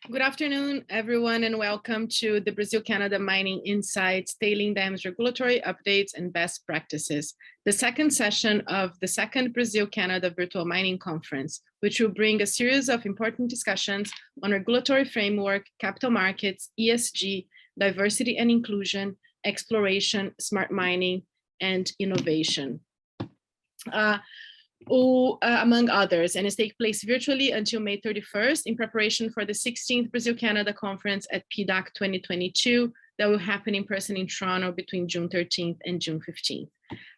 Good afternoon, everyone, and welcome to the Brazil-Canada Mining Insights, Tailing Dams Regulatory Updates and Best Practices, the second session of the second Brazil-Canada Virtual Mining Conference, which will bring a series of important discussions on regulatory framework, capital markets, ESG, diversity and inclusion, exploration, smart mining, and innovation. Among others, and it takes place virtually until May 31st in preparation for the 16th Brazil-Canada Conference at PDAC 2022 that will happen in person in Toronto between June 13th and June 15th.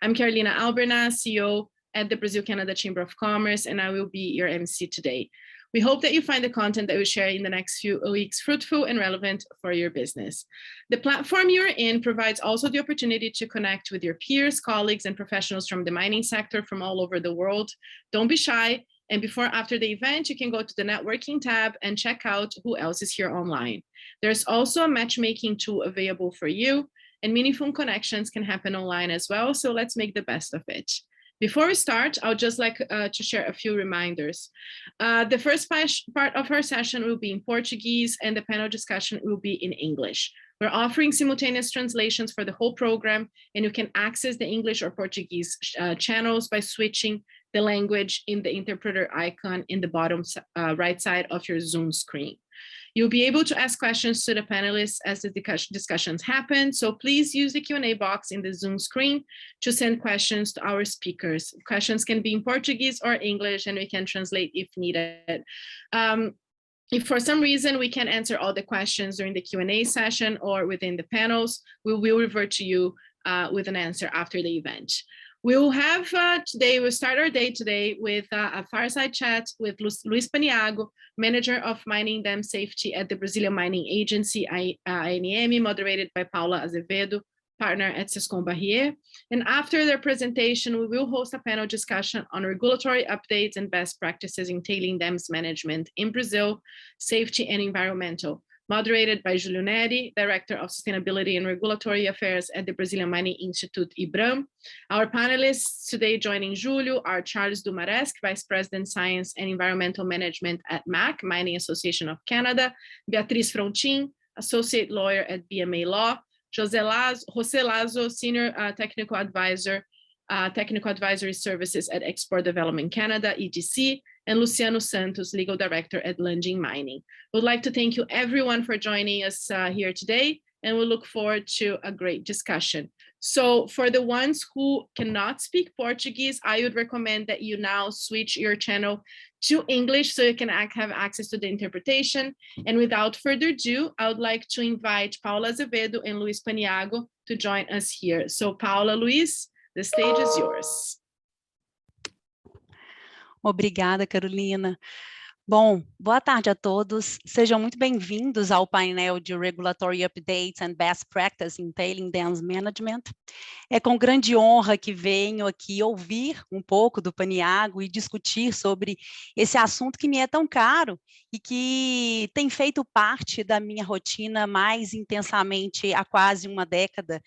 I'm Carolina Albernas, CEO at the Brazil-Canada Chamber of Commerce, and I will be your MC today. We hope that you find the content that we share in the next few weeks fruitful and relevant for your business. The platform you're in provides also the opportunity to connect with your peers, colleagues, and professionals from the mining sector from all over the world. Don't be shy. And before or after the event, you can go to the networking tab and check out who else is here online. There's also a matchmaking tool available for you, and meaningful connections can happen online as well. So let's make the best of it. Before we start, I would just like to share a few reminders. The first part of our session will be in Portuguese and the panel discussion will be in English. We're offering simultaneous translations for the whole program, and you can access the English or Portuguese channels by switching the language in the interpreter icon in the bottom right side of your Zoom screen. You'll be able to ask questions to the panelists as the discussions happen, so please use the Q&A box in the Zoom screen to send questions to our speakers. Questions can be in Portuguese or English, and we can translate if needed. If for some reason we can't answer all the questions during the Q&A session or within the panels, we will revert to you with an answer after the event. We'll start our day today with a fireside chat with Luis Paniagua, Manager of Mining Dam Safety at the Brazilian Mining Agency, ANM, moderated by Paula Azevedo, partner at Sescom Barrier. And after their presentation, we will host a panel discussion on regulatory updates and best practices in tailing dams management in Brazil, safety and environmental, moderated by Julio Neri, Director of Sustainability and Regulatory Affairs at the Brazilian Mining Institute, IBRAM. Our panelists today joining Julio are Charles Dumaresque, Vice President, Science and Environmental Management at MAC, Mining Association of Canada, Beatriz Frontin, Associate Lawyer at BMA Law, José Lazo, Senior Technical Advisor, Technical Advisory Services at Export Development Canada, EDC, and Luciano Santos, Legal Director at Lundin Mining. We'd like to thank you everyone for joining us here today, and we look forward to a great discussion. So for the ones who cannot speak Portuguese, I would recommend that you now switch your channel to English so you can have access to the interpretation. And without further ado, I would like to invite Paula Azevedo and Luis Paniagua to join us here. So Paula, Luis, the stage is yours. Obrigada, Carolina. Bom, boa tarde a todos. Sejam muito bem-vindos ao painel de Regulatory Updates and Best Practice in Tailing Dams Management. É com grande honra que venho aqui ouvir um pouco do Paniagua e discutir sobre esse assunto que me é tão caro e que tem feito parte da minha rotina mais intensamente há quase uma década,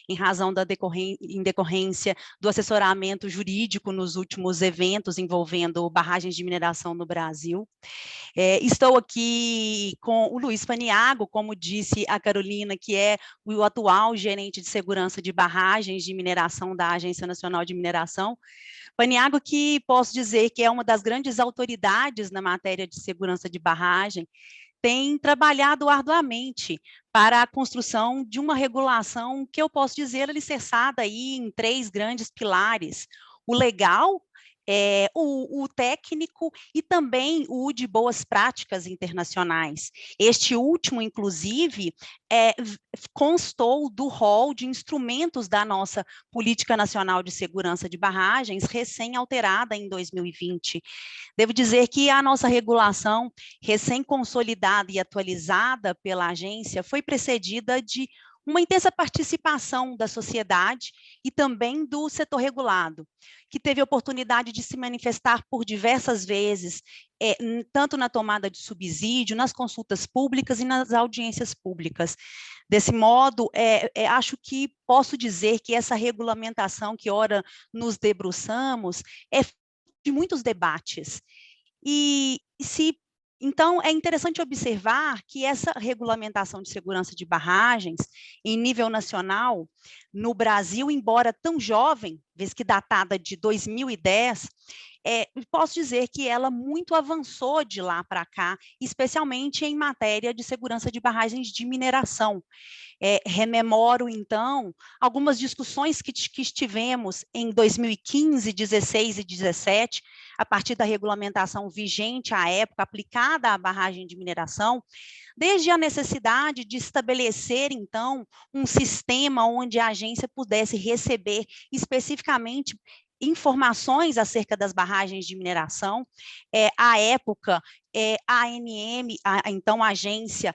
em razão da decorrência do assessoramento jurídico nos últimos eventos envolvendo barragens de mineração no Brasil. Estou aqui com o Luis Paniagua, como disse a Carolina, que é o atual gerente de segurança de barragens de mineração da Agência Nacional de Mineração. Paniagua, que posso dizer que é uma das grandes autoridades na matéria de segurança de barragem, tem trabalhado arduamente para a construção de uma regulação que eu posso dizer alicerçada aí em 3 grandes pilares: o legal, o técnico e também o de boas práticas internacionais. Este último, inclusive, constou do rol de instrumentos da nossa Política Nacional de Segurança de Barragens, recém-alterada em 2020. Devo dizer que a nossa regulação, recém-consolidada e atualizada pela agência, foi precedida de uma intensa participação da sociedade e também do setor regulado, que teve a oportunidade de se manifestar por diversas vezes, tanto na tomada de subsídio, nas consultas públicas e nas audiências públicas. Desse modo, acho que posso dizer que essa regulamentação que ora nos debruçamos é de muitos debates. E se Então, é interessante observar que essa regulamentação de segurança de barragens, em nível nacional, no Brasil, embora tão jovem, vez que datada de 2010, posso dizer que ela muito avançou de lá para cá, especialmente em matéria de segurança de barragens de mineração. Rememoro, então, algumas discussões que tivemos em 2015, 16 e 17, a partir da regulamentação vigente à época, aplicada à barragem de mineração, desde a necessidade de estabelecer, então, um sistema onde a agência pudesse receber especificamente informações acerca das barragens de mineração. À época, a ANM, então a agência,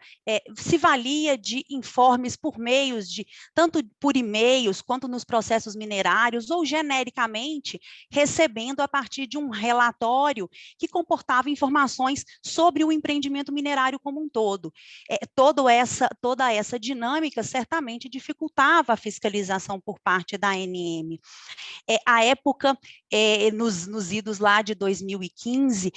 se valia de informes por meios de, tanto por e-mails quanto nos processos minerários, ou genericamente, recebendo a partir de um relatório que comportava informações sobre o empreendimento minerário como um todo. Toda essa dinâmica certamente dificultava a fiscalização por parte da ANM. À época, nos idos lá de 2015,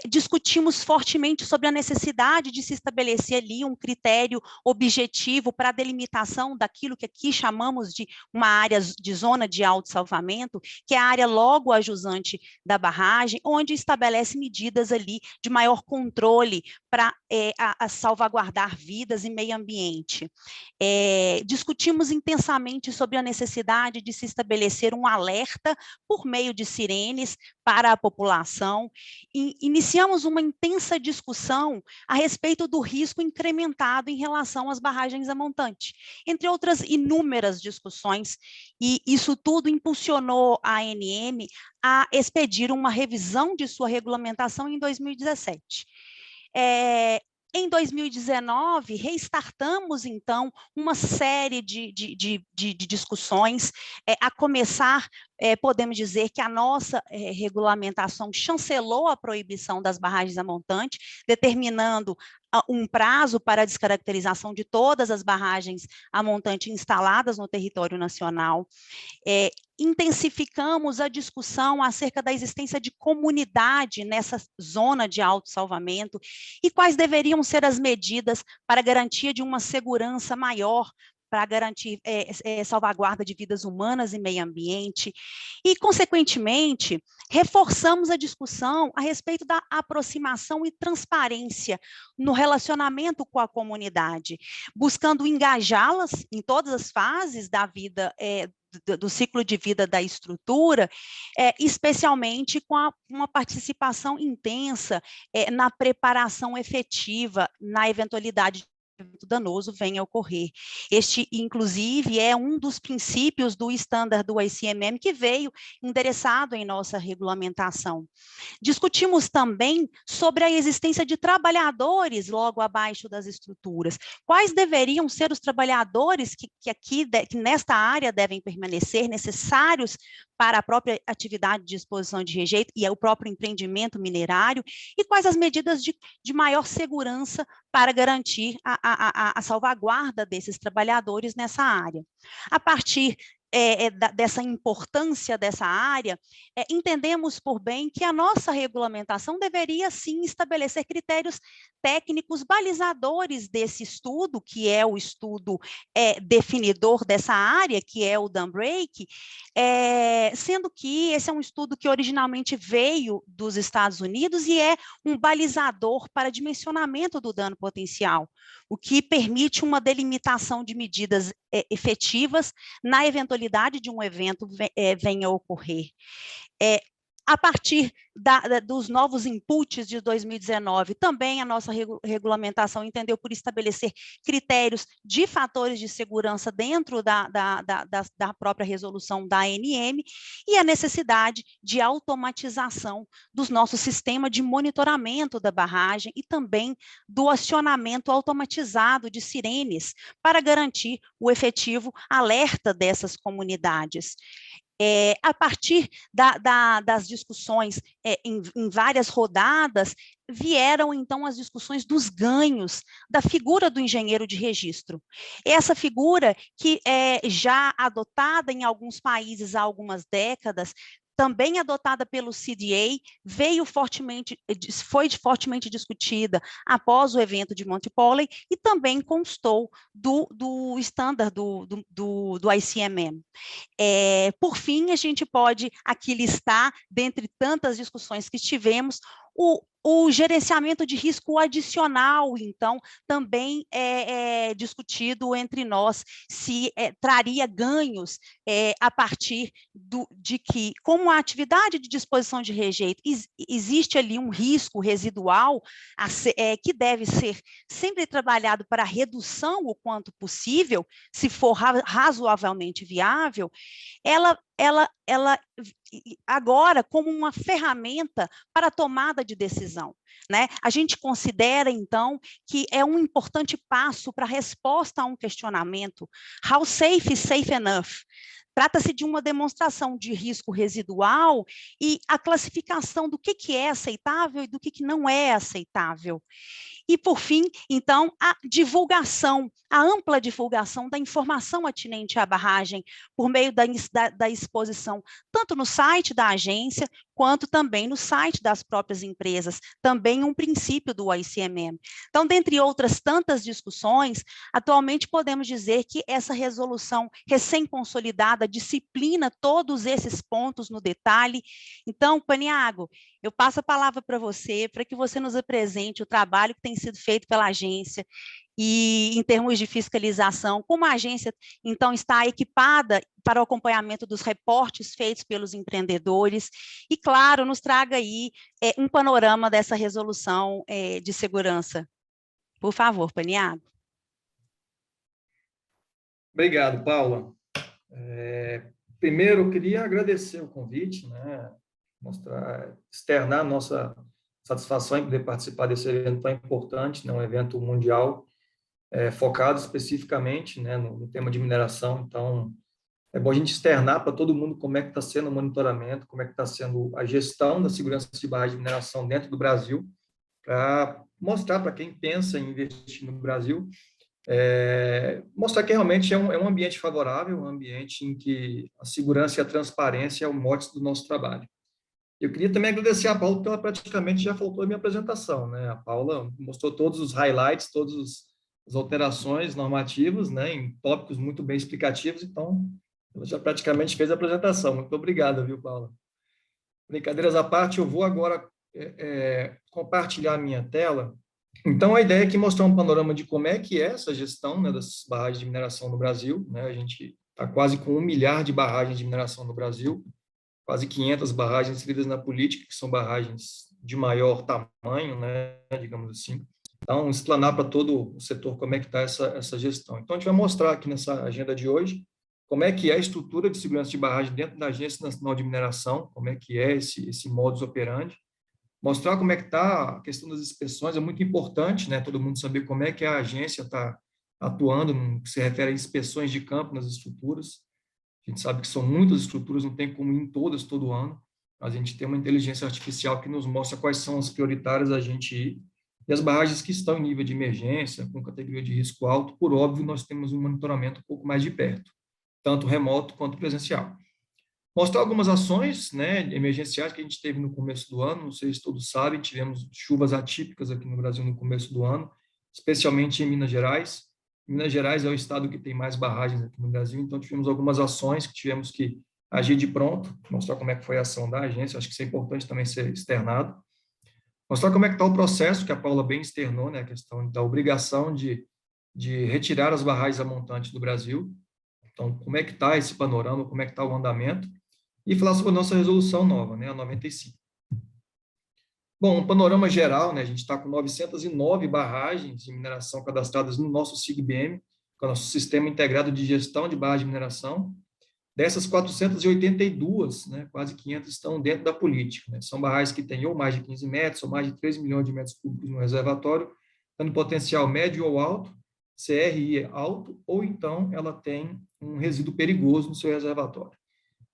discutimos fortemente sobre a necessidade de se estabelecer ali um critério objetivo para a delimitação daquilo que aqui chamamos de uma área de zona de autossalvamento, que é a área logo ajusante da barragem, onde estabelece medidas ali de maior controle para a salvaguardar vidas e meio ambiente. Discutimos intensamente sobre a necessidade de se estabelecer um alerta por meio de sirenes para a população, e iniciamos uma intensa discussão a respeito do risco incrementado em relação às barragens a montante, entre outras inúmeras discussões, e isso tudo impulsionou a ANM a expedir uma revisão de sua regulamentação em 2017. Em 2019, restartamos, então, uma série de discussões, a começar, podemos dizer que a nossa regulamentação chancelou a proibição das barragens a montante, determinando um prazo para a descaracterização de todas as barragens a montante instaladas no território nacional. Intensificamos a discussão acerca da existência de comunidade nessa zona de autossalvamento e quais deveriam ser as medidas para a garantia de uma segurança maior, para garantir salvaguarda de vidas humanas e meio ambiente, e, consequentemente, reforçamos a discussão a respeito da aproximação e transparência no relacionamento com a comunidade, buscando engajá-las em todas as fases da vida, do ciclo de vida da estrutura, especialmente com uma participação intensa na preparação efetiva, na eventualidade danoso venha a ocorrer. Este, inclusive, é um dos princípios do estándar do ICMM que veio endereçado em nossa regulamentação. Discutimos também sobre a existência de trabalhadores logo abaixo das estruturas. Quais deveriam ser os trabalhadores que nesta área devem permanecer, necessários para a própria atividade de exposição de rejeito e o próprio empreendimento minerário, e quais as medidas de maior segurança para garantir a salvaguarda desses trabalhadores nessa área. A partir dessa importância dessa área, entendemos por bem que a nossa regulamentação deveria, sim, estabelecer critérios técnicos balizadores desse estudo, que é o estudo definidor dessa área, que é o dam break, sendo que esse é um estudo que originalmente veio dos Estados Unidos e é um balizador para dimensionamento do dano potencial, o que permite uma delimitação de medidas efetivas na eventualidade de um evento venha a ocorrer. A partir dos novos inputs de 2019, também a nossa regulamentação entendeu por estabelecer critérios de fatores de segurança dentro da própria resolução da ANM e a necessidade de automatização dos nossos sistemas de monitoramento da barragem e também do acionamento automatizado de sirenes para garantir o efetivo alerta dessas comunidades. A partir das discussões em várias rodadas, vieram, então, as discussões dos ganhos da figura do engenheiro de registro. Essa figura que é já adotada em alguns países há algumas décadas, também adotada pelo CDA, foi fortemente discutida após o evento de Monte-Polley e também constou do standard do ICMM. Por fim, a gente pode aqui listar, dentre tantas discussões que tivemos, o gerenciamento de risco adicional, então, também é discutido entre nós se traria ganhos a partir de que, como a atividade de disposição de rejeito, existe ali um risco residual que deve ser sempre trabalhado para redução o quanto possível, se for razoavelmente viável, ela agora como uma ferramenta para a tomada de decisão, né? A gente considera, então, que é um importante passo para a resposta a um questionamento: how safe is safe enough? Trata-se de uma demonstração de risco residual e a classificação do que é aceitável e do que não é aceitável. E, por fim, então, a divulgação, a ampla divulgação da informação atinente à barragem, por meio da exposição, tanto no site da agência, quanto também no site das próprias empresas, também um princípio do ICMM. Então, dentre outras tantas discussões, atualmente podemos dizer que essa resolução recém-consolidada disciplina todos esses pontos no detalhe. Então, Paniago, eu passo a palavra para você, para que você nos apresente o trabalho que tem sido feito pela agência e, em termos de fiscalização, como a agência, então, está equipada para o acompanhamento dos reportes feitos pelos empreendedores e, claro, nos traga aí um panorama dessa resolução de segurança. Por favor, Paniago. Obrigado, Paula. Primeiro, eu queria agradecer o convite, né? Externar a nossa satisfação em poder participar desse evento tão importante, né? Um evento mundial focado especificamente, né, no tema de mineração. Então, é bom a gente externar para todo mundo como é que está sendo o monitoramento, como é que está sendo a gestão da segurança de barragem de mineração dentro do Brasil, para mostrar para quem pensa em investir no Brasil, mostrar que realmente é um ambiente favorável, um ambiente em que a segurança e a transparência é o mote do nosso trabalho. Eu queria também agradecer a Paula, porque ela praticamente já faltou a minha apresentação, né? A Paula mostrou todos os highlights, todas as alterações normativas, né, em tópicos muito bem explicativos, então ela já praticamente fez a apresentação. Muito obrigado, viu, Paula? Brincadeiras à parte, eu vou agora compartilhar a minha tela. Então, a ideia é que mostrar um panorama de como é que é essa gestão, né, das barragens de mineração no Brasil, né? A gente está quase com 1 milhar de barragens de mineração no Brasil, quase 500 barragens inseridas na política, que são barragens de maior tamanho, né, digamos assim. Então, explanar para todo o setor como é que está essa gestão. Então, a gente vai mostrar aqui nessa agenda de hoje como é que é a estrutura de segurança de barragem dentro da Agência Nacional de Mineração, como é que é esse modus operandi. Mostrar como é que está a questão das inspeções, é muito importante, né, todo mundo saber como é que a agência está atuando no que se refere a inspeções de campo nas estruturas. A gente sabe que são muitas estruturas, não tem como ir em todas todo ano. A gente tem uma inteligência artificial que nos mostra quais são as prioritárias a gente ir. E as barragens que estão em nível de emergência, com categoria de risco alto, por óbvio, nós temos um monitoramento um pouco mais de perto, tanto remoto quanto presencial. Mostrar algumas ações, né, emergenciais que a gente teve no começo do ano, não sei se todos sabem, tivemos chuvas atípicas aqui no Brasil no começo do ano, especialmente em Minas Gerais. Minas Gerais é o estado que tem mais barragens aqui no Brasil, então tivemos algumas ações que tivemos que agir de pronto, mostrar como é que foi a ação da agência, acho que isso é importante também ser externado. Mostrar como é que está o processo, que a Paula bem externou, né, a questão da obrigação de retirar as barragens a montante do Brasil. Então, como é que está esse panorama, como é que está o andamento, e falar sobre a nossa resolução nova, né, a 95. Bom, um panorama geral, né, a gente está com 909 barragens de mineração cadastradas no nosso SIGBM, que é o nosso Sistema Integrado de Gestão de Barragens de Mineração. Dessas 482, né, quase 500 estão dentro da política. Né? São barragens que têm ou mais de 15 metros, ou mais de 3 milhões de metros cúbicos no reservatório, tendo potencial médio ou alto, CRI alto, ou então ela tem um resíduo perigoso no seu reservatório.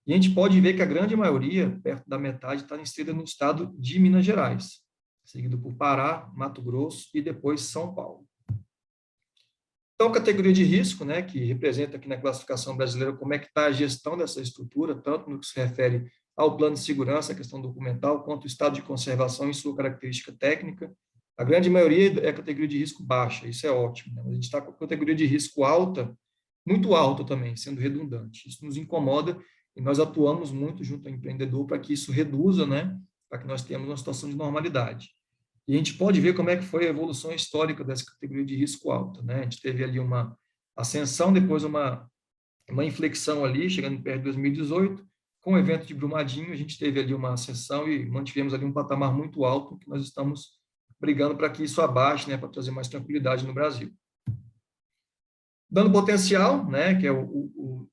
E a gente pode ver que a grande maioria, perto da metade, está inserida no estado de Minas Gerais, seguido por Pará, Mato Grosso e depois São Paulo. Então, categoria de risco, né, que representa aqui na classificação brasileira como é que está a gestão dessa estrutura, tanto no que se refere ao plano de segurança, a questão documental, quanto o estado de conservação e sua característica técnica. A grande maioria é categoria de risco baixa, isso é ótimo, né? Mas a gente está com a categoria de risco alta, muito alta também, sendo redundante. Isso nos incomoda e nós atuamos muito junto ao empreendedor para que isso reduza, né? Para que nós tenhamos uma situação de normalidade. E a gente pode ver como é que foi a evolução histórica dessa categoria de risco alta, né? A gente teve ali uma ascensão, depois uma inflexão ali, chegando perto de 2018, com o evento de Brumadinho, a gente teve ali uma ascensão e mantivemos ali um patamar muito alto, que nós estamos brigando para que isso abaixe, né, para trazer mais tranquilidade no Brasil. Dano potencial, né, que é o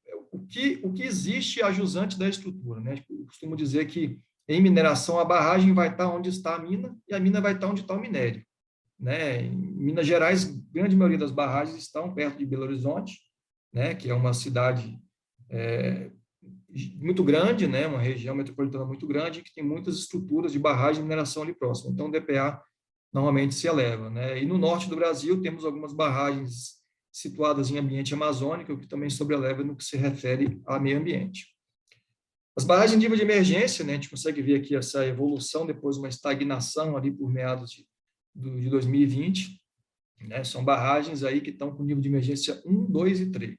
que existe a jusante da estrutura, né? Eu costumo dizer que em mineração a barragem vai estar onde está a mina e a mina vai estar onde está o minério, né? Em Minas Gerais, a grande maioria das barragens estão perto de Belo Horizonte, né, que é uma cidade muito grande, né, uma região metropolitana muito grande, que tem muitas estruturas de barragem de mineração ali próximo. Então, o DPA normalmente se eleva, né? E no norte do Brasil temos algumas barragens situadas em ambiente amazônico, o que também sobreleva no que se refere a meio ambiente. As barragens em nível de emergência, né, a gente consegue ver aqui essa evolução, depois uma estagnação ali por meados de 2020, né? São barragens aí que estão com nível de emergência 1, 2 e 3.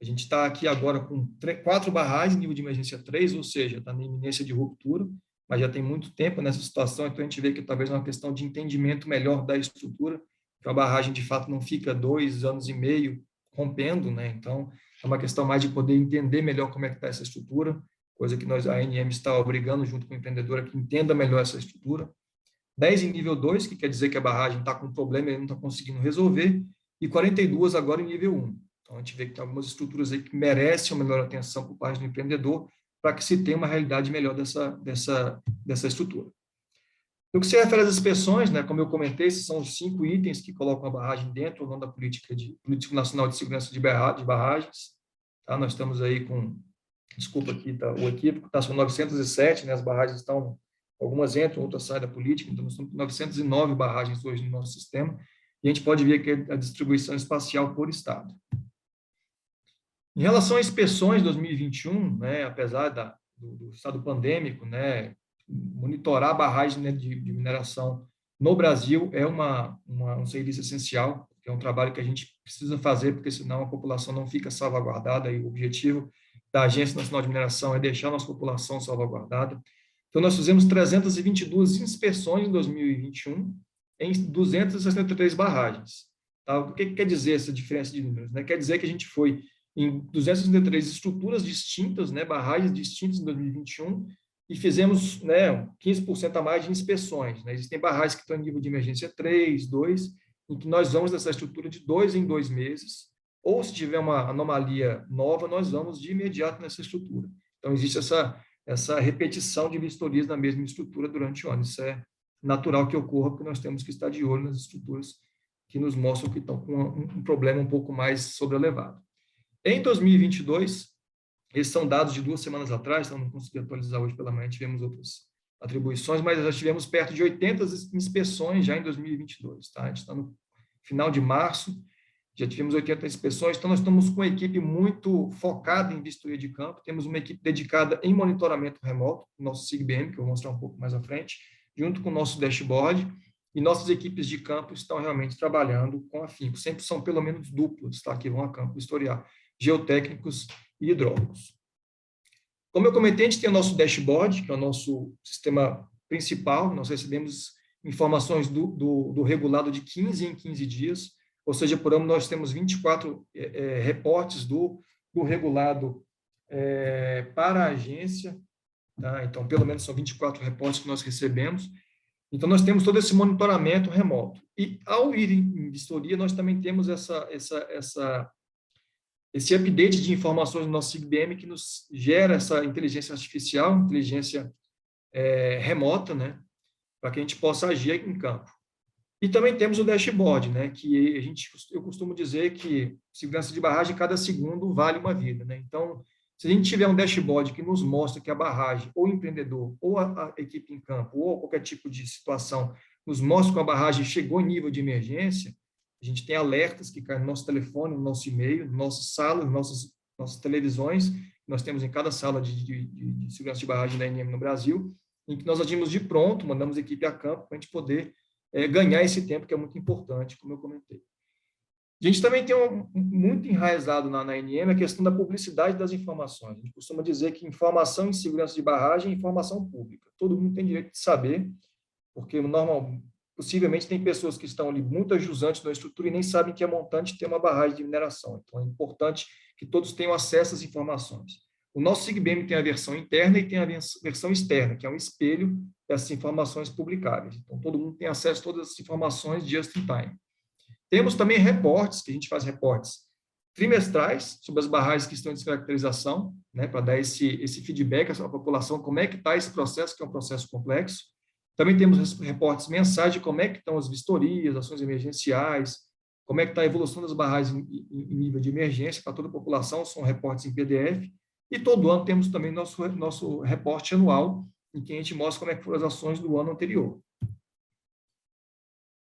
A gente está aqui agora com 4 barragens, nível de emergência 3, ou seja, está na iminência de ruptura, mas já tem muito tempo nessa situação, então a gente vê que talvez é uma questão de entendimento melhor da estrutura, que a barragem de fato não fica 2 anos e meio rompendo, né? Então é uma questão mais de poder entender melhor como é que está essa estrutura, coisa que a ANM está obrigando junto com o empreendedor a que entenda melhor essa estrutura. 10 em nível 2, que quer dizer que a barragem está com problema e não está conseguindo resolver, e 42 agora em nível 1. Então, a gente vê que tem algumas estruturas aí que merecem uma melhor atenção por parte do empreendedor para que se tenha uma realidade melhor dessa estrutura. No que se refere às inspeções, né, como eu comentei, esses são os 5 itens que colocam a barragem dentro ou não da Política Nacional de Segurança de Barragens. Tá? Nós estamos aí com, desculpa aqui, tá, o equívoco está com 907, né, as barragens estão, algumas entram, outras saem da política, então nós estamos com 909 barragens hoje no nosso sistema, e a gente pode ver aqui a distribuição espacial por estado. Em relação a inspeções de 2021, né, apesar do estado pandêmico, né, monitorar a barragem, né, de mineração no Brasil é um serviço essencial, é um trabalho que a gente precisa fazer, porque senão a população não fica salvaguardada, e o objetivo da Agência Nacional de Mineração é deixar a nossa população salvaguardada. Então, nós fizemos 322 inspeções em 2021 em 263 barragens. Tá? O que quer dizer essa diferença de números? Né? Quer dizer que a gente foi em 263 estruturas distintas, né, barragens distintas em 2021, e fizemos, né, 15% a mais de inspeções. Né? Existem barragens que estão em nível de emergência 3, 2, em que nós vamos nessa estrutura de 2 em 2 meses, ou se tiver uma anomalia nova, nós vamos de imediato nessa estrutura. Então, existe essa repetição de vistorias na mesma estrutura durante o ano. Isso é natural que ocorra, porque nós temos que estar de olho nas estruturas que nos mostram que estão com um problema um pouco mais sobrelevado. Em 2022, esses são dados de 2 semanas atrás, então não consegui atualizar hoje pela manhã, tivemos outras atribuições, mas já tivemos perto de 80 inspeções já em 2022. Tá? A gente está no final de março, já tivemos 80 inspeções, então nós estamos com uma equipe muito focada em vistoria de campo, temos uma equipe dedicada em monitoramento remoto, o nosso SIGBM, que eu vou mostrar um pouco mais à frente, junto com o nosso dashboard, e nossas equipes de campo estão realmente trabalhando com afinco, sempre são pelo menos duplas, tá? Que vão a campo vistoriar geotécnicos e hidrólogos. Como eu comentei, a gente tem o nosso dashboard, que é o nosso sistema principal, nós recebemos informações do regulado de 15 em 15 dias, ou seja, por ano nós temos 24 reportes do regulado para a agência, tá? Então, pelo menos são 24 reportes que nós recebemos. Então, nós temos todo esse monitoramento remoto. E, ao ir em vistoria, nós também temos esse update de informações no nosso SIGBM que nos gera essa inteligência artificial, inteligência remota, né, para que a gente possa agir em campo. E também temos o dashboard, né, que eu costumo dizer que segurança de barragem, cada segundo vale uma vida, né? Então, se a gente tiver um dashboard que nos mostra que a barragem, ou o empreendedor, ou a equipe em campo, ou qualquer tipo de situação, nos mostra que a barragem chegou em nível de emergência, a gente tem alertas que caem no nosso telefone, no nosso e-mail, nas nossas salas, nossas televisões, nós temos em cada sala de segurança de barragem da ANM no Brasil, em que nós agimos de pronto, mandamos equipe a campo para a gente poder ganhar esse tempo, que é muito importante, como eu comentei. A gente também tem muito enraizado na ANM a questão da publicidade das informações. A gente costuma dizer que informação em segurança de barragem é informação pública. Todo mundo tem direito de saber, porque possivelmente tem pessoas que estão ali muito ajusantes na estrutura e nem sabem que é montante ter uma barragem de mineração. Então, é importante que todos tenham acesso às informações. O nosso SIGBM tem a versão interna e tem a versão externa, que é um espelho dessas informações publicáveis. Então, todo mundo tem acesso a todas as informações just in time. Temos também reportes, que a gente faz reportes trimestrais sobre as barragens que estão em descaracterização, né, para dar esse feedback à população, como é que está esse processo, que é um processo complexo. Também temos reportes mensais de como é que estão as vistorias, ações emergenciais, como é que está a evolução das barragens em nível de emergência para toda a população, são reportes em PDF. E todo ano temos também nosso reporte anual, em que a gente mostra como é que foram as ações do ano anterior.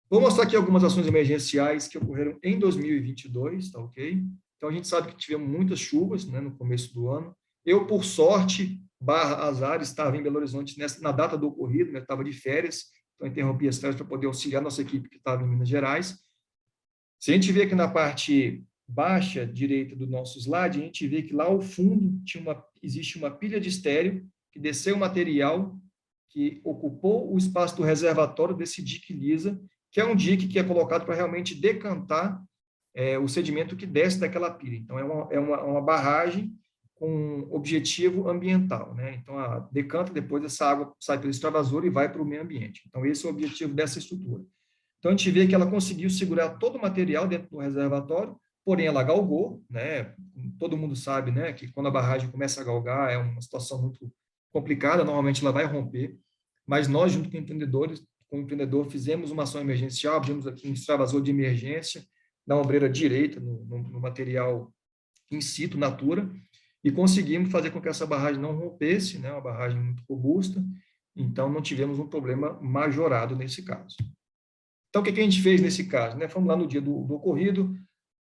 Vou mostrar aqui algumas ações emergenciais que ocorreram em 2022, tá ok? Então, a gente sabe que tivemos muitas chuvas, né, no começo do ano. Eu, por sorte, azar, estava em Belo Horizonte na data do ocorrido, né, estava de férias, então interrompi as férias para poder auxiliar nossa equipe que estava em Minas Gerais. Se a gente vê aqui na parte baixa direita do nosso slide, a gente vê que lá ao fundo existe uma pilha de estéreo que desceu o material que ocupou o espaço do reservatório desse dique lisa, que é um dique que é colocado para realmente decantar o sedimento que desce daquela pilha. Então, é uma barragem com objetivo ambiental, né? Então, decanta, depois essa água sai pelo extravasor e vai para o meio ambiente. Então, esse é o objetivo dessa estrutura. Então, a gente vê que ela conseguiu segurar todo o material dentro do reservatório, porém ela galgou, né? Todo mundo sabe, né, que quando a barragem começa a galgar é uma situação muito complicada, normalmente ela vai romper, mas nós, junto com o empreendedor, fizemos uma ação emergencial, abrimos aqui um extravasor de emergência na ombreira direita, no material in situ, natura, e conseguimos fazer com que essa barragem não rompesse, né, uma barragem muito robusta, então não tivemos um problema majorado nesse caso. Então, o que a gente fez nesse caso? Né? Fomos lá no dia do ocorrido,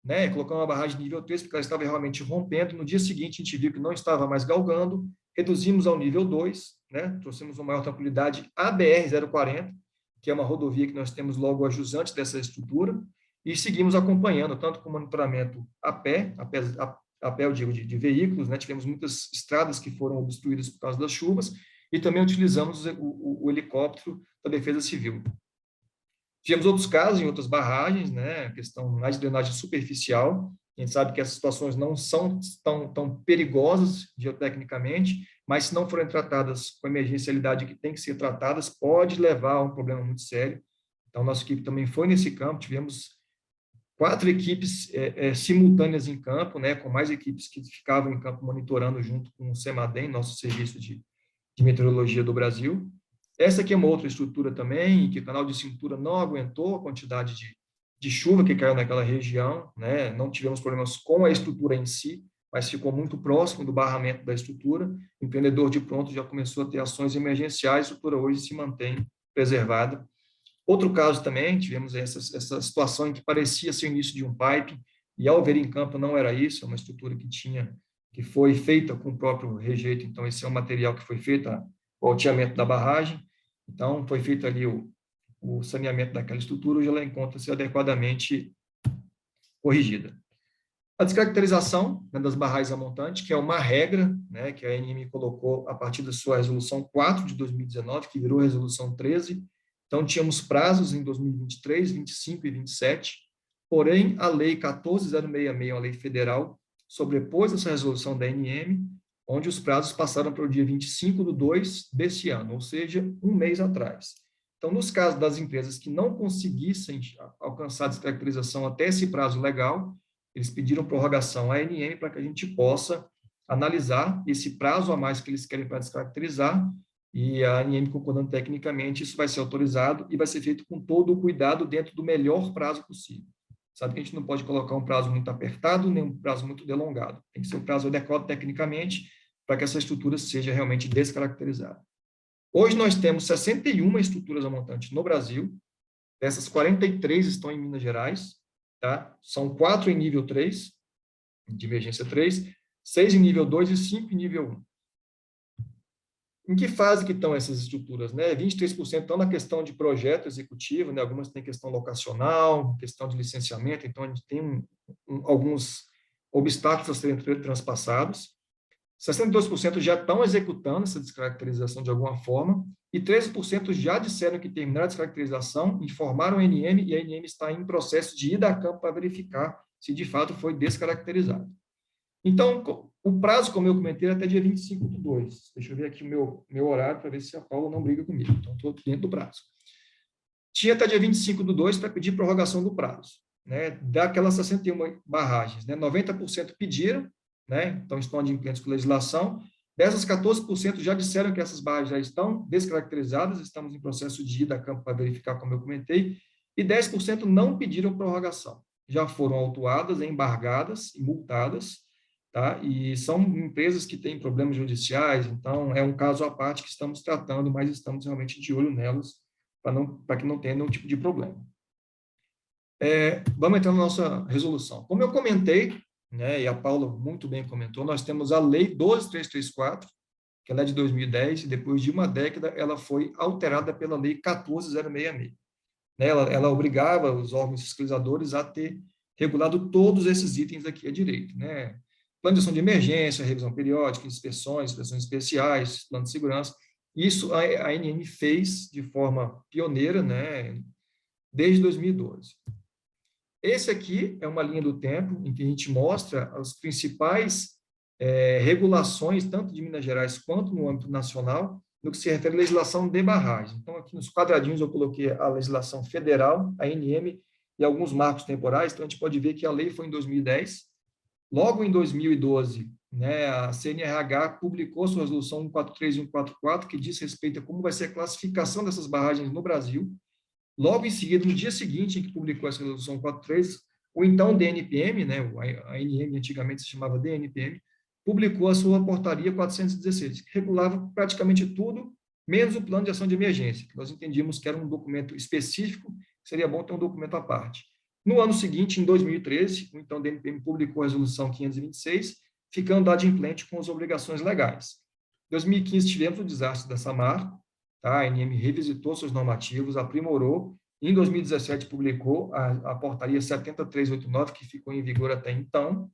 né, colocamos uma barragem de nível 3, porque ela estava realmente rompendo. No dia seguinte, a gente viu que não estava mais galgando, reduzimos ao nível 2, né, trouxemos uma maior tranquilidade à BR-040, que é uma rodovia que nós temos logo ajusante dessa estrutura, e seguimos acompanhando, tanto com monitoramento a pé, eu digo, de veículos, né, tivemos muitas estradas que foram obstruídas por causa das chuvas, e também utilizamos o helicóptero da Defesa Civil. Tivemos outros casos em outras barragens, né, questão mais de drenagem superficial. A gente sabe que essas situações não são tão perigosas geotecnicamente, mas se não forem tratadas com a emergencialidade que tem que ser tratadas, pode levar a um problema muito sério. Então, nossa equipe também foi nesse campo, tivemos 4 equipes simultâneas em campo, né, com mais equipes que ficavam em campo monitorando junto com o CEMADEM, nosso serviço de meteorologia do Brasil. Essa aqui é uma outra estrutura também, que o canal de cintura não aguentou a quantidade de chuva que caiu naquela região, né? Não tivemos problemas com a estrutura em si, mas ficou muito próximo do barramento da estrutura. O empreendedor de pronto já começou a ter ações emergenciais, a estrutura hoje se mantém preservada. Outro caso também, tivemos essa situação em que parecia ser o início de um pipe, e ao ver em campo não era isso, é uma estrutura que foi feita com o próprio rejeito, então esse é um material que foi feito, o alteamento da barragem, então foi feito ali o saneamento daquela estrutura, hoje ela encontra-se adequadamente corrigida. A descaracterização, né, das barragens a montante, que é uma regra, né, que a ANM colocou a partir da sua resolução 4 de 2019, que virou resolução 13, então tínhamos prazos em 2023, 25 e 27, porém a lei 14.066, uma lei federal, sobrepôs essa resolução da ANM, onde os prazos passaram para o dia 25/2 desse ano, ou seja, um mês atrás. Então, nos casos das empresas que não conseguissem alcançar a descaracterização até esse prazo legal, eles pediram prorrogação à ANM para que a gente possa analisar esse prazo a mais que eles querem para descaracterizar, e a ANM concordando tecnicamente, isso vai ser autorizado e vai ser feito com todo o cuidado dentro do melhor prazo possível. Sabe que a gente não pode colocar um prazo muito apertado, nem um prazo muito delongado. Tem que ser um prazo adequado tecnicamente para que essa estrutura seja realmente descaracterizada. Hoje nós temos 61 estruturas a montante no Brasil, dessas 43 estão em Minas Gerais, tá? São 4 em nível 3, de emergência 3, 6 em nível 2 e 5 em nível 1. Em que fase que estão essas estruturas? Né? 23% estão na questão de projeto executivo, né? Algumas têm questão locacional, questão de licenciamento, então a gente tem alguns obstáculos a serem transpassados. 62% já estão executando essa descaracterização de alguma forma, e 13% já disseram que terminaram a descaracterização, informaram a ANM, e a ANM está em processo de ir a campo para verificar se de fato foi descaracterizado. Então, o prazo, como eu comentei, é até dia 25/2. Deixa eu ver aqui o meu horário para ver se a Paula não briga comigo. Então, estou dentro do prazo. Tinha até dia 25/2 para pedir prorrogação do prazo, né? Daquelas 61 barragens, né? 90% pediram, né? Então, estão adimplentes com legislação. Dessas, 14% já disseram que essas barragens já estão descaracterizadas, estamos em processo de ir a campo para verificar, como eu comentei, e 10% não pediram prorrogação. Já foram autuadas, embargadas e multadas, tá? E são empresas que têm problemas judiciais, então é um caso à parte que estamos tratando, mas estamos realmente de olho nelas para que não tenha nenhum tipo de problema. Vamos entrar na nossa resolução. Como eu comentei, né, e a Paula muito bem comentou, nós temos a Lei 12.334, que ela é de 2010, e depois de uma década ela foi alterada pela Lei 14.066. Né, ela obrigava os órgãos fiscalizadores a ter regulado todos esses itens aqui à direita, né? Plano de ação de emergência, revisão periódica, inspeções especiais, plano de segurança. Isso a ANM fez de forma pioneira, né, desde 2012. Esse aqui é uma linha do tempo em que a gente mostra as principais regulações, tanto de Minas Gerais quanto no âmbito nacional, no que se refere à legislação de barragem. Então, aqui nos quadradinhos eu coloquei a legislação federal, a ANM, e alguns marcos temporais. Então, a gente pode ver que a lei foi em 2010. Logo em 2012, né, a CNRH publicou sua resolução 143 e 144, que diz respeito a como vai ser a classificação dessas barragens no Brasil. Logo em seguida, no dia seguinte em que publicou essa resolução 143, o então DNPM, né, a ANM antigamente se chamava DNPM, publicou a sua portaria 416, que regulava praticamente tudo, menos o plano de ação de emergência, que nós entendíamos que era um documento específico, seria bom ter um documento à parte. No ano seguinte, em 2013, o então DNPM publicou a resolução 526, ficando adimplente com as obrigações legais. Em 2015, tivemos o desastre da Samarco, tá? A ANM revisitou seus normativos, aprimorou, e em 2017 publicou a portaria 7389, que ficou em vigor até então.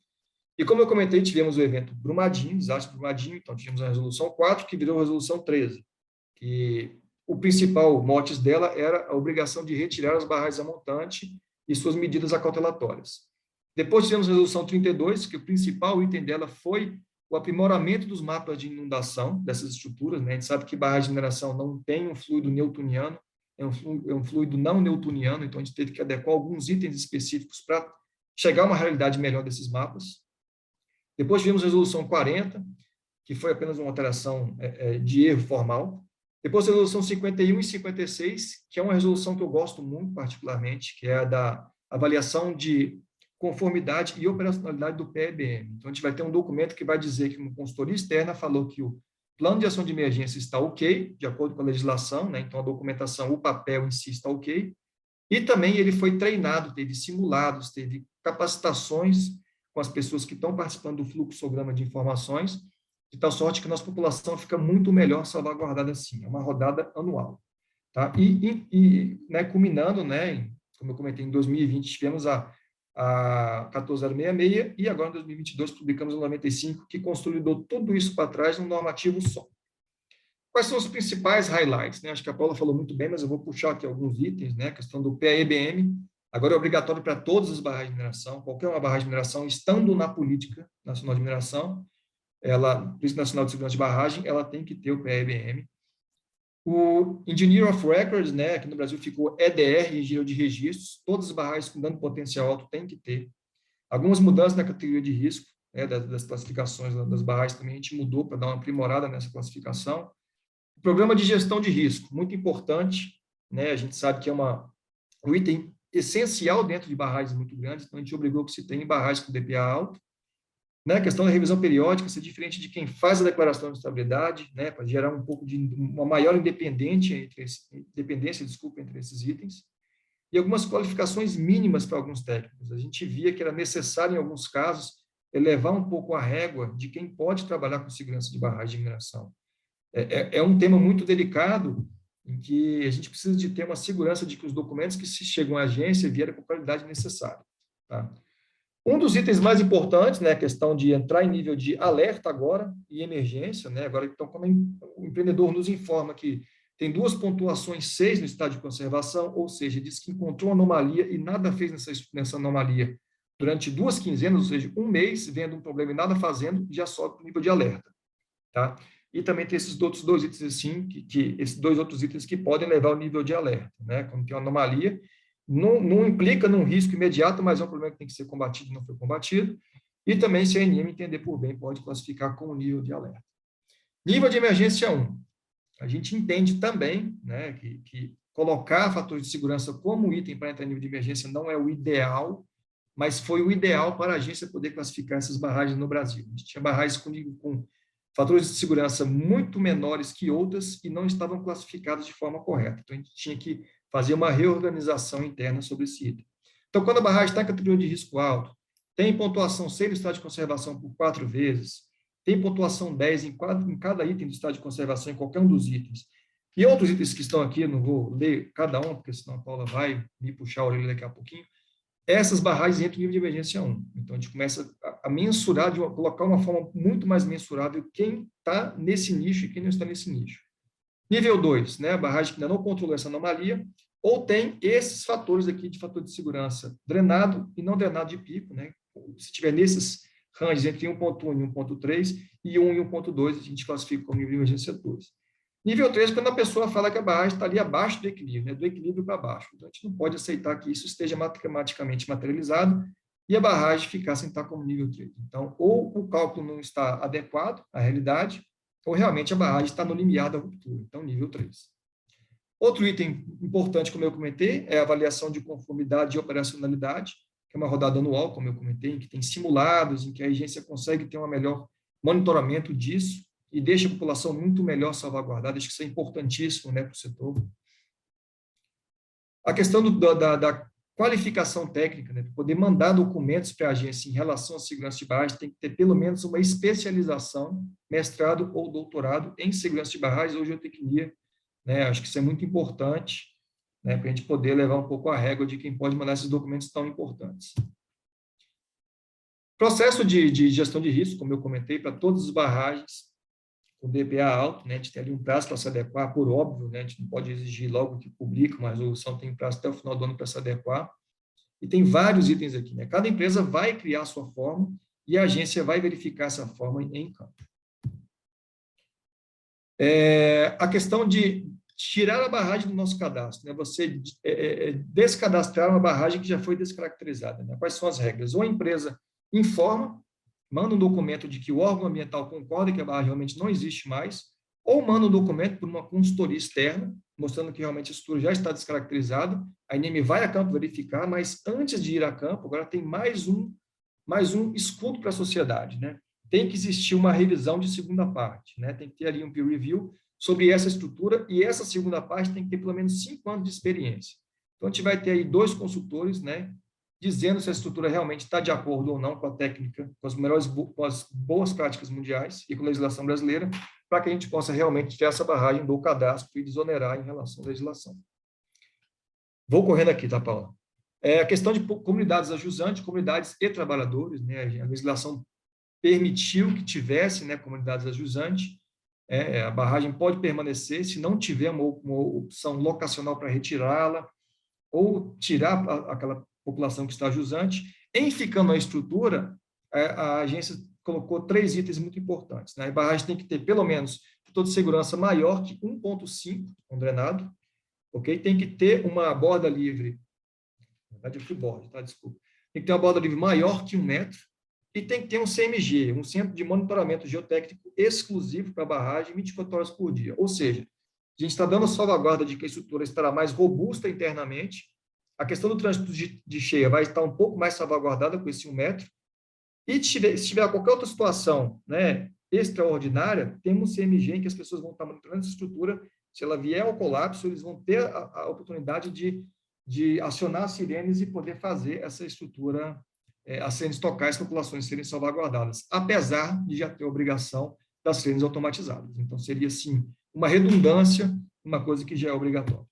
E como eu comentei, tivemos o evento Brumadinho, desastre Brumadinho, então tivemos a resolução 4, que virou a resolução 13, que o principal motes dela era a obrigação de retirar as barragens a montante e suas medidas acautelatórias. Depois tivemos a resolução 32, que o principal item dela foi o aprimoramento dos mapas de inundação dessas estruturas, né? A gente sabe que barragem de mineração não tem um fluido newtoniano, é um fluido não newtoniano, então a gente teve que adequar alguns itens específicos para chegar a uma realidade melhor desses mapas. Depois tivemos a resolução 40, que foi apenas uma alteração de erro formal. Depois a resolução 51 e 56, que é uma resolução que eu gosto muito particularmente, que é a da avaliação de conformidade e operacionalidade do PEBM. Então, a gente vai ter um documento que vai dizer que uma consultoria externa falou que o plano de ação de emergência está ok, de acordo com a legislação, né? Então, a documentação, o papel em si está ok, e também ele foi treinado, teve simulados, teve capacitações com as pessoas que estão participando do fluxograma de informações, de tal sorte que a nossa população fica muito melhor salvaguardada assim. É uma rodada anual. Tá? Né, culminando, né, como eu comentei, em 2020 tivemos a 14.066 e agora em 2022 publicamos o 95, que consolidou tudo isso para trás num normativo só. Quais são os principais highlights? Né? Acho que a Paula falou muito bem, mas eu vou puxar aqui alguns itens, né? A questão do PEBM, agora é obrigatório para todas as barragens de mineração, qualquer uma barragem de mineração, estando na Política Nacional de Mineração, Política Nacional de Segurança de Barragem, ela tem que ter o PEBM. O Engineer of Records, né, aqui no Brasil ficou EDR, Engenheiro de Registros, todas as barragens com dano potencial alto tem que ter. Algumas mudanças na categoria de risco, né, das classificações das barragens também a gente mudou para dar uma aprimorada nessa classificação. O programa de gestão de risco, muito importante, né, a gente sabe que é um item essencial dentro de barragens muito grandes, então a gente obrigou que se tenha barragens com DPA alto. Né, a questão da revisão periódica ser diferente de quem faz a declaração de estabilidade, né, para gerar um pouco de uma maior independência entre esses itens, e algumas qualificações mínimas para alguns técnicos. A gente via que era necessário, em alguns casos, elevar um pouco a régua de quem pode trabalhar com segurança de barragem de mineração. É um tema muito delicado, em que a gente precisa de ter uma segurança de que os documentos que se chegam à agência vieram com a qualidade necessária. Tá? Um dos itens mais importantes, né, a questão de entrar em nível de alerta agora e emergência, né, agora, então, como o empreendedor nos informa que tem 2 pontuações 6 no estado de conservação, ou seja, diz que encontrou anomalia e nada fez nessa anomalia durante 2 quinzenas, ou seja, 1 mês, vendo um problema e nada fazendo, já sobe para o nível de alerta. Tá? E também tem esses outros 2 itens, assim, esses 2 outros itens que podem levar ao nível de alerta, né? Como tem uma anomalia, não implica num risco imediato, mas é um problema que tem que ser combatido e não foi combatido. E também, se a ANM entender por bem, pode classificar como nível de alerta. Nível de emergência 1. A gente entende também, né, que colocar fatores de segurança como item para entrar em nível de emergência não é o ideal, mas foi o ideal para a agência poder classificar essas barragens no Brasil. A gente tinha barragens com fatores de segurança muito menores que outras e não estavam classificadas de forma correta. Então, a gente tinha que fazer uma reorganização interna sobre esse item. Então, quando a barragem está em categoria de risco alto, tem pontuação 6 no estado de conservação por 4 vezes, tem pontuação 10 em cada item do estado de conservação, em qualquer um dos itens. E outros itens que estão aqui, não vou ler cada um, porque senão a Paula vai me puxar a orelha daqui a pouquinho. Essas barragens entram no nível de emergência 1. Então, a gente começa a mensurar, colocar uma forma muito mais mensurável quem está nesse nicho e quem não está nesse nicho. Nível 2, né, a barragem que ainda não controlou essa anomalia, ou tem esses fatores aqui de fator de segurança drenado e não drenado de pico, né? Se tiver nesses ranges entre 1.1 e 1.3 e 1 e 1.2, a gente classifica como nível de emergência 2. Nível 3, quando a pessoa fala que a barragem está ali abaixo do equilíbrio, né, do equilíbrio para baixo. Então, a gente não pode aceitar que isso esteja matematicamente materializado e a barragem ficar sem estar como nível 3. Então, ou o cálculo não está adequado à realidade, ou realmente a barragem está no limiar da ruptura. Então, nível 3. Outro item importante, como eu comentei, é a avaliação de conformidade e operacionalidade, que é uma rodada anual, como eu comentei, em que tem simulados, em que a agência consegue ter um melhor monitoramento disso e deixa a população muito melhor salvaguardada. Acho que isso é importantíssimo, né, para o setor. A questão da qualificação técnica, né, poder mandar documentos para a agência em relação à segurança de barragens, tem que ter pelo menos uma especialização, mestrado ou doutorado em segurança de barragens ou geotecnia, né? Acho que isso é muito importante, né, para a gente poder levar um pouco a régua de quem pode mandar esses documentos tão importantes. Processo de gestão de risco, como eu comentei, para todas as barragens, com DPA alto, né, a gente tem ali um prazo para se adequar, por óbvio, né, a gente não pode exigir logo que publica uma resolução, tem prazo até o final do ano para se adequar, e tem vários itens aqui, né, cada empresa vai criar a sua forma e a agência vai verificar essa forma em campo. A questão de tirar a barragem do nosso cadastro, né, você descadastrar uma barragem que já foi descaracterizada, né, quais são as regras? Ou a empresa informa, manda um documento de que o órgão ambiental concorda que a barragem realmente não existe mais, ou manda um documento por uma consultoria externa, mostrando que realmente a estrutura já está descaracterizada, a ANM vai a campo verificar, mas antes de ir a campo, agora tem mais um escudo para a sociedade, né? Tem que existir uma revisão de segunda parte, né? Tem que ter ali um peer review sobre essa estrutura, e essa segunda parte tem que ter pelo menos 5 anos de experiência. Então, a gente vai ter aí 2 consultores, né, dizendo se a estrutura realmente está de acordo ou não com a técnica, com as boas práticas mundiais e com a legislação brasileira, para que a gente possa realmente ter essa barragem do cadastro e desonerar em relação à legislação. Vou correndo aqui, tá, Paula? A questão de comunidades ajusantes, comunidades e trabalhadores, né, a legislação permitiu que tivesse, né, comunidades ajusantes, a barragem pode permanecer se não tiver uma opção locacional para retirá-la ou tirar aquela população que está jusante. Em ficando a estrutura, a agência colocou 3 itens muito importantes, né? A barragem tem que ter pelo menos fator de segurança maior que 1.5 com drenado, ok? Tem que ter uma borda livre, na verdade é freeboard, tá? Desculpa. Tem que ter uma borda livre maior que 1 metro e tem que ter um CMG, um Centro de Monitoramento Geotécnico exclusivo para a barragem 24 horas por dia. Ou seja, a gente está dando salvaguarda de que a estrutura estará mais robusta internamente, a questão do trânsito de cheia vai estar um pouco mais salvaguardada com esse 1 metro, e se tiver qualquer outra situação, né, extraordinária, temos um CMG em que as pessoas vão estar monitorando essa estrutura, se ela vier ao colapso, eles vão ter a oportunidade de acionar as sirenes e poder fazer essa estrutura as trends tocar, as calculações serem salvaguardadas, apesar de já ter a obrigação das trends automatizadas. Então, seria, sim, uma redundância, uma coisa que já é obrigatória.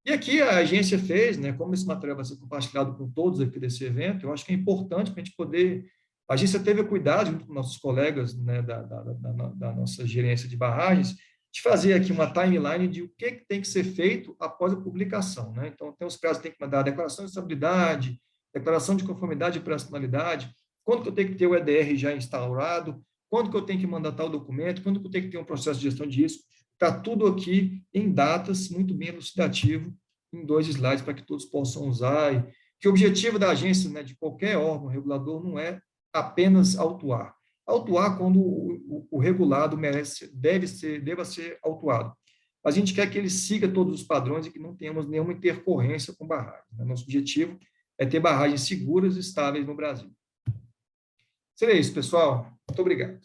E aqui a agência fez, né, como esse material vai ser compartilhado com todos aqui desse evento, eu acho que é importante para a gente poder... A agência teve o cuidado, junto com nossos colegas, né, da nossa gerência de barragens, de fazer aqui uma timeline de o que tem que ser feito após a publicação, né? Então, tem os prazos que tem que mandar a declaração de estabilidade, declaração de conformidade e operacionalidade, quando que eu tenho que ter o EDR já instaurado, quando que eu tenho que mandar tal documento, quando que eu tenho que ter um processo de gestão de risco. Está tudo aqui em datas, muito bem elucidativo, em 2 slides, para que todos possam usar. E que o objetivo da agência, né, de qualquer órgão regulador, não é apenas autuar. Autuar quando o regulado deva ser autuado. A gente quer que ele siga todos os padrões e que não tenhamos nenhuma intercorrência com barragens. Nosso objetivo é ter barragens seguras e estáveis no Brasil. Seria isso, pessoal. Muito obrigado.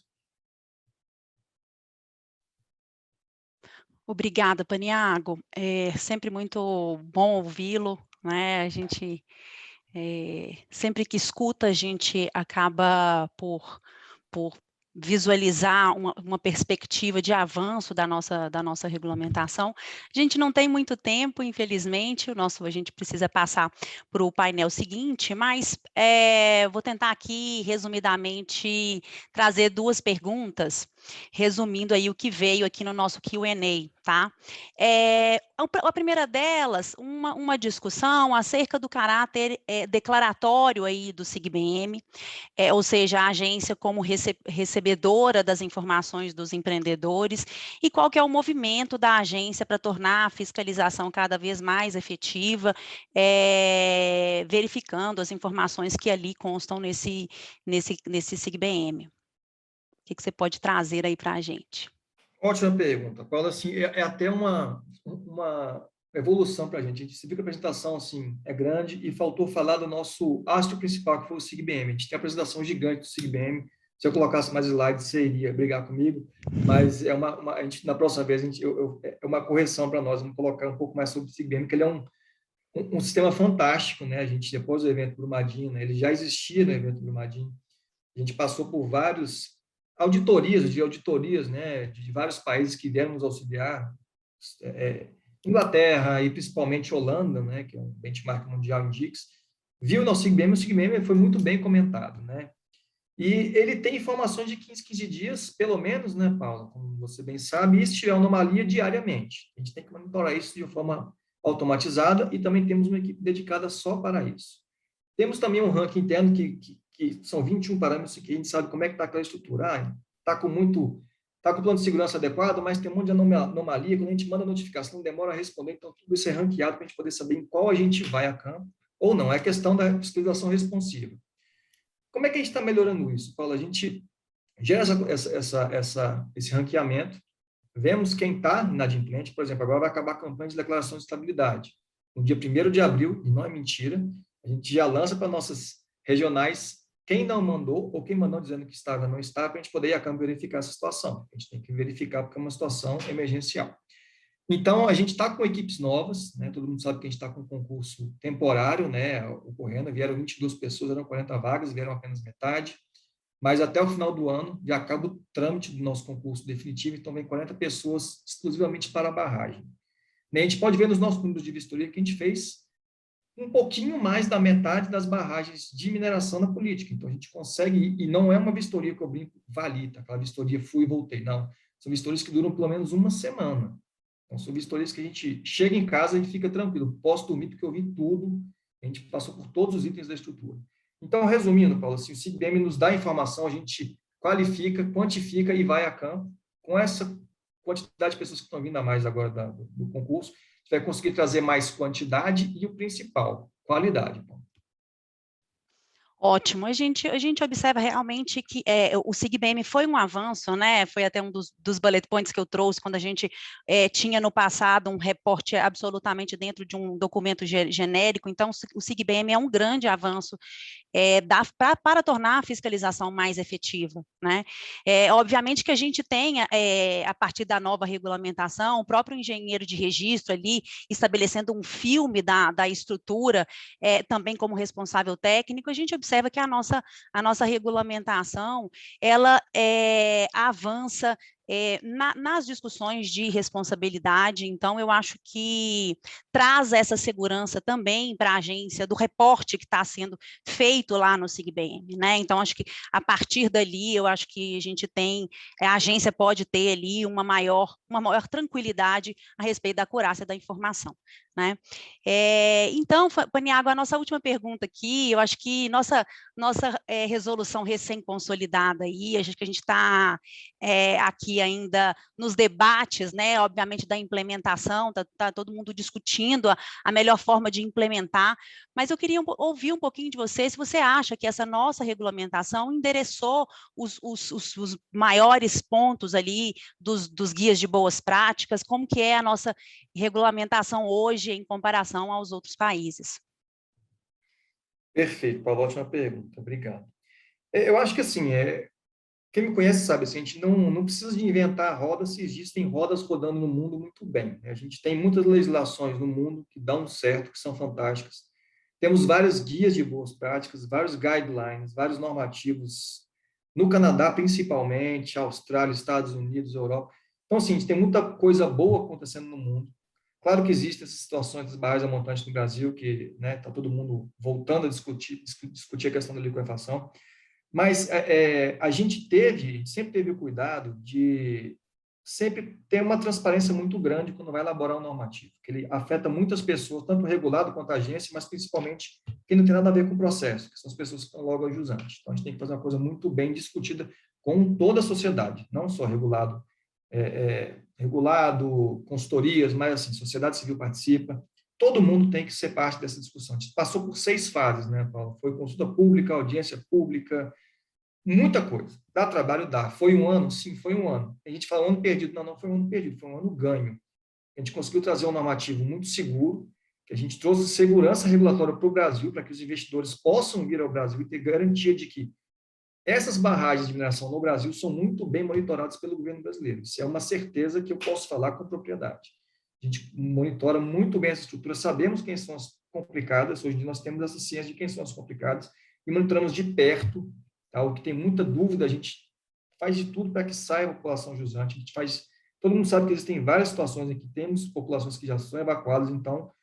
Obrigada, Paniago. É sempre muito bom ouvi-lo, né? A gente, sempre que escuta, a gente acaba por visualizar uma perspectiva de avanço da nossa regulamentação. A gente não tem muito tempo, infelizmente, a gente precisa passar para o painel seguinte, mas vou tentar aqui, resumidamente, trazer 2 perguntas, resumindo aí o que veio aqui no nosso Q&A, tá? A primeira delas, uma discussão acerca do caráter declaratório aí do SIGBM, ou seja, a agência como recebedora das informações dos empreendedores, e qual que é o movimento da agência para tornar a fiscalização cada vez mais efetiva, verificando as informações que ali constam nesse SIGBM. O que você pode trazer aí para a gente? Ótima pergunta, Paula. Assim, é até uma evolução para a gente. A gente viu que a apresentação assim, é grande e faltou falar do nosso astro principal, que foi o SIGBM. A gente tem a apresentação gigante do SIGBM. Se eu colocasse mais slides, você iria brigar comigo, mas a gente, na próxima vez é uma correção para nós. Vamos colocar um pouco mais sobre o SIGBM, que ele é um sistema fantástico, né? A gente, depois do evento Brumadinho, né? Ele já existia no evento Brumadinho. A gente passou por vários auditorias, né, de vários países que vieram nos auxiliar, Inglaterra e principalmente Holanda, né, que é um benchmark mundial em DICS, viu o SIGBM foi muito bem comentado, né, e ele tem informações de 15 dias, pelo menos, né, Paula, como você bem sabe, e se tiver anomalia diariamente. A gente tem que monitorar isso de forma automatizada e também temos uma equipe dedicada só para isso. Temos também um ranking interno que são 21 parâmetros que a gente sabe como é que está aquela estrutura. Está com o plano de segurança adequado, mas tem um monte de anomalia. Quando a gente manda notificação, demora a responder. Então, tudo isso é ranqueado para a gente poder saber em qual a gente vai a campo ou não. É questão da fiscalização responsiva. Como é que a gente está melhorando isso, Paulo? A gente gera esse ranqueamento, vemos quem está inadimplente. Por exemplo, agora vai acabar a campanha de declaração de estabilidade. No dia 1º de abril, e não é mentira, a gente já lança para nossas regionais quem não mandou ou quem mandou dizendo que estava ou não estava, para a gente poder ir a campo verificar essa situação. A gente tem que verificar porque é uma situação emergencial. Então, a gente está com equipes novas, né? Todo mundo sabe que a gente está com um concurso temporário, né, ocorrendo, vieram 22 pessoas, eram 40 vagas, vieram apenas metade, mas até o final do ano já acaba o trâmite do nosso concurso definitivo, então vem 40 pessoas exclusivamente para a barragem. A gente pode ver nos nossos números de vistoria que a gente fez um pouquinho mais da metade das barragens de mineração na política. Então, a gente consegue, e não é uma vistoria que eu brinco, valida, aquela vistoria fui e voltei, não. São vistorias que duram pelo menos uma semana. Então, são vistorias que a gente chega em casa e fica tranquilo. Posso dormir porque eu vi tudo, a gente passou por todos os itens da estrutura. Então, resumindo, Paulo, assim, o SIGBM nos dá informação, a gente qualifica, quantifica e vai a campo. Com essa quantidade de pessoas que estão vindo a mais agora do concurso, a gente vai conseguir trazer mais quantidade e o principal, qualidade. Ótimo, a gente observa realmente que o SIGBM foi um avanço, né? Foi até um dos bullet points que eu trouxe quando a gente tinha no passado um reporte absolutamente dentro de um documento genérico. Então, o SIGBM é um grande avanço para tornar a fiscalização mais efetiva, né? Obviamente que a gente tenha, a partir da nova regulamentação, o próprio engenheiro de registro ali, estabelecendo um filme da estrutura, também como responsável técnico, a gente observa que a nossa regulamentação, ela avança nas discussões de responsabilidade. Então, eu acho que traz essa segurança também para a agência do reporte que está sendo feito lá no SIGBM, né? Então, acho que a partir dali, eu acho que a gente tem, a agência pode ter ali uma maior tranquilidade a respeito da acurácia da informação, né? Então, Paniago, a nossa última pergunta aqui, eu acho que nossa resolução recém-consolidada aí, acho que a gente está aqui ainda nos debates, né, obviamente da implementação, tá todo mundo discutindo a melhor forma de implementar, mas eu queria ouvir um pouquinho de você, se você acha que essa nossa regulamentação endereçou os maiores pontos ali dos guias de boas práticas, como que é a nossa regulamentação hoje em comparação aos outros países. Perfeito, Paulo, ótima pergunta, obrigado. Eu acho que, assim, quem me conhece sabe, assim, a gente não precisa de inventar rodas se existem rodas rodando no mundo muito bem. A gente tem muitas legislações no mundo que dão certo, que são fantásticas. Temos vários guias de boas práticas, vários guidelines, vários normativos, no Canadá principalmente, Austrália, Estados Unidos, Europa. Então, assim, a gente tem muita coisa boa acontecendo no mundo. Claro que existem essas situações das barragens a montante no Brasil, que está todo mundo voltando a discutir a questão da liquefação, mas a gente sempre teve o cuidado de sempre ter uma transparência muito grande quando vai elaborar um normativo, que ele afeta muitas pessoas, tanto o regulado quanto a agência, mas principalmente quem não tem nada a ver com o processo, que são as pessoas que estão logo ajusantes. Então, a gente tem que fazer uma coisa muito bem discutida com toda a sociedade, não só regulado, consultorias, mas assim, sociedade civil participa, todo mundo tem que ser parte dessa discussão. A gente passou por 6 fases, né, Paulo? Foi consulta pública, audiência pública, muita coisa. Dá trabalho? Dá. Foi um ano? Sim, foi um ano. A gente fala um ano perdido. Não foi um ano perdido, foi um ano ganho. A gente conseguiu trazer um normativo muito seguro, que a gente trouxe segurança regulatória para o Brasil, para que os investidores possam vir ao Brasil e ter garantia de que essas barragens de mineração no Brasil são muito bem monitoradas pelo governo brasileiro. Isso é uma certeza que eu posso falar com propriedade. A gente monitora muito bem essa estrutura, sabemos quem são as complicadas, hoje em dia nós temos essa ciência de quem são as complicadas e monitoramos de perto. Tá? O que tem muita dúvida, a gente faz de tudo para que saia a população jusante. A gente faz, todo mundo sabe que existem várias situações em que temos populações que já são evacuadas, então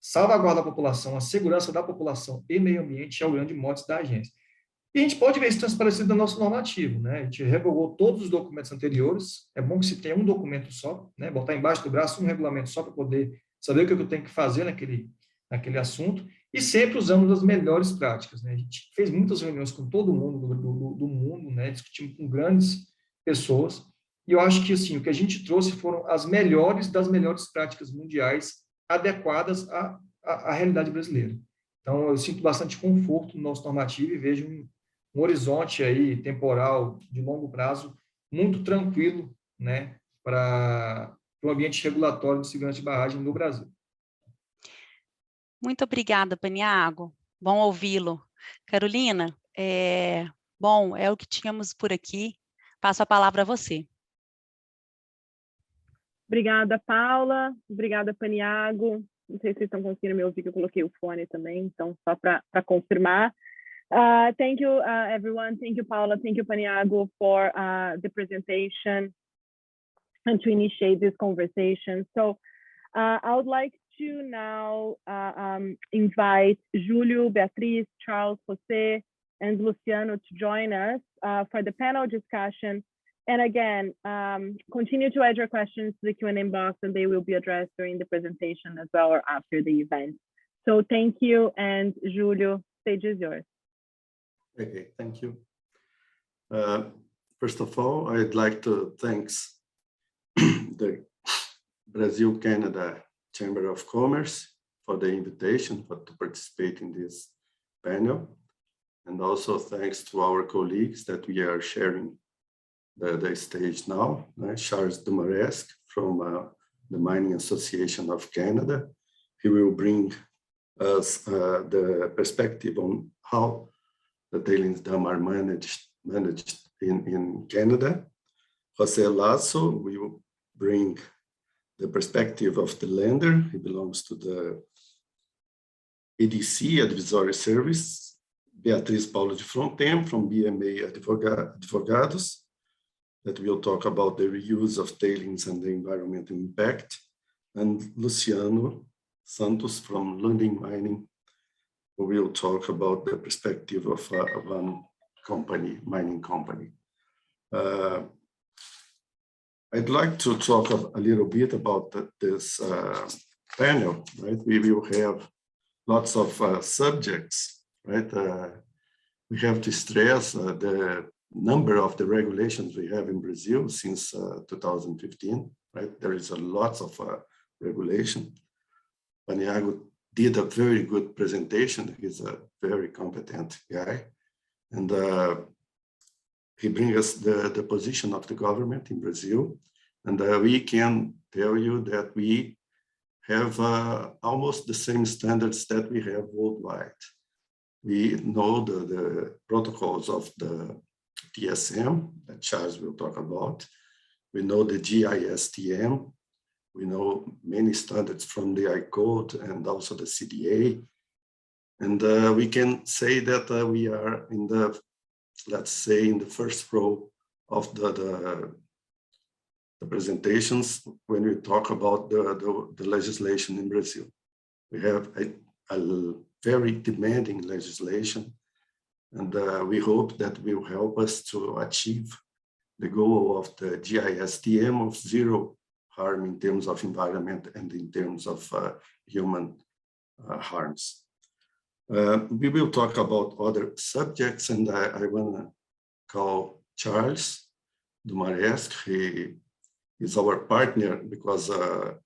salvaguarda da população, a segurança da população e meio ambiente é o grande mote da agência. E a gente pode ver isso transparecido no nosso normativo, né? A gente revogou todos os documentos anteriores, é bom que se tenha um documento só, né? Botar embaixo do braço um regulamento só para poder saber o que eu tenho que fazer naquele assunto, e sempre usamos as melhores práticas, né? A gente fez muitas reuniões com todo mundo do mundo, né? Discutimos com grandes pessoas, e eu acho que, assim, o que a gente trouxe foram as melhores das melhores práticas mundiais adequadas à realidade brasileira. Então, eu sinto bastante conforto no nosso normativo e vejo um horizonte aí temporal de longo prazo muito tranquilo, né, para o ambiente regulatório de segurança de barragem no Brasil. Muito obrigada, Paniago. Bom ouvi-lo. Carolina, bom, é o que tínhamos por aqui. Passo a palavra a você. Obrigada, Paula. Obrigada, Paniago. Não sei se vocês estão conseguindo me ouvir, que eu coloquei o fone também, então só para confirmar. Thank you, everyone. Thank you, Paula. Thank you, Paniago, for the presentation and to initiate this conversation. So I would like to now invite Júlio, Beatriz, Charles, José, and Luciano to join us for the panel discussion. And again, continue to add your questions to the Q&A box, and they will be addressed during the presentation as well or after the event. So thank you, and Júlio, stage is yours. Okay, thank you. First of all, I'd like to thank the Brazil-Canada Chamber of Commerce for the invitation to participate in this panel. And also thanks to our colleagues that we are sharing the stage now. Charles Dumaresque from the Mining Association of Canada. He will bring us the perspective on how the tailings dam are managed in Canada. Jose Lasso will bring the perspective of the lender. He belongs to the ADC, Advisory Service. Beatriz Paulo de Frontem from BMA Advogados, that will talk about the reuse of tailings and the environmental impact. And Luciano Santos from Lundin Mining, who will talk about the perspective of one company, mining company. I'd like to talk a little bit about this panel, right? We will have lots of subjects, right? We have to stress the number of the regulations we have in Brazil since 2015, right? There is a lots of regulation. Paniagua did a very good presentation. He's a very competent guy. And he brings us the position of the government in Brazil. And we can tell you that we have almost the same standards that we have worldwide. We know the protocols of the TSM that Charles will talk about. We know the GISTM. We know many standards from the ICode and also the CDA. And we can say that we are in the, let's say, in the first row of the presentations when we talk about the legislation in Brazil. We have a very demanding legislation, and we hope that will help us to achieve the goal of the GISTM of zero harm in terms of environment and in terms of human harms. We will talk about other subjects, and I want to call Charles Dumaresque. He is our partner because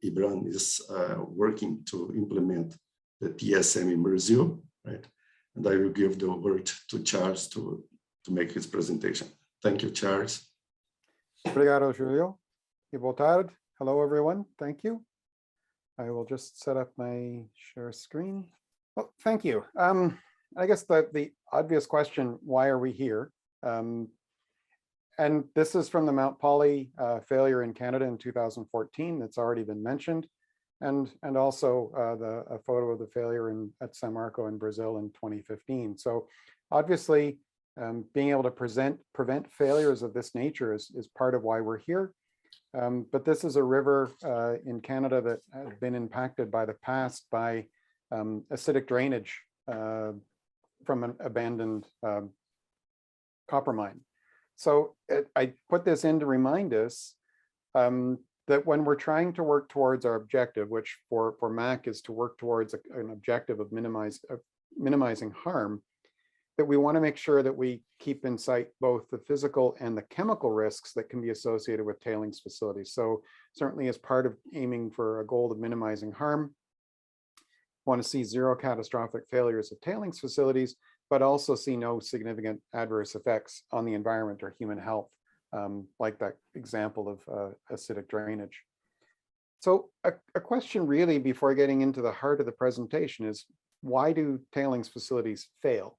IBRAN is working to implement the TSM in Brazil, right? And I will give the word to Charles to make his presentation. Thank you, Charles. Obrigado, Julio. E boa tarde. Hello, everyone. Thank you. I will just set up my share screen. Well, thank you. I guess the obvious question, why are we here? And this is from the Mount Poly failure in Canada in 2014 that's already been mentioned. And also a photo of the failure at San Marco in Brazil in 2015. So obviously, being able to prevent failures of this nature is part of why we're here. But this is a river in Canada that has been impacted by the past by acidic drainage from an abandoned copper mine. So I put this in to remind us that when we're trying to work towards our objective, which for MAC is to work towards an objective of minimizing harm, that we want to make sure that we keep in sight both the physical and the chemical risks that can be associated with tailings facilities. So certainly as part of aiming for a goal of minimizing harm, want to see zero catastrophic failures of tailings facilities, but also see no significant adverse effects on the environment or human health, like that example of acidic drainage. So a question really before getting into the heart of the presentation is, why do tailings facilities fail?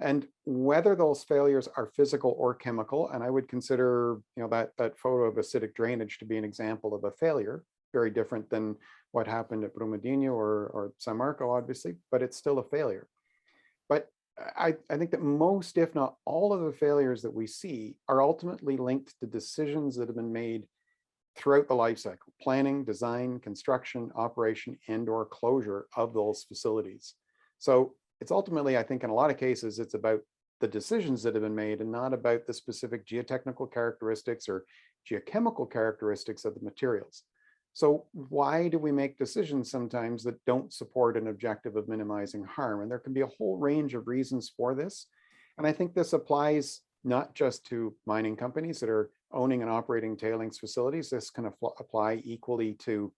And whether those failures are physical or chemical, and I would consider that photo of acidic drainage to be an example of a failure, very different than what happened at Brumadinho or San Marco, obviously, but it's still a failure. But I think that most, if not all of the failures that we see are ultimately linked to decisions that have been made throughout the life cycle: planning, design, construction, operation, and/or closure of those facilities. So it's ultimately, I think in a lot of cases, it's about the decisions that have been made and not about the specific geotechnical characteristics or geochemical characteristics of the materials. So why do we make decisions sometimes that don't support an objective of minimizing harm? And there can be a whole range of reasons for this. And I think this applies not just to mining companies that are owning and operating tailings facilities. This can apply equally to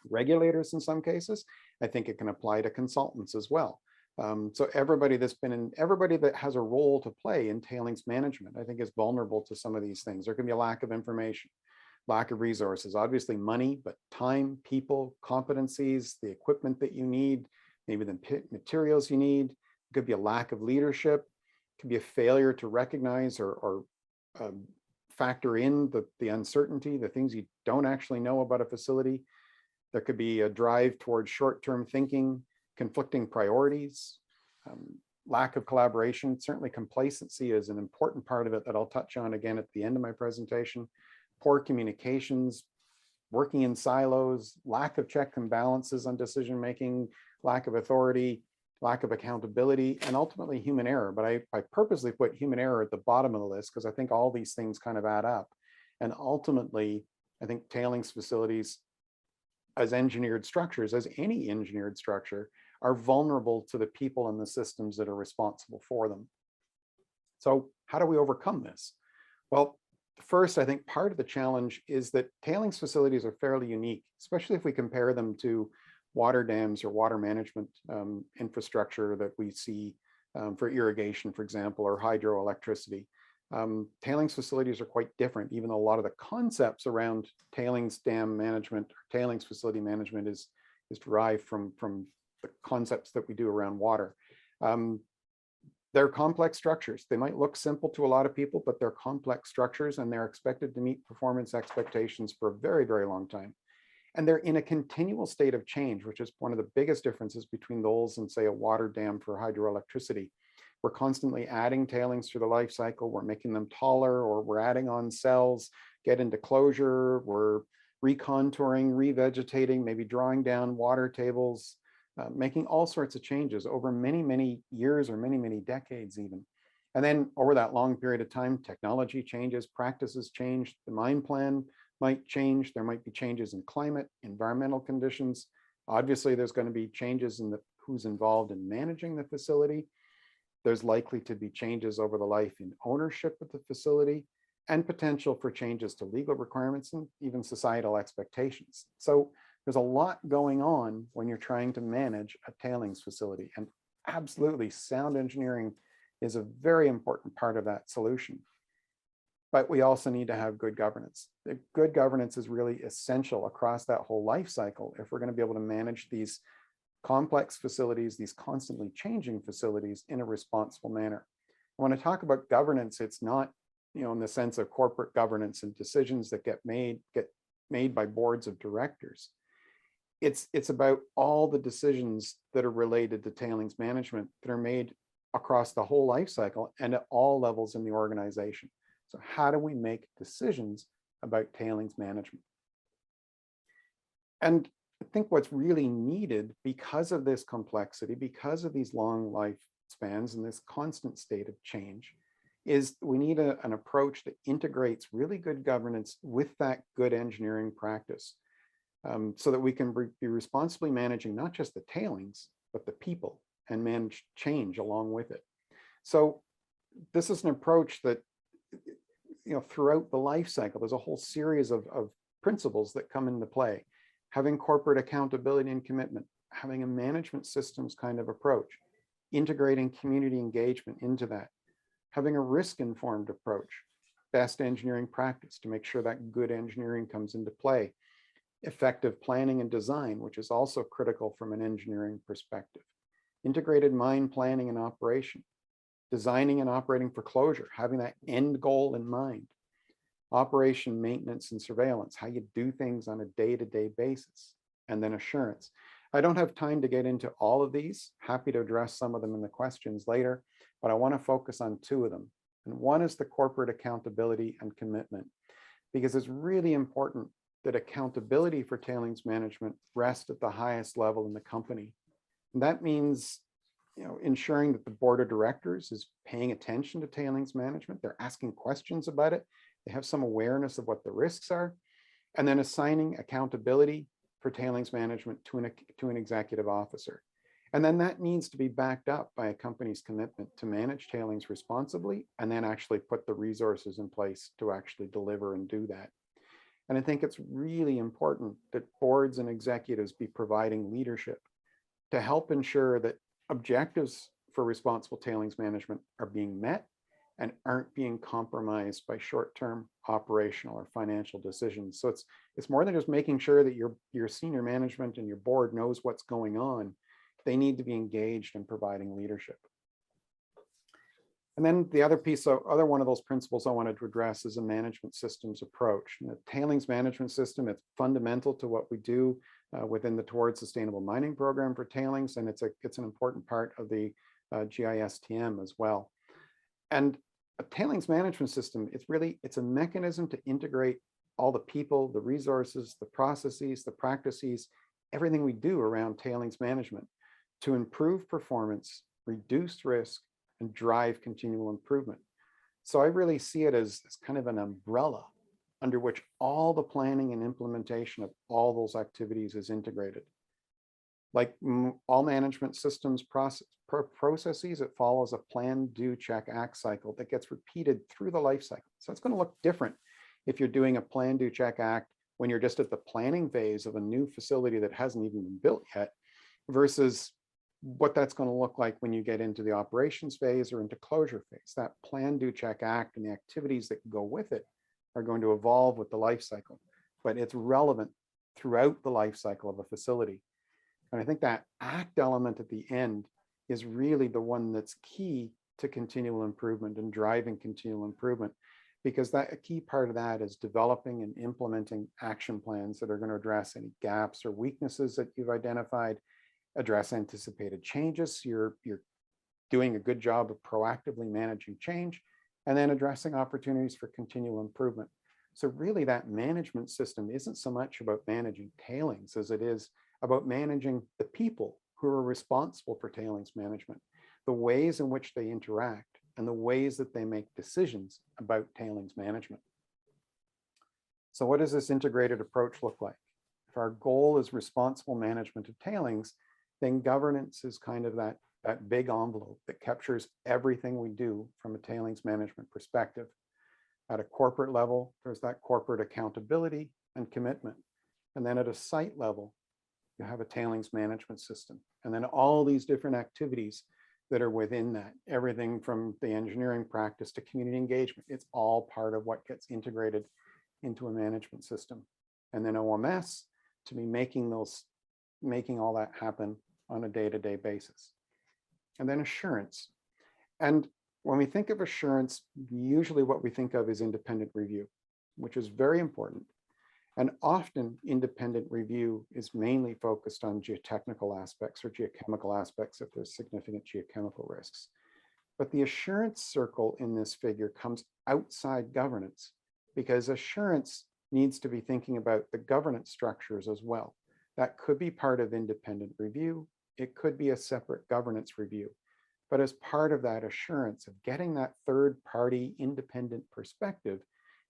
regulators in some cases. I think it can apply to consultants as well. So everybody that has a role to play in tailings management, I think, is vulnerable to some of these things. There can be a lack of information, lack of resources, obviously money, but time, people, competencies, the equipment that you need, maybe the materials you need. It could be a lack of leadership. could be a failure to recognize or factor in the uncertainty, the things you don't actually know about a facility. There could be a drive towards short-term thinking, conflicting priorities, lack of collaboration. Certainly complacency is an important part of it that I'll touch on again at the end of my presentation. Poor communications, working in silos, lack of checks and balances on decision-making, lack of authority, lack of accountability, and ultimately human error. But I purposely put human error at the bottom of the list because I think all these things kind of add up. And ultimately, I think tailings facilities as engineered structures, as any engineered structure, are vulnerable to the people and the systems that are responsible for them. So how do we overcome this? Well, first, I think part of the challenge is that tailings facilities are fairly unique, especially if we compare them to water dams or water management infrastructure that we see for irrigation, for example, or hydroelectricity. Tailings facilities are quite different, even though a lot of the concepts around tailings dam management or tailings facility management is derived from the concepts that we do around water. They're complex structures. They might look simple to a lot of people, but they're complex structures and they're expected to meet performance expectations for a very, very long time. And they're in a continual state of change, which is one of the biggest differences between those and, say, a water dam for hydroelectricity. We're constantly adding tailings through the life cycle. We're making them taller, or we're adding on cells, get into closure. We're recontouring, revegetating, maybe drawing down water tables, making all sorts of changes over many, many years or many, many decades even. And then over that long period of time, technology changes, practices change, the mine plan might change. There might be changes in climate, environmental conditions. Obviously, there's going to be changes in who's involved in managing the facility. There's likely to be changes over the life in ownership of the facility and potential for changes to legal requirements and even societal expectations. So there's a lot going on when you're trying to manage a tailings facility, and absolutely sound engineering is a very important part of that solution. But we also need to have good governance. Good governance is really essential across that whole life cycle if we're going to be able to manage these complex facilities, these constantly changing facilities in a responsible manner. When I talk about governance, it's not, in the sense of corporate governance and decisions that get made by boards of directors. It's about all the decisions that are related to tailings management that are made across the whole life cycle and at all levels in the organization. So how do we make decisions about tailings management? And I think what's really needed because of this complexity, because of these long lifespans and this constant state of change, is we need an approach that integrates really good governance with that good engineering practice, so that we can be responsibly managing not just the tailings, but the people, and manage change along with it. So this is an approach that, throughout the life cycle, there's a whole series of principles that come into play. Having corporate accountability and commitment, having a management systems kind of approach, integrating community engagement into that, having a risk-informed approach, best engineering practice to make sure that good engineering comes into play, effective planning and design, which is also critical from an engineering perspective, integrated mine planning and operation, designing and operating for closure, having that end goal in mind, operation, maintenance, and surveillance, how you do things on a day-to-day basis, and then assurance. I don't have time to get into all of these. Happy to address some of them in the questions later, but I want to focus on two of them. And one is the corporate accountability and commitment, because it's really important that accountability for tailings management rests at the highest level in the company. And that means ensuring that the board of directors is paying attention to tailings management. They're asking questions about it. They have some awareness of what the risks are, and then assigning accountability for tailings management to an executive officer. And then that needs to be backed up by a company's commitment to manage tailings responsibly, and then actually put the resources in place to actually deliver and do that. And I think it's really important that boards and executives be providing leadership to help ensure that objectives for responsible tailings management are being met and aren't being compromised by short-term operational or financial decisions. So it's more than just making sure that your senior management and your board knows what's going on. They need to be engaged in providing leadership. And then the other piece, other one of those principles I wanted to address is a management systems approach. And the tailings management system, it's fundamental to what we do within the Towards Sustainable Mining program for tailings, and it's an important part of the GISTM as well. And a tailings management system, it's a mechanism to integrate all the people, the resources, the processes, the practices, everything we do around tailings management to improve performance, reduce risk, and drive continual improvement. So I really see it as kind of an umbrella under which all the planning and implementation of all those activities is integrated. Like all management systems processes, it follows a plan, do, check, act cycle that gets repeated through the life cycle. So it's going to look different if you're doing a plan, do, check, act when you're just at the planning phase of a new facility that hasn't even been built yet, versus what that's going to look like when you get into the operations phase or into closure phase. That plan, do, check, act, and the activities that go with it are going to evolve with the life cycle, but it's relevant throughout the life cycle of a facility. And I think that act element at the end is really the one that's key to continual improvement and driving continual improvement, because a key part of that is developing and implementing action plans that are going to address any gaps or weaknesses that you've identified, address anticipated changes. You're doing a good job of proactively managing change, and then addressing opportunities for continual improvement. So really that management system isn't so much about managing tailings as it is about managing the people who are responsible for tailings management, the ways in which they interact, and the ways that they make decisions about tailings management. So what does this integrated approach look like? If our goal is responsible management of tailings, then governance is kind of that big envelope that captures everything we do from a tailings management perspective. At a corporate level, there's that corporate accountability and commitment. And then at a site level, you have a tailings management system. And then all these different activities that are within that, everything from the engineering practice to community engagement, it's all part of what gets integrated into a management system. And then OMS to be making all that happen on a day-to-day basis. And then assurance. And when we think of assurance, usually what we think of is independent review, which is very important. And often independent review is mainly focused on geotechnical aspects or geochemical aspects if there's significant geochemical risks. But the assurance circle in this figure comes outside governance, because assurance needs to be thinking about the governance structures as well. That could be part of independent review. It could be a separate governance review. But as part of that assurance of getting that third-party independent perspective,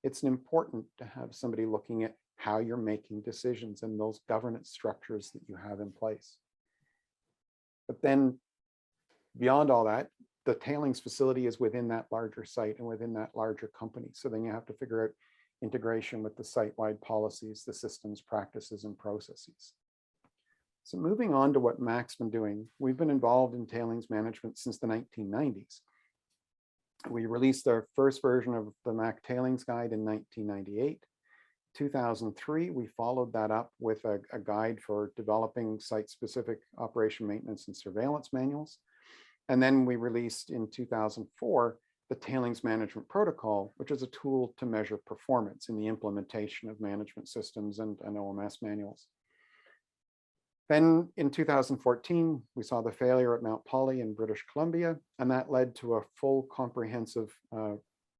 it's important to have somebody looking at how you're making decisions and those governance structures that you have in place. But then beyond all that, the tailings facility is within that larger site and within that larger company. So then you have to figure out integration with the site-wide policies, the systems, practices, and processes. So moving on to what MAC's been doing, we've been involved in tailings management since the 1990s. We released our first version of the MAC Tailings Guide in 1998. 2003, we followed that up with a guide for developing site-specific operation maintenance and surveillance manuals. And then we released in 2004 the Tailings Management Protocol, which is a tool to measure performance in the implementation of management systems and OMS manuals. Then in 2014, we saw the failure at Mount Polley in British Columbia, and that led to a full comprehensive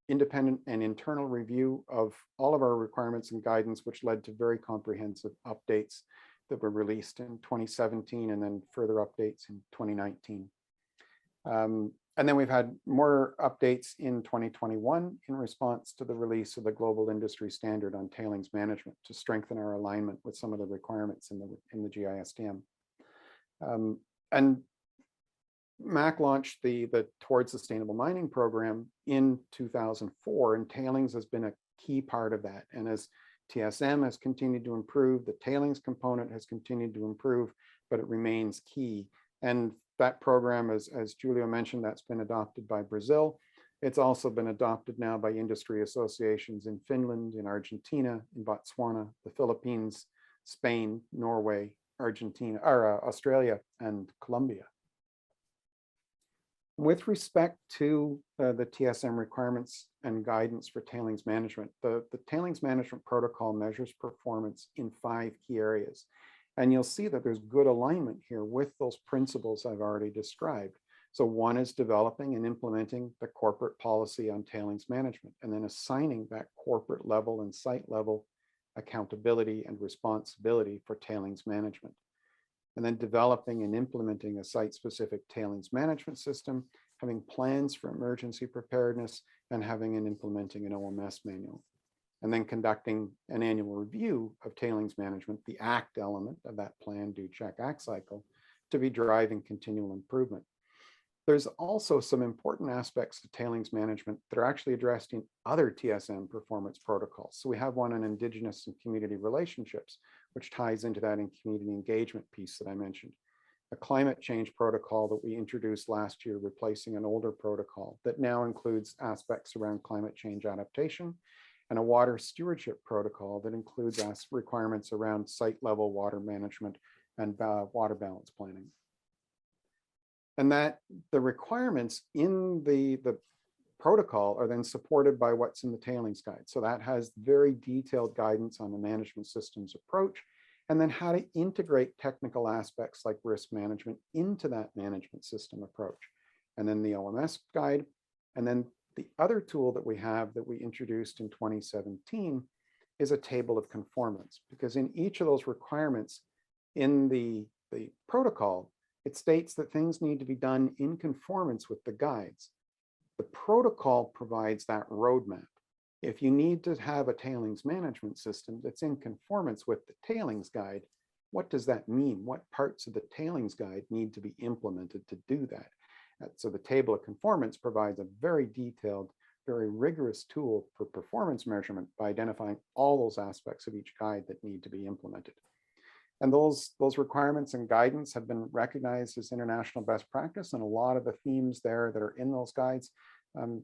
independent and internal review of all of our requirements and guidance, which led to very comprehensive updates that were released in 2017 and then further updates in 2019. And then we've had more updates in 2021 in response to the release of the Global Industry Standard on Tailings Management to strengthen our alignment with some of the requirements in the GISTM. And MAC launched the Towards Sustainable Mining program in 2004, and tailings has been a key part of that. And as TSM has continued to improve, the tailings component has continued to improve, but it remains key. And that program, as Julio mentioned, that's been adopted by Brazil. It's also been adopted now by industry associations in Finland, in Argentina, in Botswana, the Philippines, Spain, Norway, Argentina, or Australia, and Colombia. With respect to the TSM requirements and guidance for tailings management, the tailings management protocol measures performance in 5 key areas. And you'll see that there's good alignment here with those principles I've already described. So one is developing and implementing the corporate policy on tailings management, and then assigning that corporate level and site level accountability and responsibility for tailings management. And then developing and implementing a site-specific tailings management system, having plans for emergency preparedness, and having and implementing an OMS manual. And then conducting an annual review of tailings management, the ACT element of that plan, do, check, act cycle, to be driving continual improvement. There's also some important aspects of tailings management that are actually addressed in other TSM performance protocols. So we have one on Indigenous and community relationships, which ties into that in community engagement piece that I mentioned. A climate change protocol that we introduced last year, replacing an older protocol that now includes aspects around climate change adaptation, and a water stewardship protocol that includes requirements around site level water management and water balance planning. And that the requirements in the protocol are then supported by what's in the tailings guide. So that has very detailed guidance on the management systems approach, and then how to integrate technical aspects like risk management into that management system approach. And then the OMS guide. And then the other tool that we have that we introduced in 2017 is a table of conformance, because in each of those requirements in the protocol, it states that things need to be done in conformance with the guides. The protocol provides that roadmap. If you need to have a tailings management system that's in conformance with the tailings guide, what does that mean? What parts of the tailings guide need to be implemented to do that? So the table of conformance provides a very detailed, very rigorous tool for performance measurement by identifying all those aspects of each guide that need to be implemented. And those requirements and guidance have been recognized as international best practice, and a lot of the themes there that are in those guides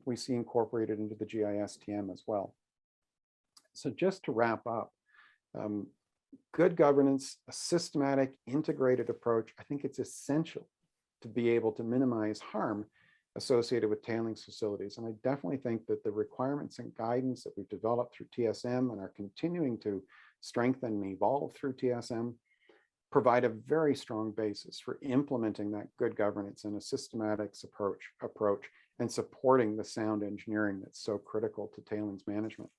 we see incorporated into the GISTM as well. So just to wrap up, good governance, a systematic, integrated approach, I think it's essential to be able to minimize harm associated with tailings facilities. And I definitely think that the requirements and guidance that we've developed through TSM and are continuing to strengthen and evolve through TSM provide a very strong basis for implementing that good governance in a systematic approach and supporting the sound engineering that's so critical to tailings management.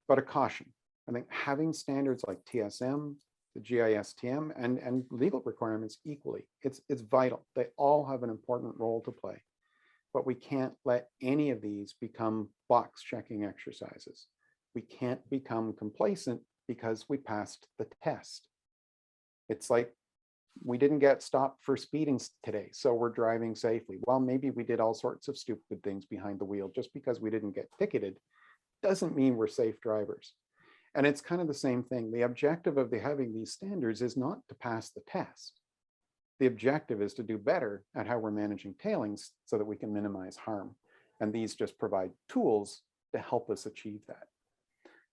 But a caution, I think having standards like TSM, the GISTM, and legal requirements equally, it's vital. They all have an important role to play, but we can't let any of these become box checking exercises. We can't become complacent because we passed the test. It's like we didn't get stopped for speeding today, so we're driving safely. Well, maybe we did all sorts of stupid things behind the wheel. Just because we didn't get ticketed doesn't mean we're safe drivers. And it's kind of the same thing. The objective of having these standards is not to pass the test. The objective is to do better at how we're managing tailings so that we can minimize harm. And these just provide tools to help us achieve that.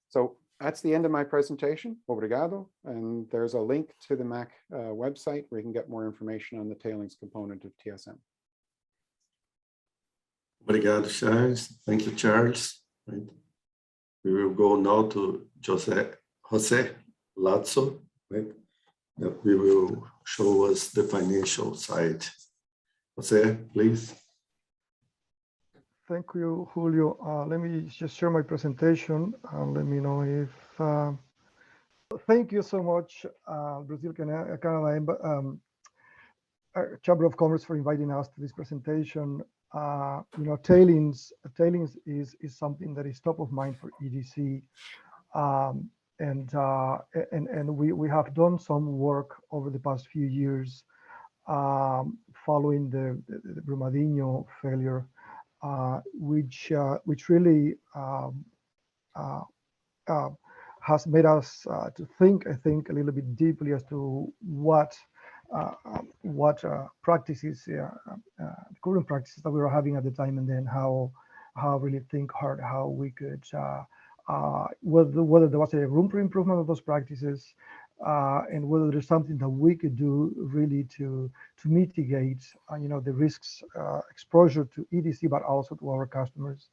So that's the end of my presentation. Obrigado. And there's a link to the MAC website where you can get more information on the tailings component of TSM. Obrigado, Charles. Thank you, Charles. Right. We will go now to Jose Lazzo, right? That we will show us the financial side. Jose, please. Thank you, Julio. Let me just share my presentation and let me know if. Thank you so much, Brazil Canada Chamber of Commerce, for inviting us to this presentation. Tailings is something that is top of mind for EDC, and we have done some work over the past few years following the Brumadinho failure. Which really has made us to think, I think, a little bit deeply as to what practices, current practices that we were having at the time, and then how really think hard how we could, whether there was a room for improvement of those practices, and whether there's something that we could do really to mitigate, the risks, exposure to EDC, but also to our customers.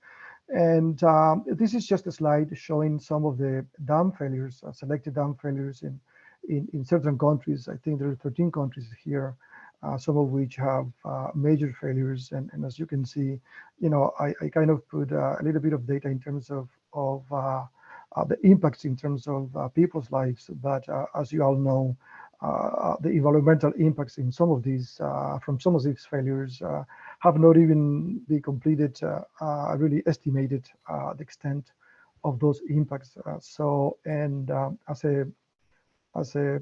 And this is just a slide showing some of the dam failures, selected dam failures in certain countries. I think there are 13 countries here, some of which have major failures. And as you can see, I kind of put a little bit of data in terms of the impacts in terms of people's lives. But as you all know, the environmental impacts in some of these, from some of these failures, have not even been completed, really estimated the extent of those impacts. As a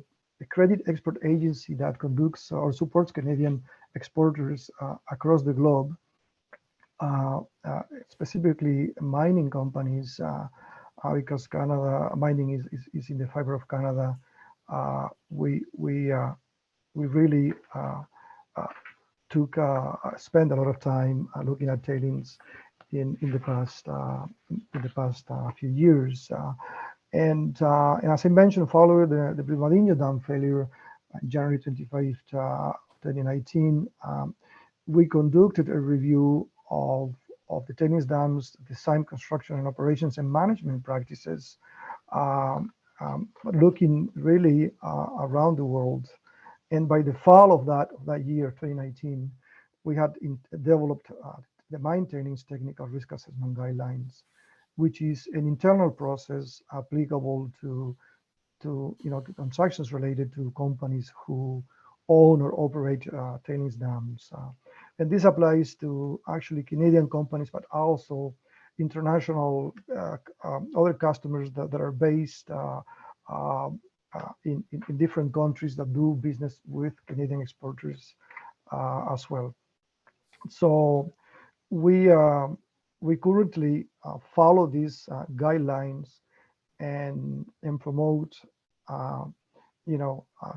credit export agency that conducts or supports Canadian exporters across the globe, specifically mining companies, because Canada mining is in the fiber of Canada. We really spend a lot of time looking at tailings in the past few years. And as I mentioned, following the Brumadinho dam failure, January 25, 2019, we conducted a review of the tailings dams design, construction, and operations and management practices, looking really around the world. And by the fall of that year, 2019, we had developed the Mine Tailings Technical Risk Assessment Guidelines, which is an internal process applicable to transactions related to companies who own or operate tailings dams. And this applies to actually Canadian companies, but also international other customers that are based in different countries that do business with Canadian exporters as well. So we currently follow these guidelines and promote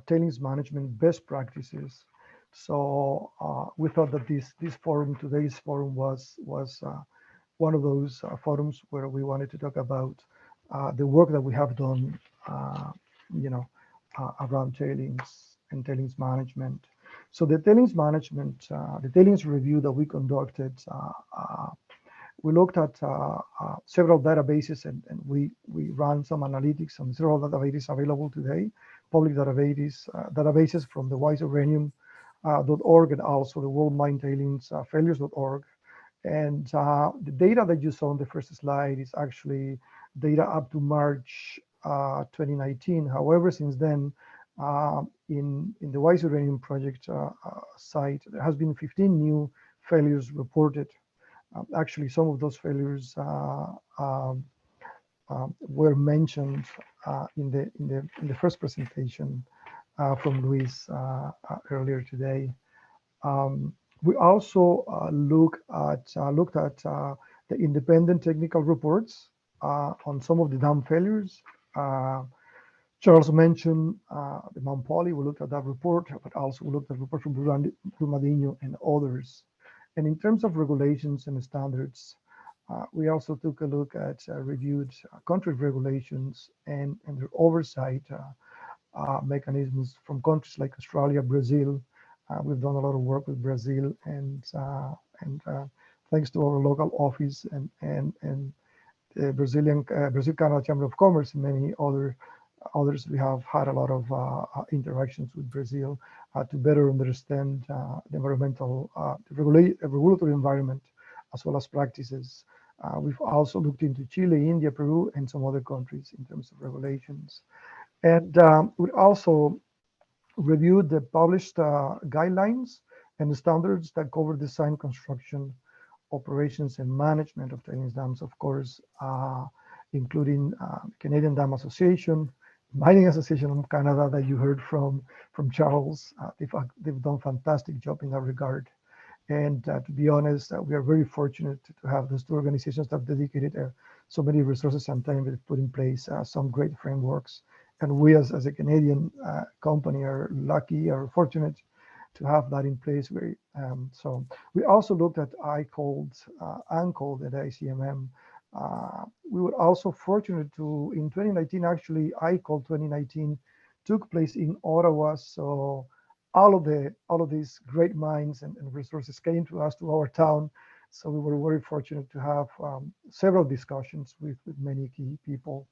tailings management best practices. So we thought that today's forum was one of those forums where we wanted to talk about the work that we have done around tailings and tailings management. So the tailings management, the tailings review that we conducted, we looked at several databases and we ran some analytics on several databases available today, public databases from the wiseuranium.org and also the World Mine Tailings Failures.org. And the data that you saw on the first slide is actually data up to March 2019. However, since then, in the Wise Uranium Project site, there has been 15 new failures reported. Actually, some of those failures were mentioned in the first presentation from Luis earlier today. We also looked at the independent technical reports on some of the dam failures. Charles mentioned the Mount Poly. We looked at that report, but also we looked at reports from Brumadinho and others. And in terms of regulations and standards, we also took a look at reviewed country regulations and their oversight mechanisms from countries like Australia, Brazil. We've done a lot of work with Brazil, and thanks to our local office and the Brazil-Canada Chamber of Commerce and many others, we have had a lot of interactions with Brazil to better understand the environmental, regulatory environment, as well as practices. We've also looked into Chile, India, Peru, and some other countries in terms of regulations. And we also reviewed the published guidelines and the standards that cover design, construction, operations, and management of tailings dams, of course, including Canadian Dam Association, Mining Association of Canada that you heard from Charles. They've done a fantastic job in that regard. And to be honest, we are very fortunate to have those two organizations that have dedicated so many resources and time to put in place some great frameworks. And we as a Canadian company are lucky or fortunate to have that in place. So we also looked at ICOLD, UNCOLD at ICMM. We were also fortunate to, in 2019, actually, ICOLD 2019 took place in Ottawa. So all of these great minds and resources came to us, to our town. So we were very fortunate to have several discussions with many key people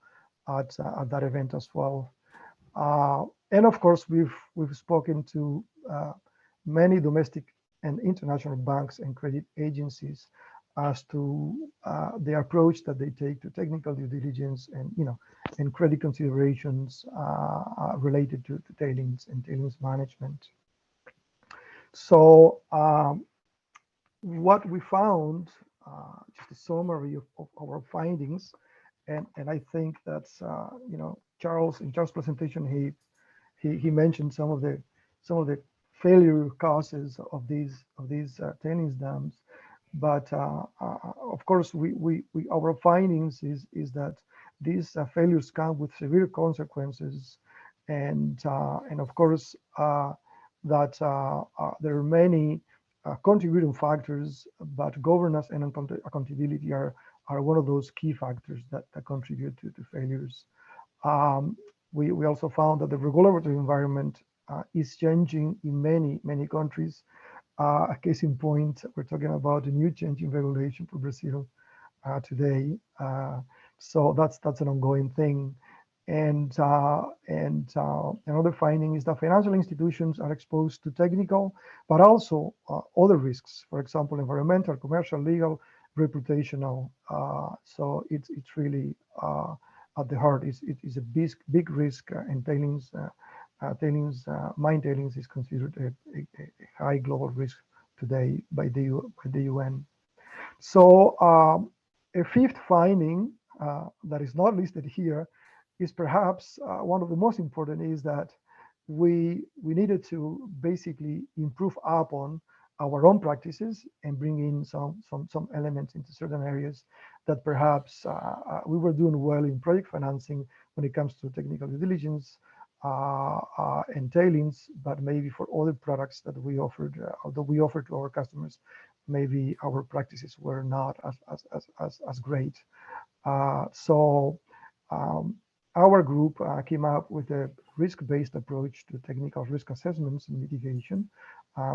at that event as well. And of course, we've spoken to many domestic and international banks and credit agencies as to the approach that they take to technical due diligence and and credit considerations related to tailings and tailings management. So what we found, just a summary of our findings, and I think that's Charles, in Charles' presentation, he mentioned some of the failure causes of these tailings dams, but of course our findings is that these failures come with severe consequences, and of course that there are many contributing factors, but governance and accountability are one of those key factors that contribute to failures. We also found that the regulatory environment is changing in many countries. A case in point, we're talking about a new change in regulation for Brazil today. So that's an ongoing thing. And another finding is that financial institutions are exposed to technical, but also other risks. For example, environmental, commercial, legal, reputational. So it's really at the heart. It's a big risk, and mine tailings is considered a high global risk today by the UN. So a fifth finding that is not listed here is perhaps one of the most important, is that we needed to basically improve upon our own practices and bring in some elements into certain areas that perhaps we were doing well in project financing when it comes to technical due diligence and tailings, but maybe for other products that we offered, to our customers, maybe our practices were not as great. So our group came up with a risk-based approach to technical risk assessments and mitigation.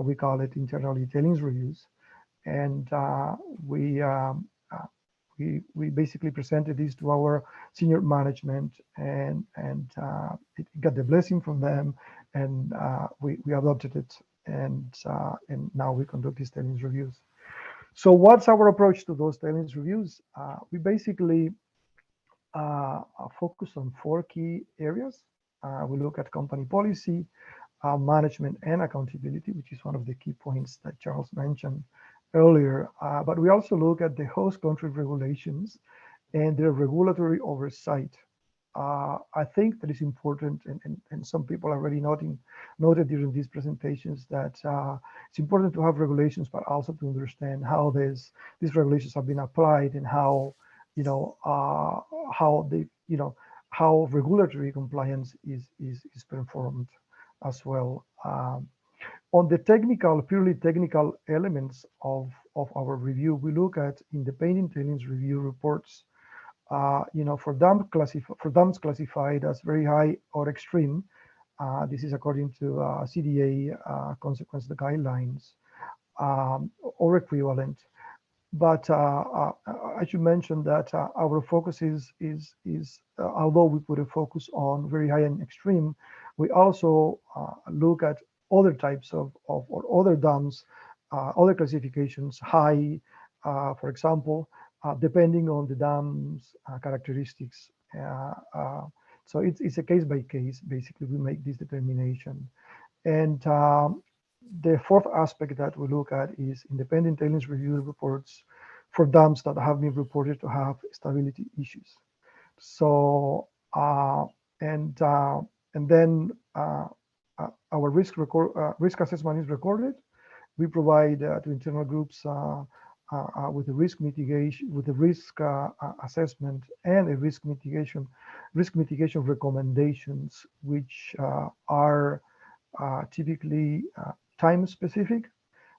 We call it internally tailings reviews, and we basically presented this to our senior management, and it got the blessing from them, and we adopted it, and now we conduct these tailings reviews. So what's our approach to those tailings reviews? We basically focus on 4 key areas. We look at company policy, management, and accountability, which is one of the key points that Charles mentioned earlier. But we also look at the host country regulations and their regulatory oversight. I think that is important, and some people already noted during these presentations that it's important to have regulations, but also to understand how these regulations have been applied, and how how regulatory compliance is performed as well. On the purely technical elements of our review, we look at independent tailings review reports. For dams classified as very high or extreme, this is according to CDA consequence guidelines, or equivalent. But I should mention that our focus is although we put a focus on very high and extreme, we also look at other types of or other dams, other classifications, high, for example, depending on the dam's characteristics. So it's a case by case. Basically, we make this determination. And the fourth aspect that we look at is independent tailings review reports for dams that have been reported to have stability issues. So and then our risk assessment is recorded. We provide to internal groups with the risk mitigation, with the risk assessment, and a risk mitigation recommendations, which are typically time specific.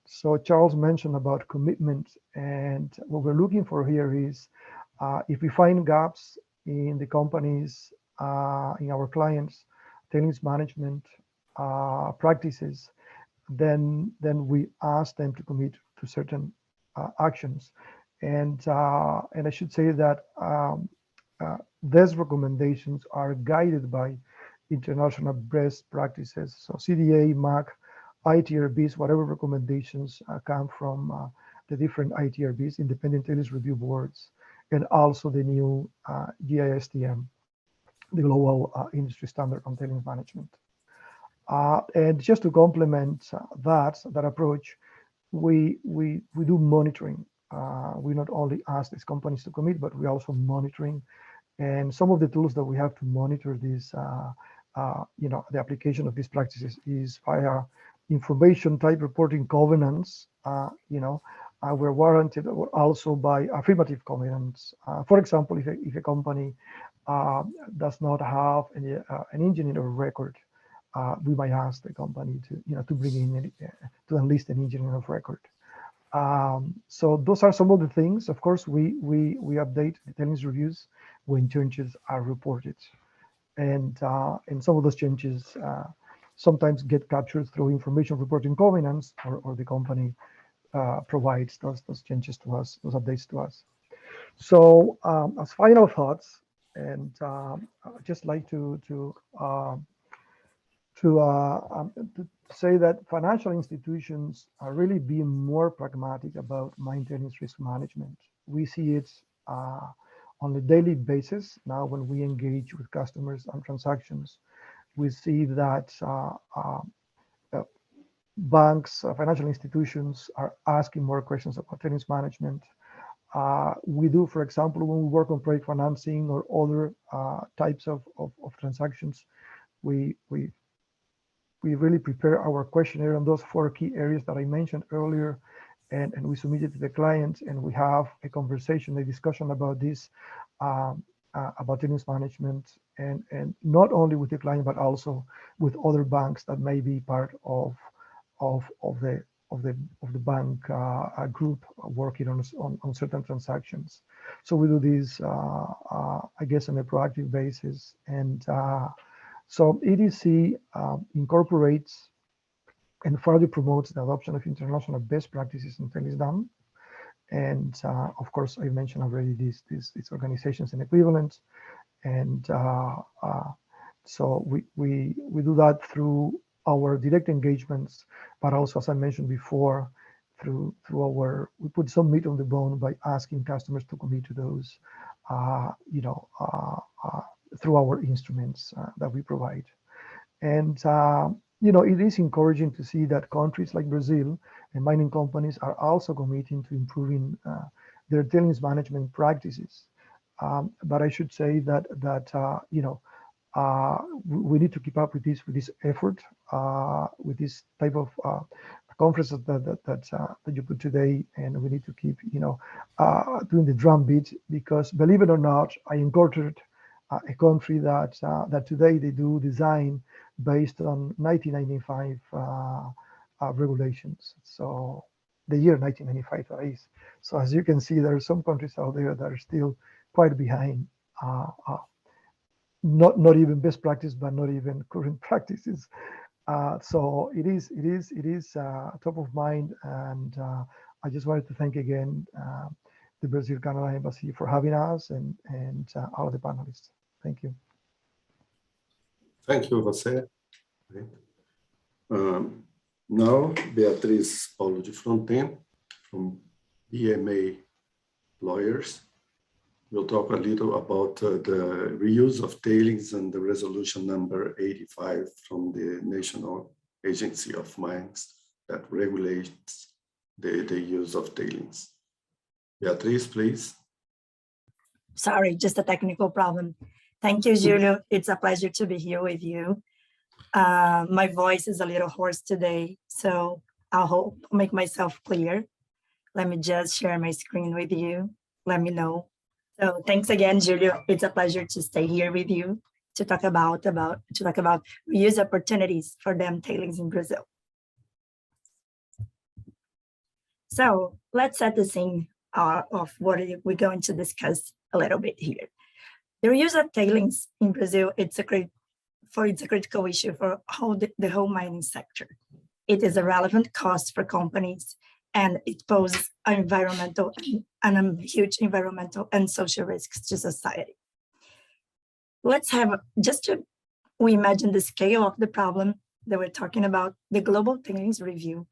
So Charles mentioned about commitment, and what we're looking for here is if we find gaps in the companies, in our clients' tailings management practices, then we ask them to commit to certain actions. And I should say that these recommendations are guided by international best practices. So CDA, MAC, ITRBs, whatever recommendations come from the different ITRBs, Independent Tailings Review Boards, and also the new GISTM, the Global Industry Standard on Tailings Management. And just to complement that approach, we do monitoring. We not only ask these companies to commit, but we also monitoring. And some of the tools that we have to monitor this, the application of these practices is via information type reporting covenants. We're warranted also by affirmative covenants. For example, if a company does not have an engineer of record, we might ask the company to bring in to enlist an engineer of record. So those are some of the things. Of course, we update the tailings reviews when changes are reported, and some of those changes sometimes get captured through information reporting covenants, or the company provides those changes to us, those updates to us. So as final thoughts, and I'd just like to say that financial institutions are really being more pragmatic about mine tailings risk management. We see it on a daily basis now when we engage with customers on transactions. We see that banks, financial institutions are asking more questions about tailings management. We do, for example, when we work on project financing or other types of transactions, we really prepare our questionnaire on those 4 key areas that I mentioned earlier, and we submit it to the client, and we have a conversation, a discussion about this, about tailings management, and not only with the client, but also with other banks that may be part of the bank group working on certain transactions. So we do this, I guess, on a proactive basis, and so EDC incorporates and further promotes the adoption of international best practices in tailings dam. And of course, I mentioned already these organizations and equivalents. And so we do that through our direct engagements, but also, as I mentioned before, through we put some meat on the bone by asking customers to commit to those, through our instruments that we provide. And it is encouraging to see that countries like Brazil and mining companies are also committing to improving their tailings management practices. But I should say that we need to keep up with this effort, with this type of conferences that you put today, and we need to keep doing the drum beat, because believe it or not, I encountered a country that today they do design based on 1995 regulations. So the year 1995 that is. So as you can see, there are some countries out there that are still quite behind. Not even best practice, but not even current practices. So it is top of mind, and I just wanted to thank again the Brazil-Canada Embassy for having us, and all of the panelists. Thank you. Thank you, José. Now, Beatriz Paulo de Fronten from BMA Lawyers will talk a little about the reuse of tailings and the resolution number 85 from the National Agency of Mines that regulates the use of tailings. Beatriz, please. Sorry, just a technical problem. Thank you, Julio. It's a pleasure to be here with you. My voice is a little hoarse today, so I'll make myself clear. Let me just share my screen with you. Let me know. So thanks again, Julio. It's a pleasure to stay here with you to talk about reuse opportunities for dam tailings in Brazil. So let's set the scene of what we're going to discuss a little bit here. The reuse of tailings in Brazil, it's a great for it's a critical issue for the whole mining sector. It is a relevant cost for companies, and it poses environmental and huge environmental and social risks to society. Let's have, we imagine the scale of the problem that we're talking about, the Global Tailings Review.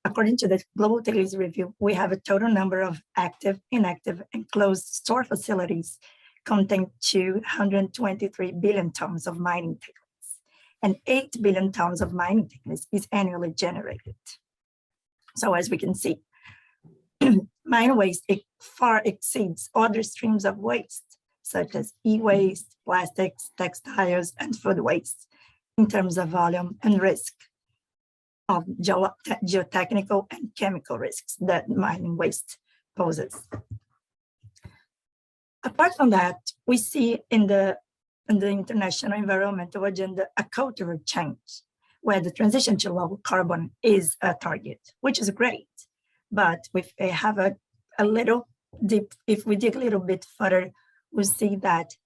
According to the Global Tailings Review, we have a total number of active, inactive, and closed store facilities contain 223 billion tons of mining tailings, and 8 billion tons of mining tailings is annually generated. So as we can see, mine waste far exceeds other streams of waste, such as e-waste, plastics, textiles, and food waste, in terms of volume and risk of geotechnical and chemical risks that mining waste poses. Apart from that, we see in the international environmental agenda a cultural change, where the transition to low carbon is a target, which is great. But if we have a little deep, if we dig a little bit further, we see that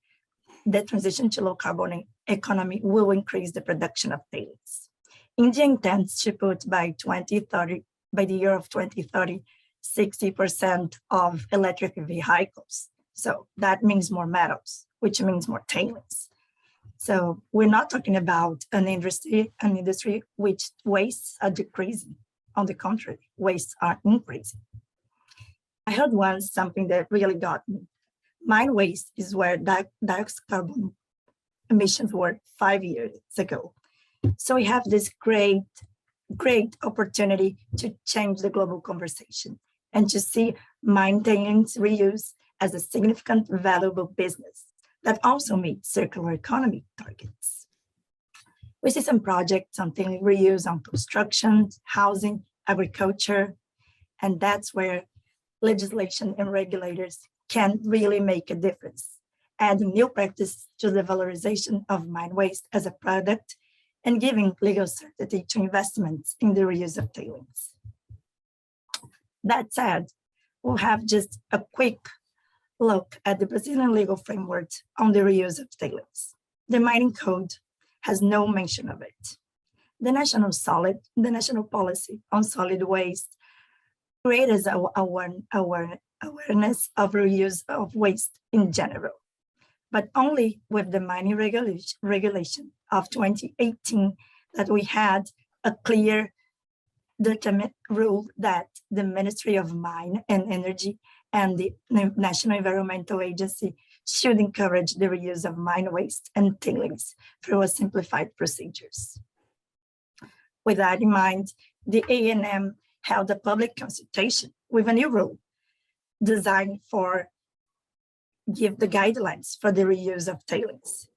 the transition to low carbon economy will increase the production of tailings. India intends to put by 2030, by the year of 2030, 60% of electric vehicles. So that means more metals, which means more tailings. So we're not talking about an industry which wastes are decreasing. On the contrary, wastes are increasing. I heard once something that really got me. Mine waste is where dioxide carbon emissions were 5 years ago. So we have this great opportunity to change the global conversation and to see mine tailings reuse as a significant, valuable business that also meets circular economy targets. We see some projects on tailing reuse on construction, housing, agriculture, and that's where legislation and regulators can really make a difference, adding new practice to the valorization of mine waste as a product and giving legal certainty to investments in the reuse of tailings. That said, we'll have just a quick look at the Brazilian legal framework on the reuse of tailings. The mining code has no mention of it. The national policy on solid waste creates awareness of reuse of waste in general, but only with the mining regulation of 2018 that we had a clear determined rule that the Ministry of Mine and Energy and the National Environmental Agency should encourage the reuse of mine waste and tailings through a simplified procedures. With that in mind, the ANM held a public consultation with a new rule designed for give the guidelines for the reuse of tailings,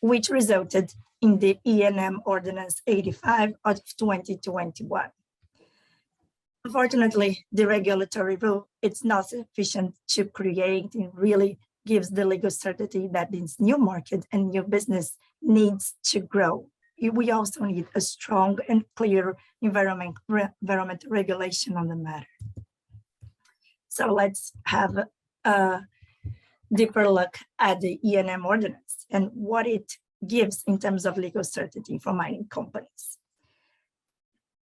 which resulted in the ENM Ordinance 85 of 2021. Unfortunately, the regulatory rule, it's not sufficient to create and really gives the legal certainty that this new market and new business needs to grow. We also need a strong and clear environmental regulation on the matter. So let's have a deeper look at the ENM ordinance and what it gives in terms of legal certainty for mining companies.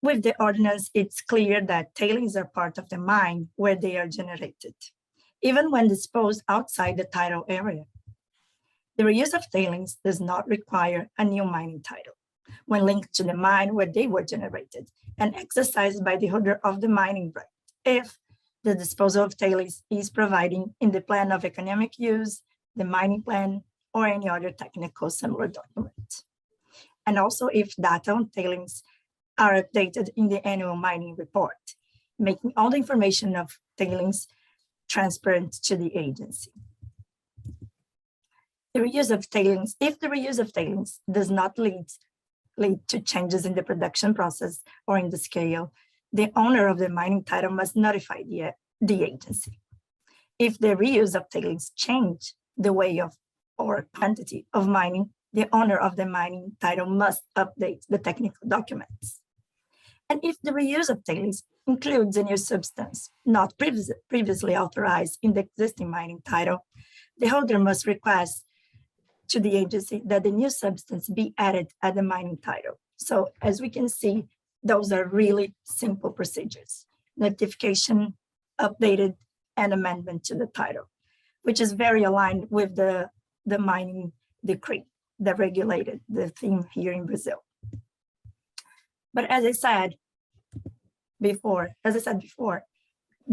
With the ordinance, it's clear that tailings are part of the mine where they are generated, even when disposed outside the title area. The reuse of tailings does not require a new mining title when linked to the mine where they were generated and exercised by the holder of the mining right, if the disposal of tailings is providing in the plan of economic use, the mining plan, or any other technical similar document. And also if data on tailings are updated in the annual mining report, making all the information of tailings transparent to the agency. The reuse of tailings, if the reuse of tailings does not lead to changes in the production process or in the scale, the owner of the mining title must notify the agency. If the reuse of tailings change the way of or quantity of mining, the owner of the mining title must update the technical documents. And if the reuse of tailings includes a new substance not previously authorized in the existing mining title, the holder must request to the agency that the new substance be added at the mining title. So as we can see, those are really simple procedures: notification, updated, and amendment to the title, which is very aligned with the mining decree that regulated the theme here in Brazil. But as I said before,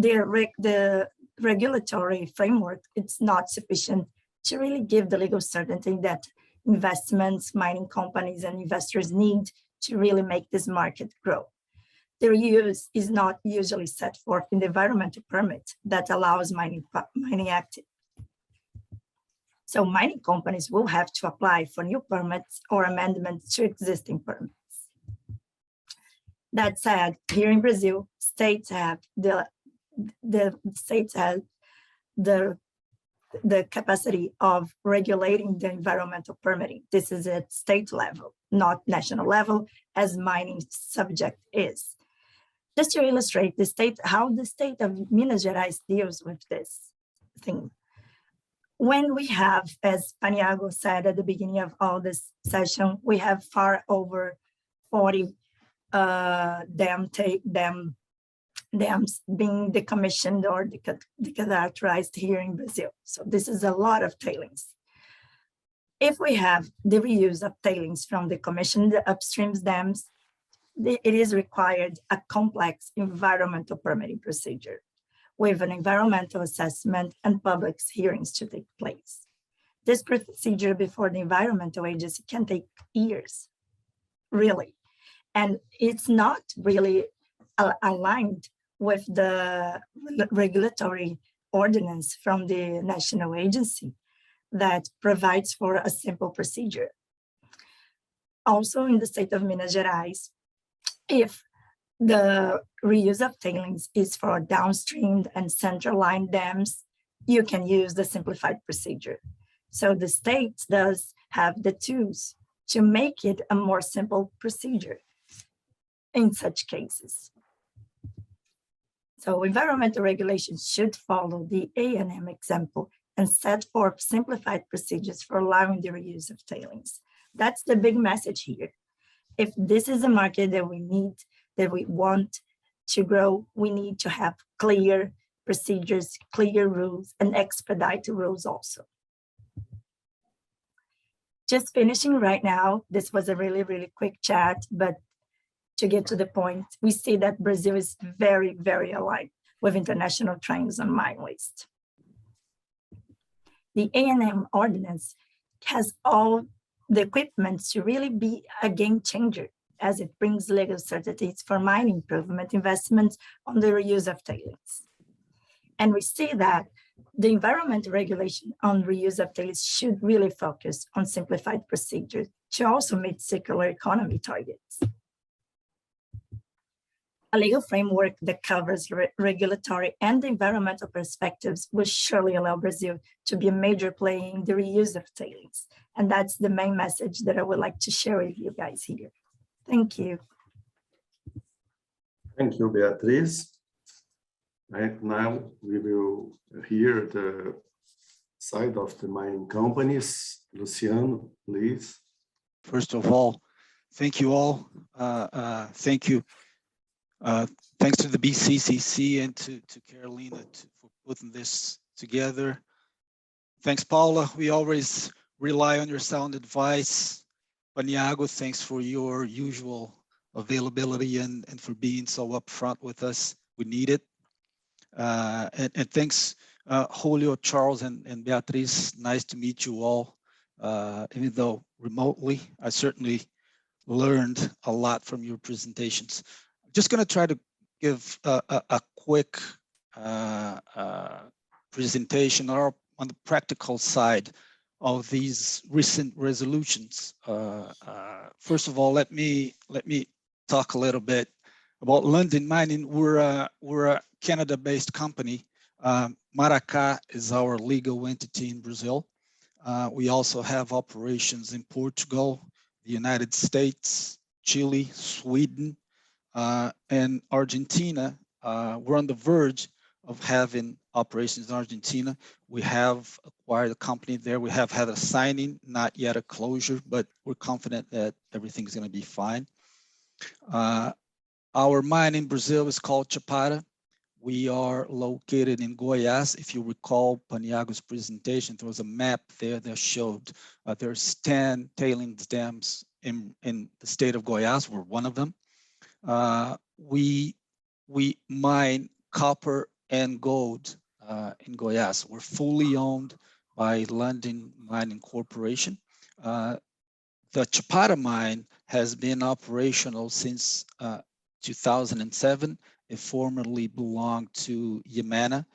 the regulatory framework, it's not sufficient to really give the legal certainty that investments, mining companies, and investors need to really make this market grow. The reuse is not usually set forth in the environmental permit that allows mining activity. So mining companies will have to apply for new permits or amendments to existing permits. That said, here in Brazil, states have the capacity of regulating the environmental permitting. This is at state level, not national level, as mining subject is. Just to illustrate how the state of Minas Gerais deals with this thing. When we have, as Paniagua said at the beginning of all this session, we have far over 40 dams being decommissioned or decharacterized here in Brazil. So this is a lot of tailings. If we have the reuse of tailings from the commissioned upstream dams, it is required a complex environmental permitting procedure with an environmental assessment and public hearings to take place. This procedure before the environmental agency can take years, really. And it's not really aligned with the regulatory ordinance from the national agency that provides for a simple procedure. Also in the state of Minas Gerais, if the reuse of tailings is for downstream and central line dams, you can use the simplified procedure. So the state does have the tools to make it a more simple procedure in such cases. So environmental regulations should follow the A&M example and set forth simplified procedures for allowing the reuse of tailings. That's the big message here. If this is a market that we need, that we want to grow, we need to have clear procedures, clear rules, and expedited rules also. Just finishing right now, this was a really, really quick chat, but to get to the point, we see that Brazil is very, very aligned with international trends on mine waste. The A&M ordinance has all the equipment to really be a game changer as it brings legal certainties for mine improvement investments on the reuse of tailings. And we see that the environmental regulation on reuse of tailings should really focus on simplified procedures to also meet circular economy targets. A legal framework that covers regulatory and environmental perspectives will surely allow Brazil to be a major player in the reuse of tailings. And that's the main message that I would like to share with you guys here. Thank you. Thank you, Beatriz. Right now, we will hear the side of the mining companies. Luciano, please. First of all, thank you all. Thank you. Thanks to the BCCC and to Carolina for putting this together. Thanks, Paula. We always rely on your sound advice. Paniagua, thanks for your usual availability and for being so upfront with us. We need it. And thanks, Julio, Charles, and Beatriz. Nice to meet you all. Even though remotely, I certainly learned a lot from your presentations. I'm just going to try to give a quick presentation or on the practical side of these recent resolutions. First of all, let me talk a little bit about London Mining. We're a Canada-based company. Maracá is our legal entity in Brazil. We also have operations in Portugal, the United States, Chile, Sweden, and Argentina. We're on the verge of having operations in Argentina. We have acquired a company there. We have had a signing, not yet a closure, but we're confident that everything's going to be fine. Our mine in Brazil is called Chapada. We are located in Goiás. If you recall Paniago's presentation, there was a map there that showed there's 10 tailings dams in the state of Goiás. We're one of them. We mine copper and gold in Goiás. We're fully owned by London Mining Corporation. The Chapada mine has been operational since 2007. It formerly belonged to Yamana,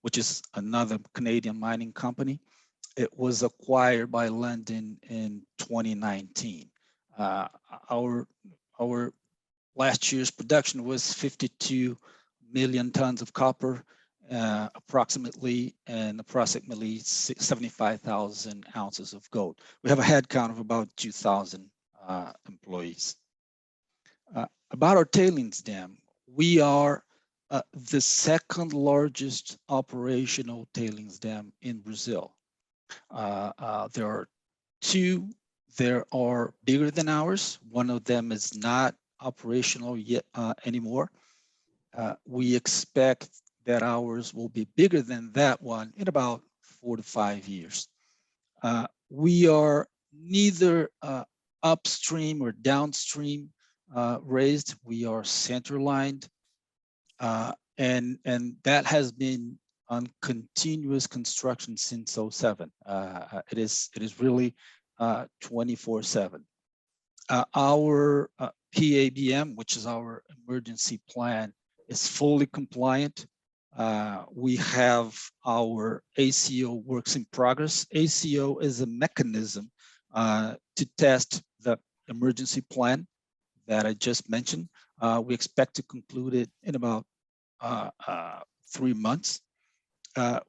which is another Canadian mining company. It was acquired by London in 2019. Our last year's production was 52 million tons of copper, approximately 75,000 ounces of gold. We have a head count of about 2,000 employees. About our tailings dam, we are the second largest operational tailings dam in Brazil. There are two that are bigger than ours. One of them is not operational yet anymore. We expect that ours will be bigger than that one in about 4 to 5 years. We are neither upstream or downstream raised. We are center-lined, and that has been on continuous construction since 2007. It is really 24/7. Our PABM, which is our emergency plan, is fully compliant. We have our ACO works in progress. ACO is a mechanism to test the emergency plan that I just mentioned. We expect to conclude it in about 3 months.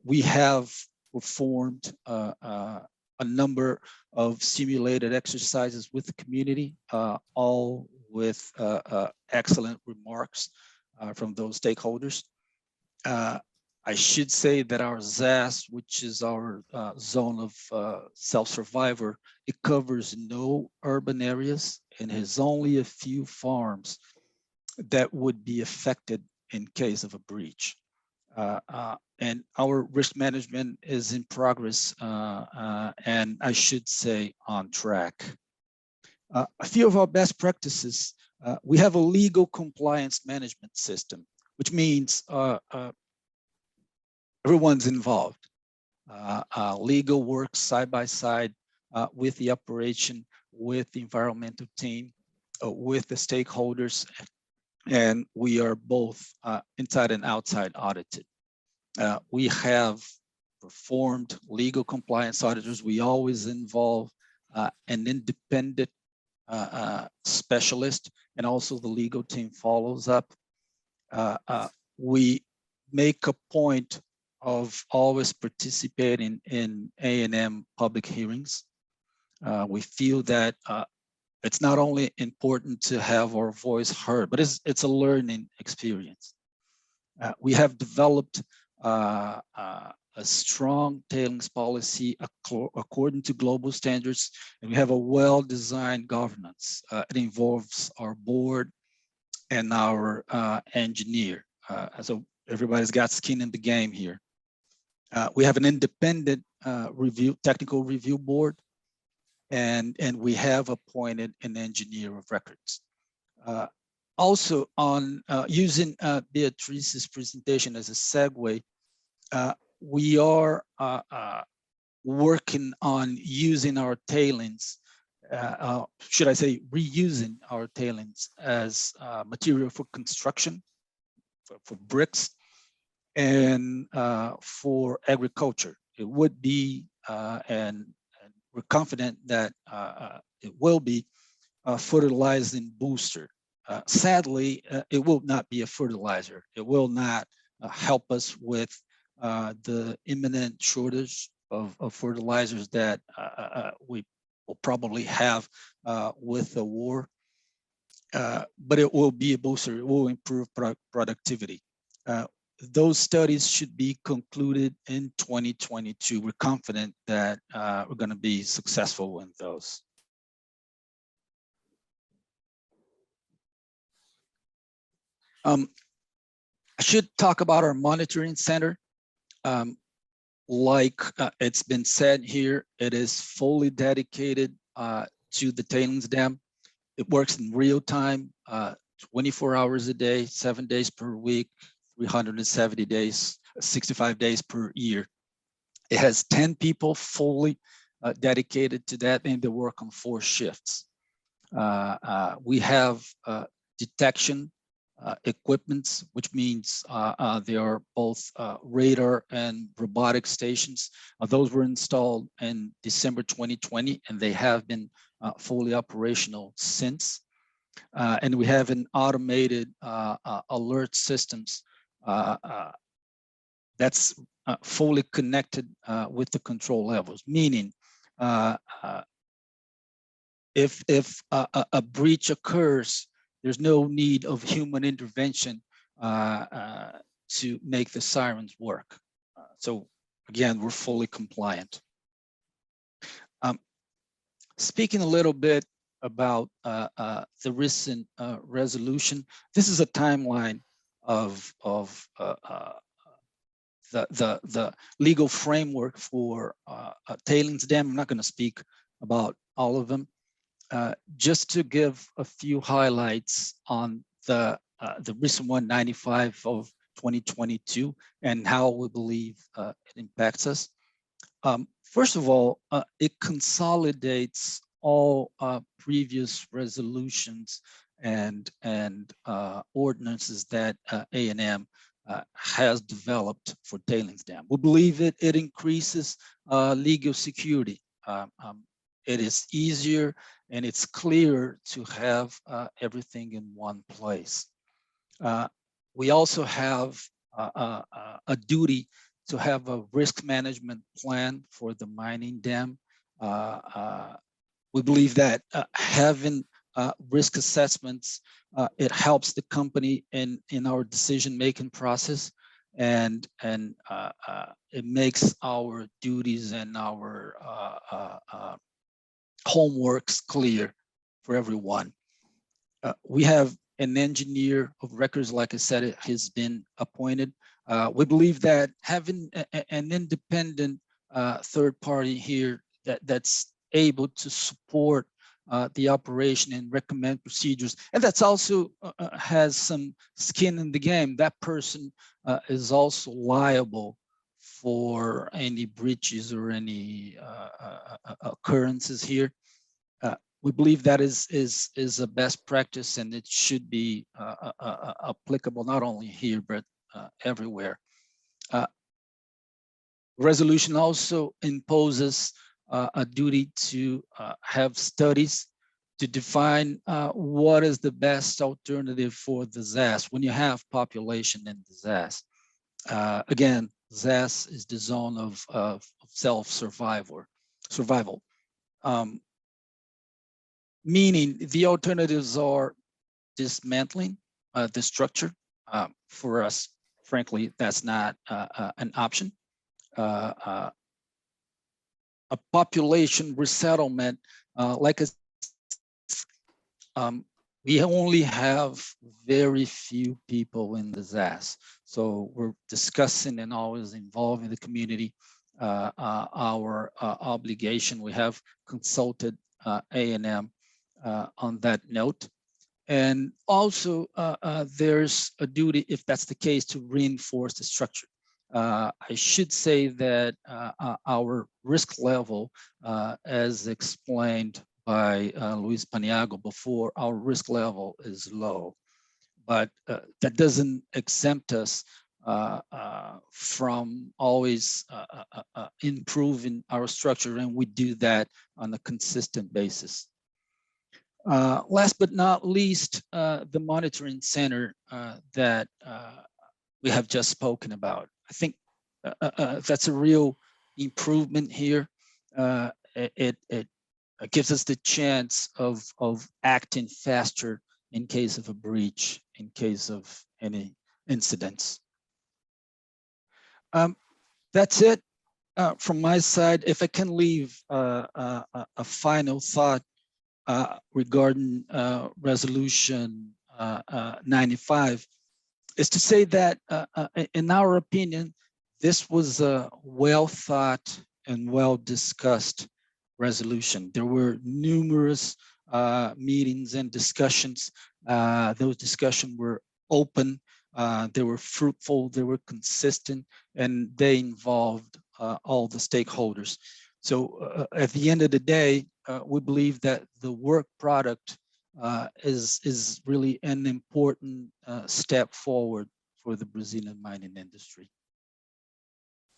We have performed a number of simulated exercises with the community, all with excellent remarks from those stakeholders. I should say that our ZAS, which is our zone of self-survivor, it covers no urban areas and has only a few farms that would be affected in case of a breach. And our risk management is in progress, and I should say on track. A few of our best practices, we have a legal compliance management system, which means everyone's involved. Legal works side by side with the operation, with the environmental team, with the stakeholders, and we are both inside and outside audited. We have performed legal compliance auditors. We always involve an independent specialist, and also the legal team follows up. We make a point of always participating in A&M public hearings. We feel that it's not only important to have our voice heard, but it's a learning experience. We have developed a strong tailings policy according to global standards, and we have a well-designed governance. It involves our board and our engineer. So everybody's got skin in the game here. We have an independent technical review board, and we have appointed an engineer of records. Also, on using Beatrice's presentation as a segue, we are working on using our tailings, should I say reusing our tailings as material for construction, for bricks, and for agriculture. It would be, and we're confident that it will be, a fertilizing booster. Sadly, it will not be a fertilizer. It will not help us with the imminent shortage of fertilizers that we will probably have with the war. But it will be a booster. It will improve productivity. those studies should be concluded in 2022. We're confident that we're going to be successful in those. I should talk about our monitoring center. Like it's been said here, it is fully dedicated to the tailings dam. It works in real time, 24 hours a day, 7 days per week, 370 days, 65 days per year. It has 10 people fully dedicated to that, and they work on 4 shifts. We have detection equipments, which means they are both radar and robotic stations. Those were installed in December 2020, and they have been fully operational since. And we have an automated alert systems that's fully connected with the control levels, meaning if a breach occurs, there's no need of human intervention to make the sirens work. So again, we're fully compliant. Speaking a little bit about the recent resolution, this is a timeline of the legal framework for tailings dam. I'm not going to speak about all of them. Just to give a few highlights on the recent 195 of 2022 and how we believe it impacts us. First of all, it consolidates all previous resolutions and ordinances that A&M has developed for tailings dam. We believe it increases legal security. It is easier and it's clear to have everything in one place. We also have a duty to have a risk management plan for the mining dam. We believe that having risk assessments, it helps the company in our decision-making process, and it makes our duties and our homeworks clear for everyone. We have an engineer of records, like I said, it has been appointed. We believe that having an independent third party here that's able to support the operation and recommend procedures, and that's also has some skin in the game. That person is also liable for any breaches or any occurrences here. We believe that is a best practice, and it should be applicable not only here but everywhere. Resolution also imposes a duty to have studies to define what is the best alternative for the ZAS when you have population in the ZAS. Again, ZAS is the zone of self-survival. Meaning the alternatives are dismantling the structure. For us, frankly, that's not an option. A population resettlement, like we only have very few people in the ZAS. So we're discussing and always involving the community. Our obligation, we have consulted A&M on that note. And also there's a duty, if that's the case, to reinforce the structure. I should say that our risk level, as explained by Luis Paniagua before, our risk level is low, but that doesn't exempt us from always improving our structure, and we do that on a consistent basis. Last but not least, the monitoring center that we have just spoken about. I think that's a real improvement here. It gives us the chance of acting faster in case of a breach, in case of any incidents. That's it from my side. If I can leave a final thought regarding resolution 95, is to say that in our opinion, this was a well thought and well discussed resolution. There were numerous meetings and discussions. Those discussions were open, they were fruitful, they were consistent, and they involved all the stakeholders. So at the end of the day, we believe that the work product is really an important step forward for the Brazilian mining industry.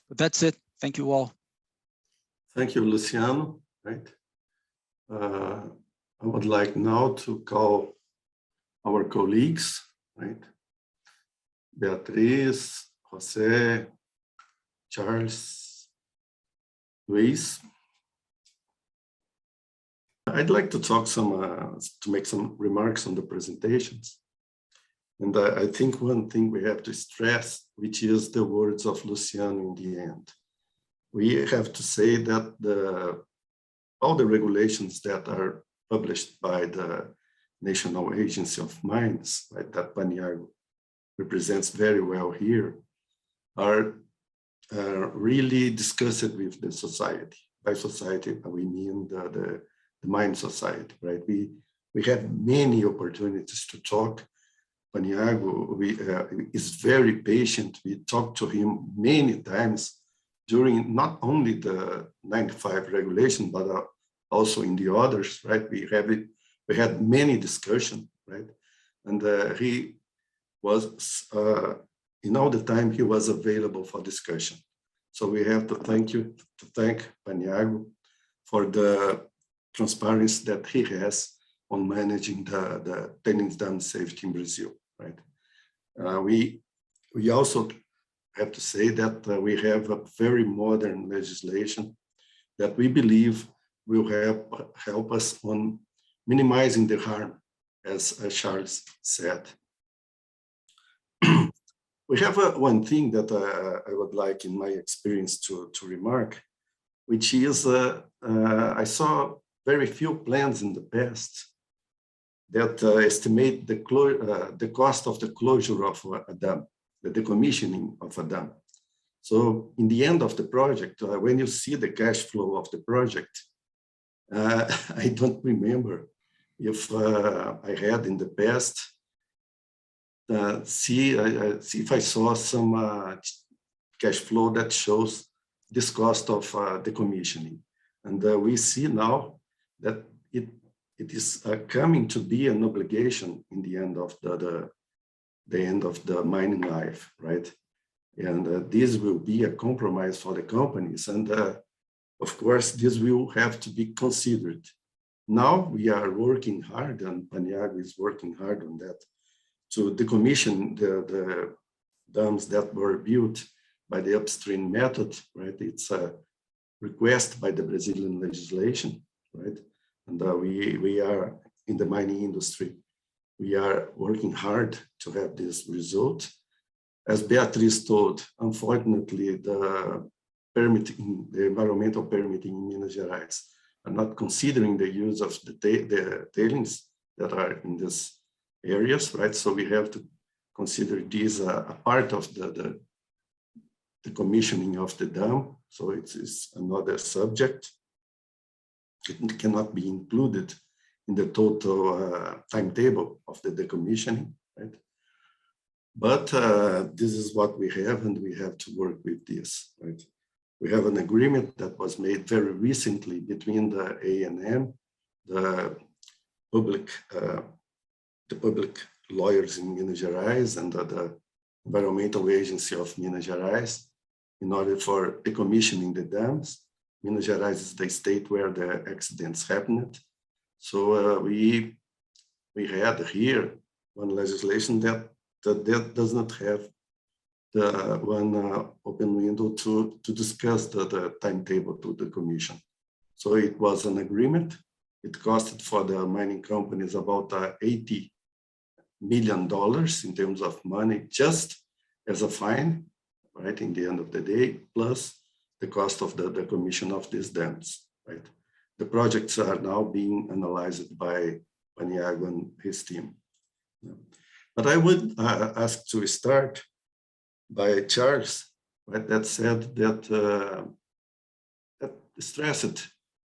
But that's it. Thank you all. Thank you, Luciano. Right. I would like now to call our colleagues, right? Beatriz, José, Charles, Luis. I'd like to talk to make some remarks on the presentations. And I think one thing we have to stress, which is the words of Luciano in the end. We have to say that all the regulations that are published by the National Agency of Mines, right, that Paniagua represents very well here, are really discussed with the society. By society, we mean the mine society, right? We have many opportunities to talk. Paniagua is very patient. We talked to him many times during not only the 95 regulation, but also in the others, right? We had many discussions, right? And he was, in all the time, he was available for discussion. So we have to thank Paniagua for the transparency that he has on managing the tailings dam safety in Brazil, right? We also have to say that we have a very modern legislation that we believe will help us on minimizing the harm, as Charles said. We have one thing that I would like, in my experience, to remark, which is I saw very few plans in the past that estimate the cost of the closure of a dam, the decommissioning of a dam. So in the end of the project, when you see the cash flow of the project, I don't remember if I had in the past, see if I saw some cash flow that shows this cost of decommissioning. And we see now that it is coming to be an obligation in the end of the end of the mining life, right? And this will be a compromise for the companies. And of course, this will have to be considered. Now we are working hard, and Paniagua is working hard on that, to decommission the dams that were built by the upstream method, right? It's a request by the Brazilian legislation, right? And we are in the mining industry. We are working hard to have this result. As Beatriz told, unfortunately, the environmental permitting in Minas Gerais are not considering the use of the tailings that are in these areas, right? So we have to consider this a part of the commissioning of the dam. So it's another subject. It cannot be included in the total timetable of the decommissioning, right? But this is what we have, and we have to work with this, right? We have an agreement that was made very recently between the ANM, the public lawyers in Minas Gerais, and the Environmental Agency of Minas Gerais, in order for decommissioning the dams. Minas Gerais is the state where the accidents happened. So we had here one legislation that does not have the one open window to discuss the timetable to the commission. So it was an agreement. It costed for the mining companies about $80 million in terms of money, just as a fine, right? In the end of the day, plus the cost of the commission of these dams, right? The projects are now being analyzed by Paniagua and his team. But I would ask to start by Charles, right? That said that, that stressed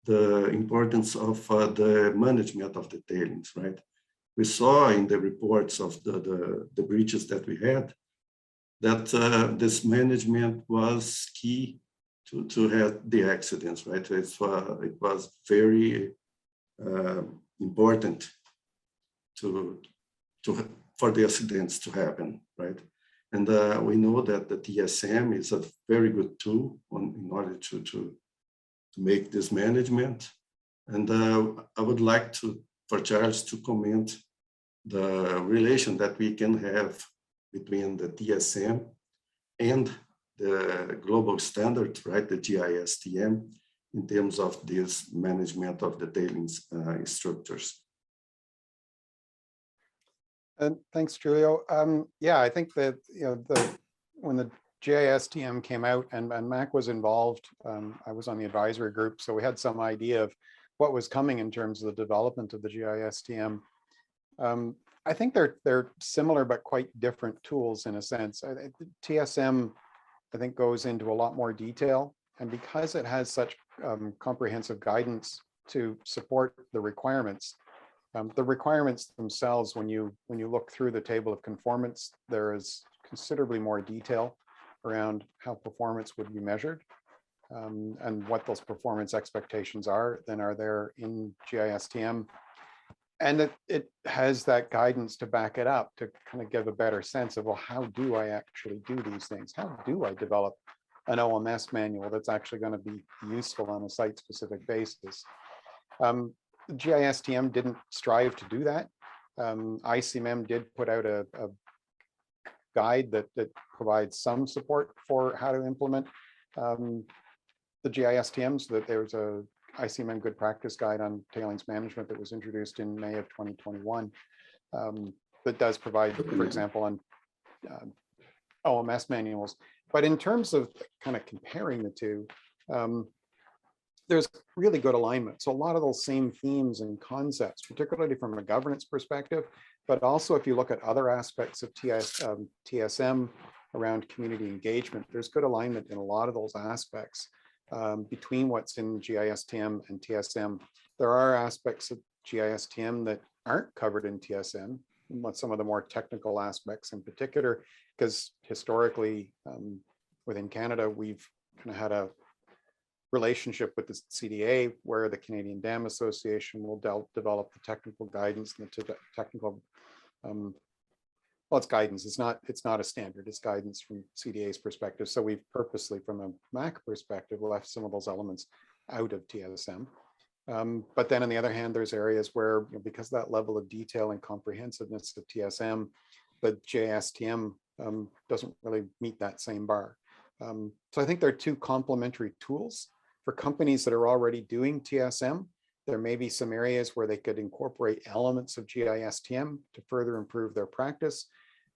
the importance of the management of the tailings, right? We saw in the reports of the breaches that we had that this management was key to have the accidents, right? It was very important for the accidents to happen, right? And we know that the TSM is a very good tool in order to make this management. And I would like for Charles to comment the relation that we can have between the TSM and the global standard, right, the GISTM, in terms of this management of the tailings structures. And thanks, Julio. Yeah, I think that when the GISTM came out and Mac was involved, I was on the advisory group, so we had some idea of what was coming in terms of the development of the GISTM. I think they're similar but quite different tools in a sense. TSM, I think, goes into a lot more detail, and because it has such comprehensive guidance to support the requirements themselves, when you look through the table of conformance, there is considerably more detail around how performance would be measured and what those performance expectations are than are there in GISTM. And it has that guidance to back it up, to kind of give a better sense of, well, how do I actually do these things? How do I develop an OMS manual that's actually going to be useful on a site-specific basis? GISTM didn't strive to do that. ICMM did put out a guide that provides some support for how to implement the GISTM, so that there's a ICMM good practice guide on tailings management that was introduced in May of 2021 that does provide, for example, on OMS manuals. But in terms of kind of comparing the two, there's really good alignment. So a lot of those same themes and concepts, particularly from a governance perspective, but also if you look at other aspects of TSM around community engagement, there's good alignment in a lot of those aspects between what's in GISTM and TSM. There are aspects of GISTM that aren't covered in TSM, some of the more technical aspects in particular, because historically within Canada, we've kind of had a relationship with the CDA where the Canadian Dam Association will develop the technical guidance and the technical, well, it's guidance. It's not a standard, it's guidance from CDA's perspective. So we've purposely, from a MAC perspective, left some of those elements out of TSM. But then on the other hand, there's areas where, because of that level of detail and comprehensiveness of TSM, the GISTM doesn't really meet that same bar. So I think there are two complementary tools. For companies that are already doing TSM, there may be some areas where they could incorporate elements of GISTM to further improve their practice.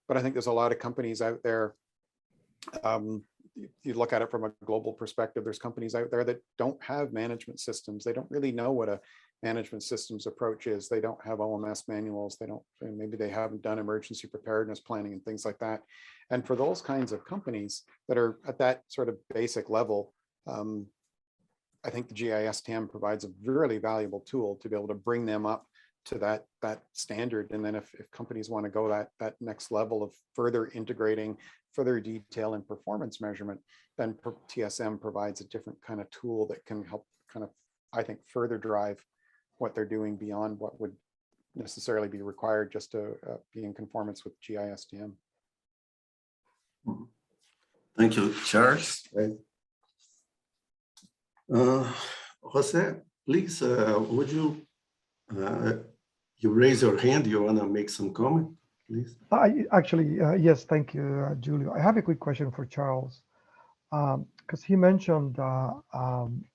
But I think there's a lot of companies out there, you look at it from a global perspective, there's companies out there that don't have management systems. They don't really know what a management systems approach is. They don't have OMS manuals. Maybe they haven't done emergency preparedness planning and things like that. And for those kinds of companies that are at that sort of basic level, I think the GISTM provides a really valuable tool to be able to bring them up to that standard. And then if companies want to go that next level of further integrating further detail and performance measurement, then TSM provides a different kind of tool that can help kind of, I think, further drive what they're doing beyond what would necessarily be required just to be in conformance with GISTM. Thank you, Charles. Jose, please, would you raise your hand? You want to make some comment, please? Yes, thank you, Julio. I have a quick question for Charles, because he mentioned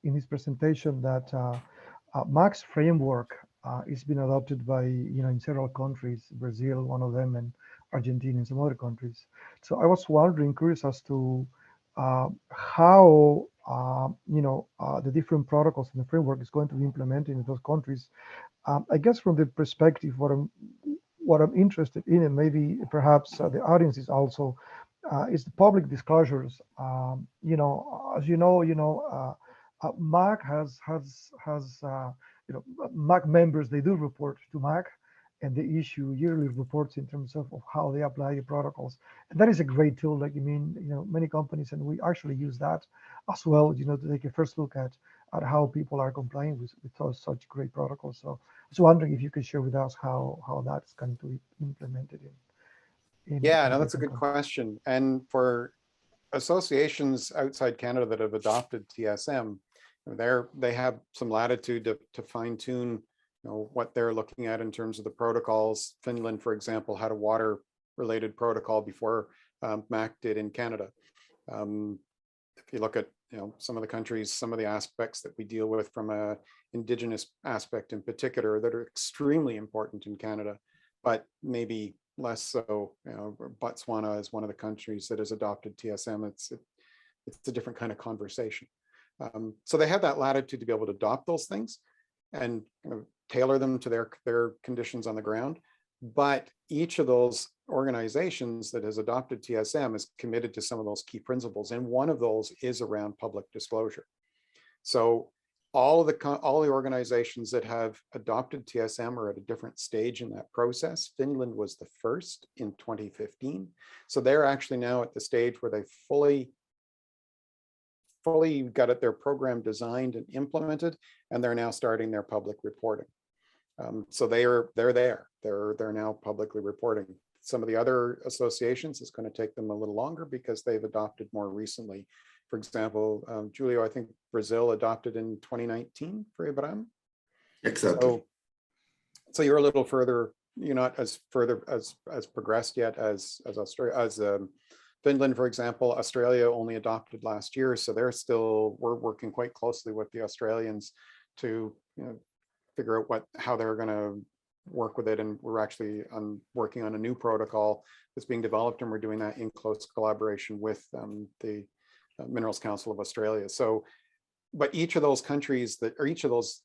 in his presentation that MAC's framework is being adopted by, in several countries, Brazil, one of them, and Argentina and some other countries. So I was wondering, curious as to how the different protocols and the framework is going to be implemented in those countries. I guess from the perspective, what I'm interested in, and maybe perhaps the audience is also, is the public disclosures. As MAC has MAC members, they do report to MAC, and they issue yearly reports in terms of how they apply the protocols. And that is a great tool. Like, many companies, and we actually use that as well, to take a first look at how people are complying with such great protocols. So I was wondering if you could share with us how that's going to be implemented Yeah, no, that's a good question. And for associations outside Canada that have adopted TSM, they have some latitude to fine tune what they're looking at in terms of the protocols. Finland, for example, had a water-related protocol before MAC did in Canada. If you look at some of the countries, some of the aspects that we deal with from a Indigenous aspect in particular that are extremely important in Canada, but maybe less so. Botswana is one of the countries that has adopted TSM. It's a different kind of conversation. So they have that latitude to be able to adopt those things and tailor them to their conditions on the ground. But each of those organizations that has adopted TSM is committed to some of those key principles, and one of those is around public disclosure. So all the organizations that have adopted TSM are at a different stage in that process. Finland was the first in 2015. So they're actually now at the stage where they fully got their program designed and implemented, and they're now starting their public reporting. So they're there. They're now publicly reporting. Some of the other associations, it's going to take them a little longer because they've adopted more recently. For example, Julio, I think Brazil adopted in 2019 for Abraham. Exactly. So you're a little further. You're not as progressed yet as Australia, as Finland, for example. Australia only adopted last year, so we're working quite closely with the Australians to figure out how they're going to work with it. And we're actually working on a new protocol that's being developed, and we're doing that in close collaboration with the Minerals Council of Australia. So, but each of those countries each of those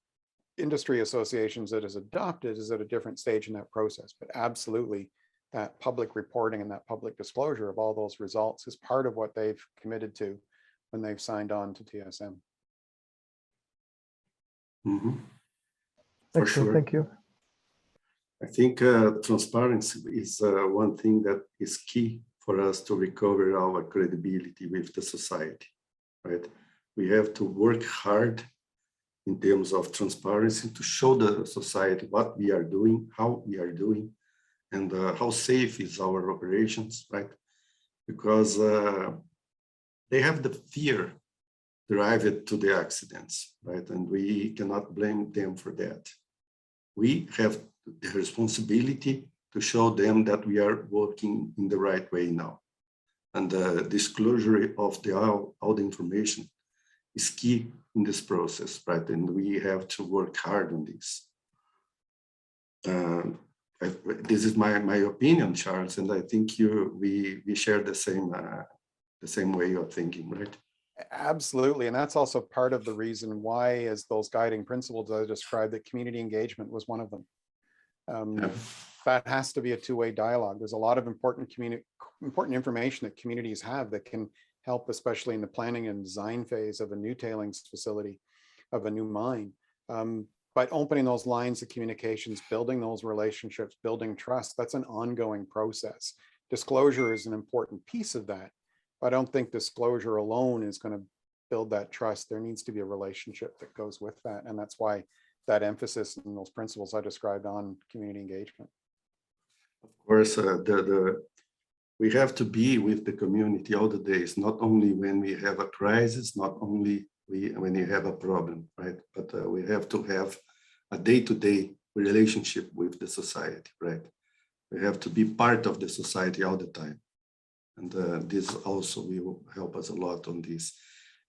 industry associations that is adopted is at a different stage in that process. But absolutely, that public reporting and that public disclosure of all those results is part of what they've committed to when they've signed on to TSM. Mm-hmm. For sure. Thank you. I think transparency is one thing that is key for us to recover our credibility with the society, right? We have to work hard in terms of transparency to show the society what we are doing, how we are doing, and how safe is our operations, right? Because they have the fear derived to the accidents, right? And we cannot blame them for that. We have the responsibility to show them that we are working in the right way now. And the disclosure of all the information is key in this process, right? And we have to work hard on this. This is my opinion, Charles, and I think we share the same way of thinking, right? Absolutely, and that's also part of the reason why, as those guiding principles I described, that community engagement was one of them. That has to be a two-way dialogue. There's a lot of important information that communities have that can help, especially in the planning and design phase of a new tailings facility, of a new mine. But opening those lines of communications, building those relationships, building trust, that's an ongoing process. Disclosure is an important piece of that. I don't think disclosure alone is going to build that trust. There needs to be a relationship that goes with that. And that's why that emphasis and those principles I described on community engagement. Of course, we have to be with the community all the days, not only when we have a crisis, not only when you have a problem, right? But we have to have a day-to-day relationship with the society, right? We have to be part of the society all the time. And this also will help us a lot on this.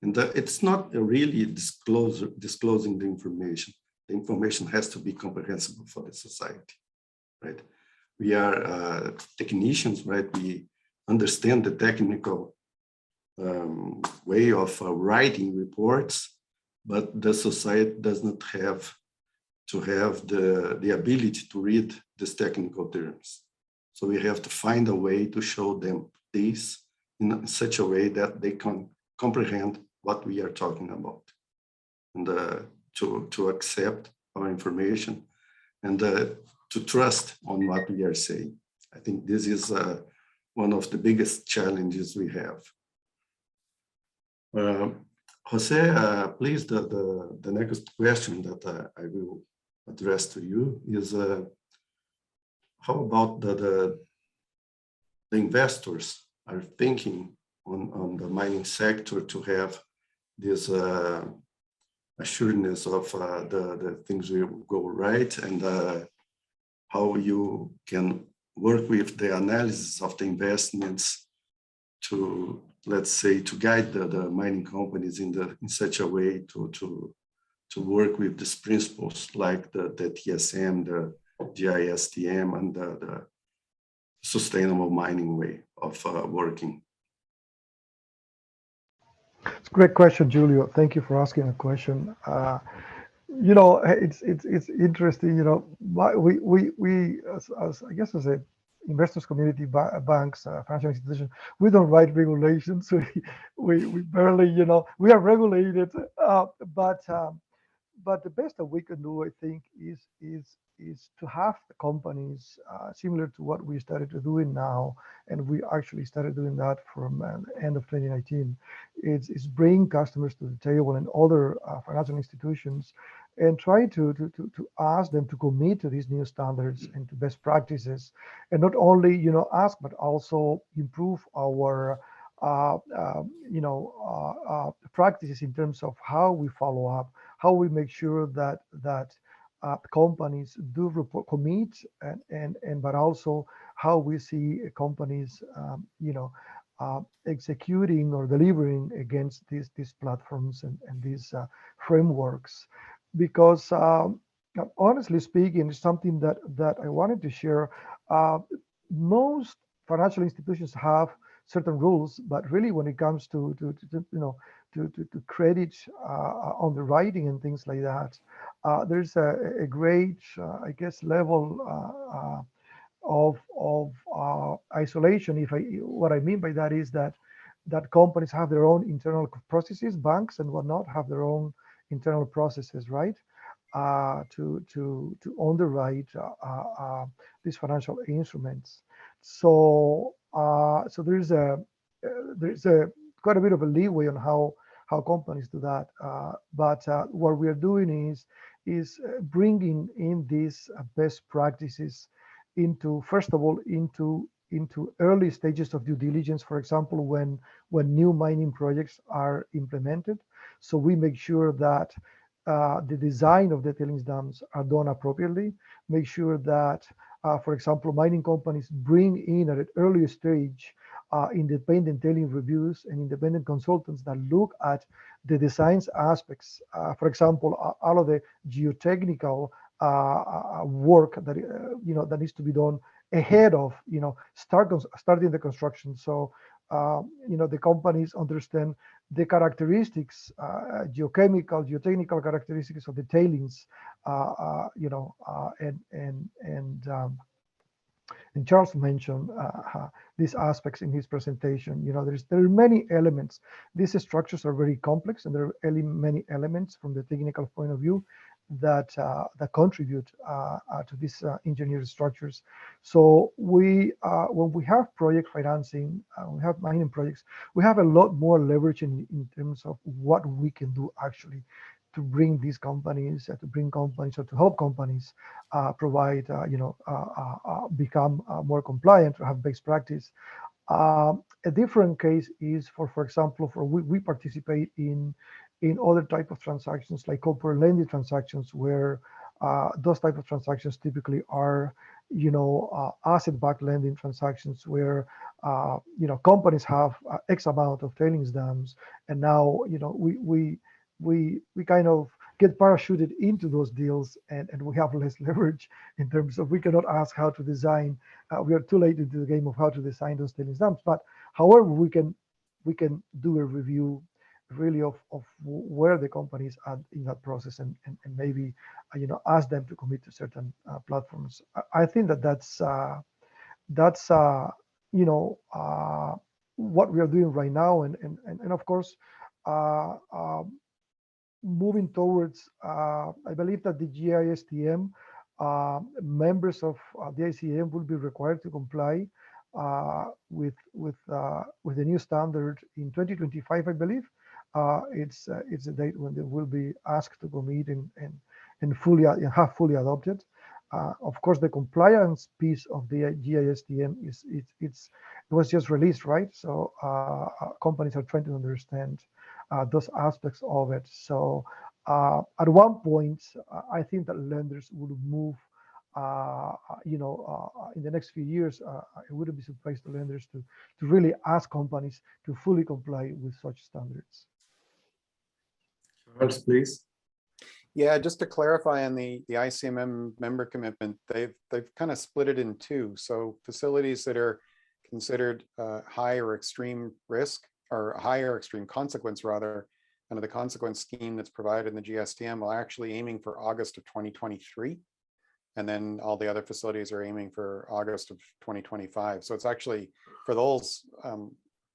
And it's not really disclosing the information. The information has to be comprehensible for the society, right? We are technicians, right? We understand the technical way of writing reports, but the society does not have to have the ability to read these technical terms. So we have to find a way to show them this in such a way that they can comprehend what we are talking about, and to accept our information, and to trust on what we are saying. I think this is one of the biggest challenges we have. Jose, please, the next question that I will address to you is, how about the investors are thinking on the mining sector to have this assuredness of the things will go right, and how you can work with the analysis of the investments to, let's say, to guide the mining companies in such a way to work with these principles like the TSM, the GISTM, and the sustainable mining way of working. It's a great question, Julio. Thank you for asking a question. You know, it's interesting. You know, we as I guess as a investors community, banks, financial institutions, we don't write regulations. We barely, you know, we are regulated, but the best that we can do, I think, is to have the companies similar to what we started doing now, and we actually started doing that from the end of 2019. It's bring customers to the table and other financial institutions, and try to ask them to commit to these new standards and to best practices, and not only, you know, ask, but also improve our practices in terms of how we follow up, how we make sure that companies do report, commit, and but also how we see companies executing or delivering against these platforms and these frameworks. Because honestly speaking, it's something that I wanted to share. Most financial institutions have certain rules, but really when it comes to credit underwriting and things like that, there's a great, I guess, level of isolation. What I mean by that is that companies have their own internal processes, banks and whatnot have their own internal processes, right? To underwrite these financial instruments. So there's a quite a bit of a leeway on how companies do that. But what we are doing is bringing in these best practices into, first of all, into early stages of due diligence. For example, when new mining projects are implemented, so we make sure that the design of the tailings dams are done appropriately. Make sure that, for example, mining companies bring in at an early stage independent tailing reviews and independent consultants that look at the designs aspects. For example, all of the geotechnical work that that needs to be done ahead of starting the construction. So the companies understand the characteristics, geotechnical characteristics of the tailings, and Charles mentioned these aspects in his presentation. There are many elements. These structures are very complex, and there are many elements from the technical point of view that contribute to these engineered structures. So when we have project financing, we have mining projects, we have a lot more leverage in terms of what we can do actually to bring these companies, or to help companies provide, become more compliant, or have best practice. A different case is for example, we participate in other type of transactions like corporate lending transactions, where those type of transactions typically are, asset-backed lending transactions, where companies have X amount of tailings dams, and now we kind of get parachuted into those deals, and we have less leverage in terms of we cannot ask how to design. We are too late into the game of how to design those tailings dams. But however, we can we can do a review really of where the companies are in that process, and maybe ask them to commit to certain platforms. I think that's what we are doing right now, and of course moving towards, I believe that the GISTM members of the ICM will be required to comply with the new standard in 2025, I believe. It's a date when they will be asked to commit and have fully adopted. Of course, the compliance piece of the GISTM it was just released, right? So companies are trying to understand those aspects of it. So at one point, I think that lenders will move. In the next few years, it wouldn't be surprised to lenders to really ask companies to fully comply with such standards. Charles, please. Yeah, just to clarify on the ICMM member commitment, they've kind of split it in two. So facilities that are considered high or extreme risk, or high or extreme consequence rather, under the consequence scheme that's provided in the GSTM, are actually aiming for August of 2023. And then all the other facilities are aiming for August of 2025. So it's actually, for those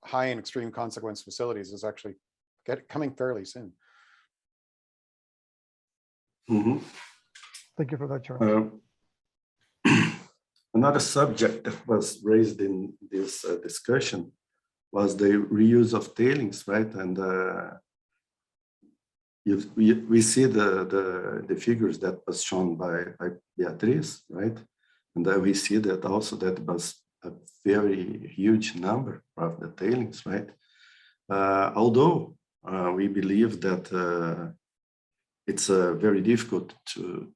high and extreme consequence facilities, is actually coming fairly soon. Mm-hmm. Thank you for that, Charles. Another subject that was raised in this discussion was the reuse of tailings, right? And we see the figures that was shown by Beatriz, right? And we see that also that was a very huge number of the tailings, right? Although we believe that it's very difficult to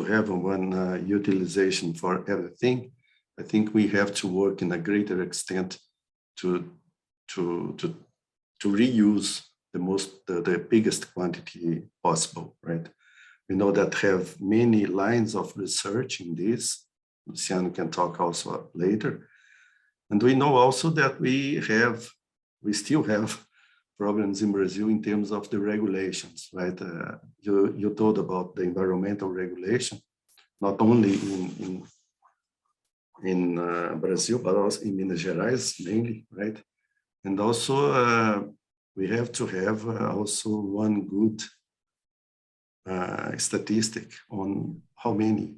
have one utilization for everything. I think we have to work in a greater extent to reuse the biggest quantity possible, right? We know that have many lines of research in this. Luciano can talk also later. And we know also that we still have problems in Brazil in terms of the regulations, right? You told about the environmental regulation, not only in Brazil, but also in Minas Gerais mainly, right? And also we have to have also one good statistic on how many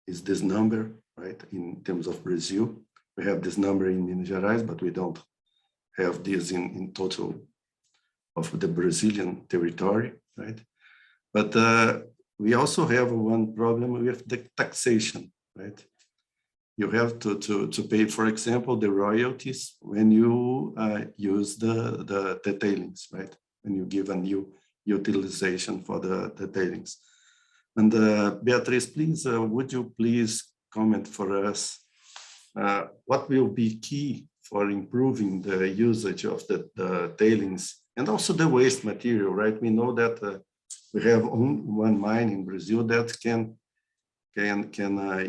is this number, right? In terms of Brazil, we have this number in Minas Gerais, but we don't have this in total of the Brazilian territory, right? But we also have one problem with the taxation, right? You have to pay, for example, the royalties when you use the tailings, right? When you give a new utilization for the tailings. And Beatriz, please, would you please comment for us what will be key for improving the usage of the tailings and also the waste material, right? We know that we have one mine in Brazil that can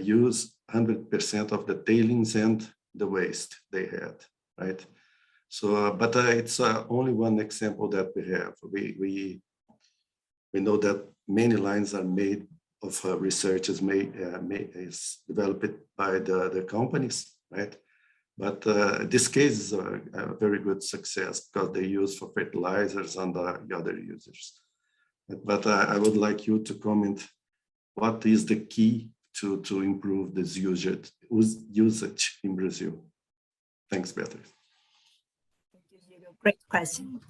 use 100% of the tailings and the waste they had, right? So, but it's only one example that we have. We know that many lines are made of research is developed by the companies, right? But this case is a very good success because they use for fertilizers and the other users. But I would like you to comment what is the key to improve this usage in Brazil. Thanks, Beatriz. Great question.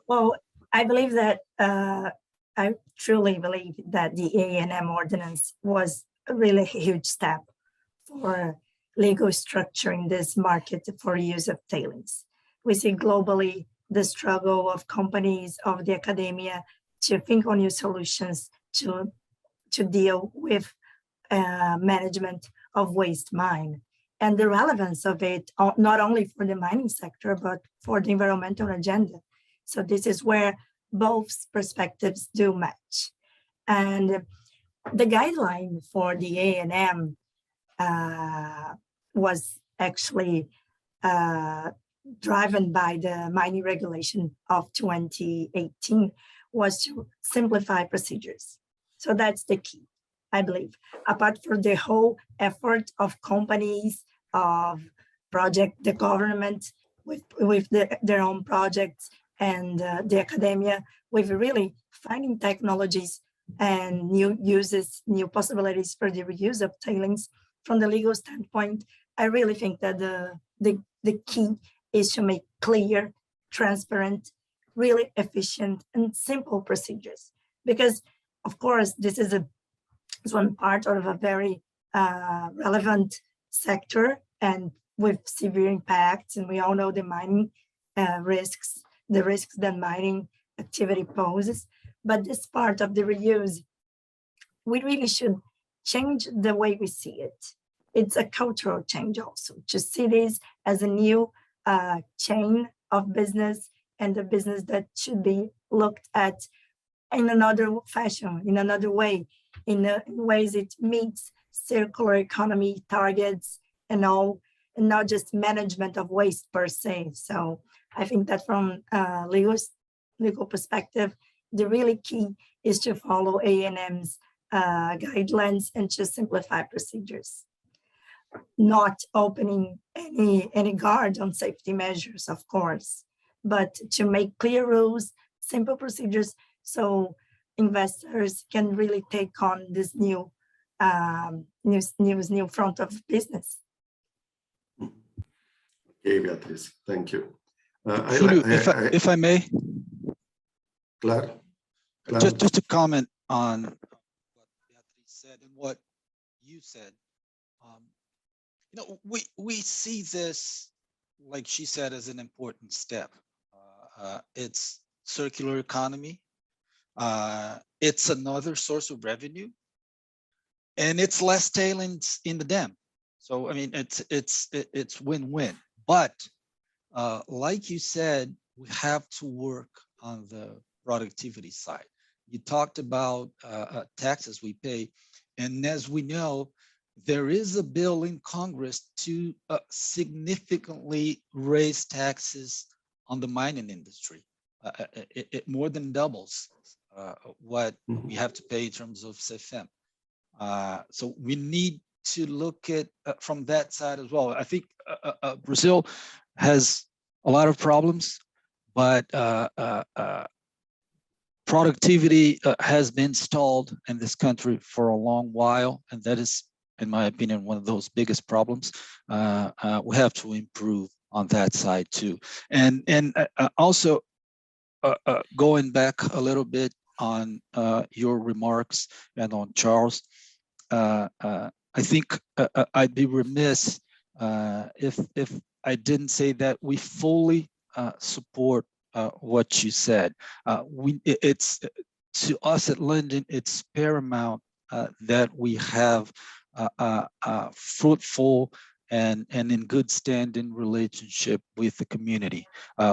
Well, I believe that I truly believe that the A&M ordinance was a really huge step for legal structuring this market for use of tailings. We see globally the struggle of companies, of the academia, to think on new solutions to deal with management of waste mine, and the relevance of it, not only for the mining sector, but for the environmental agenda. So this is where both perspectives do match. And the guideline for the A&M was actually driven by the mining regulation of 2018 was to simplify procedures. So that's the key, I believe. Apart from the whole effort of companies, of the government with their own projects, and the academia, with really finding technologies and new uses, new possibilities for the reuse of tailings. From the legal standpoint, I really think that the key is to make clear, transparent, really efficient and simple procedures. Because of course, this is one part of a very relevant sector and with severe impacts. And we all know the mining risks, the risks that mining activity poses. But this part of the reuse, we really should change the way we see it. It's a cultural change also, to see this as a new chain of business, and a business that should be looked at in another fashion, in another way, in ways it meets circular economy targets and all, and not just management of waste per se. So I think that from a legal perspective, the really key is to follow ANM's guidelines and to simplify procedures, not opening any guard on safety measures, of course, but to make clear rules, simple procedures, so investors can really take on this new front of business. Okay, Beatriz, thank you. Julio, if I may, Claro. just to comment on what Beatriz said and what you said. You know, we see this, like she said, as an important step. It's circular economy. It's another source of revenue, and it's less tailings in the dam. So I mean, it's win-win. But like you said, we have to work on the productivity side. You talked about taxes we pay, and as we know, there is a bill in Congress to significantly raise taxes on the mining industry. It more than doubles what we have to pay in terms of CFM. So we need to look at from that side as well. I think Brazil has a lot of problems, but productivity has been stalled in this country for a long while, and that is, in my opinion, one of those biggest problems. We have to improve on that side too. And also going back a little bit on your remarks and on Charles, I think I'd be remiss if I didn't say that we fully support what you said. It's to us at Linden, it's paramount that we have fruitful and in good standing relationship with the community.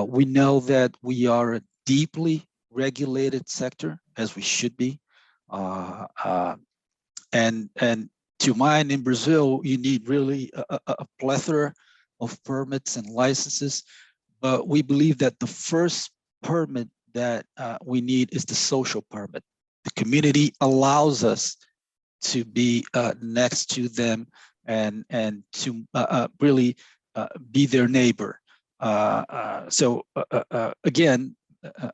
We know that we are a deeply regulated sector, as we should be. And to mine in Brazil, you need really a plethora of permits and licenses. But we believe that the first permit that we need is the social permit. The community allows us to be next to them and to really be their neighbor. So again,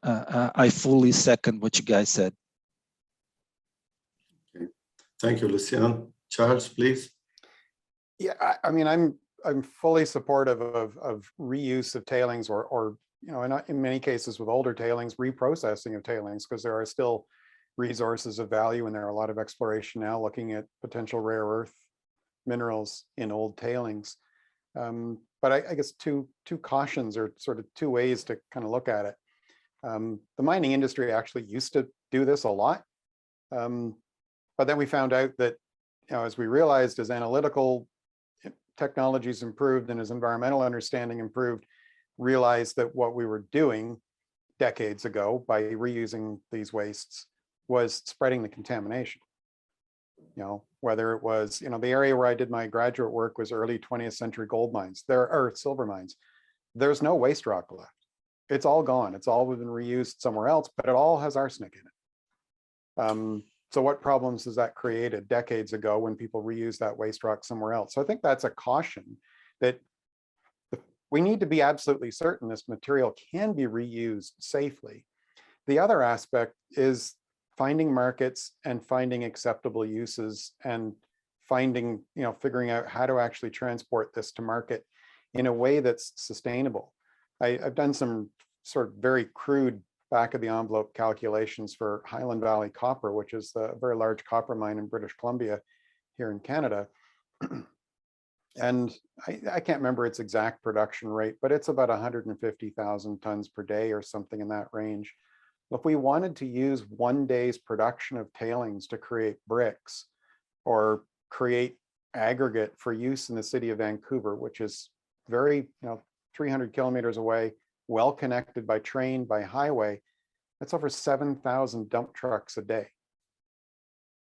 I fully second what you guys said. Okay. Thank you, Luciano. Charles, please. Yeah, I mean, I'm fully supportive of reuse of tailings, or you know, in many cases with older tailings, reprocessing of tailings, because there are still resources of value, and there are a lot of exploration now looking at potential rare earth minerals in old tailings. But I guess two cautions, or sort of two ways to kind of look at it. The mining industry actually used to do this a lot, but then we found out that, you know, as we realized, as analytical technologies improved and as environmental understanding improved, realized that what we were doing decades ago by reusing these wastes was spreading the contamination. You know, whether it was, you know, the area where I did my graduate work was early 20th century gold mines, there are silver mines. there's no waste rock left. It's all gone. It's all been reused somewhere else, but it all has arsenic in it. So what problems has that created decades ago when people reuse that waste rock somewhere else? So I think that's a caution that we need to be absolutely certain this material can be reused safely. The other aspect is finding markets and finding acceptable uses and finding, figuring out how to actually transport this to market in a way that's sustainable. I've done some sort of very crude back of the envelope calculations for Highland Valley Copper, which is a very large copper mine in British Columbia here in Canada. And I can't remember its exact production rate, but it's about 150,000 tons per day or something in that range. If we wanted to use 1 day's production of tailings to create bricks or create aggregate for use in the city of Vancouver, which is very, 300 kilometers away, well connected by train, by highway, that's over 7,000 dump trucks a day.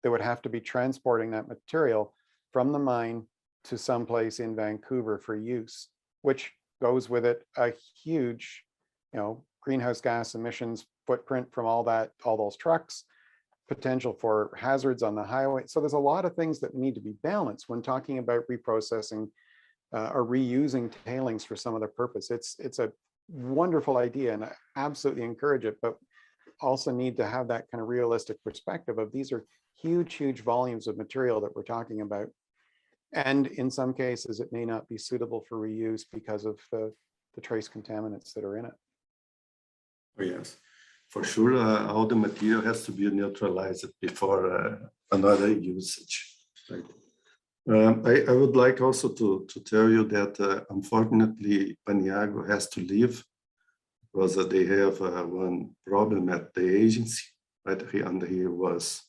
They would have to be transporting that material from the mine to someplace in Vancouver for use, which goes with it a huge, greenhouse gas emissions footprint from all those trucks, potential for hazards on the highway. So there's a lot of things that need to be balanced when talking about reprocessing or reusing tailings for some other purpose. It's a wonderful idea and I absolutely encourage it, but also need to have that kind of realistic perspective of these are huge, huge volumes of material that we're talking about. And in some cases, it may not be suitable for reuse because of the trace contaminants that are in it. Oh, yes, for sure, all the material has to be neutralized before another usage. Right? I would like also to tell you that unfortunately, Paniagua has to leave because they have one problem at the agency, right? And he was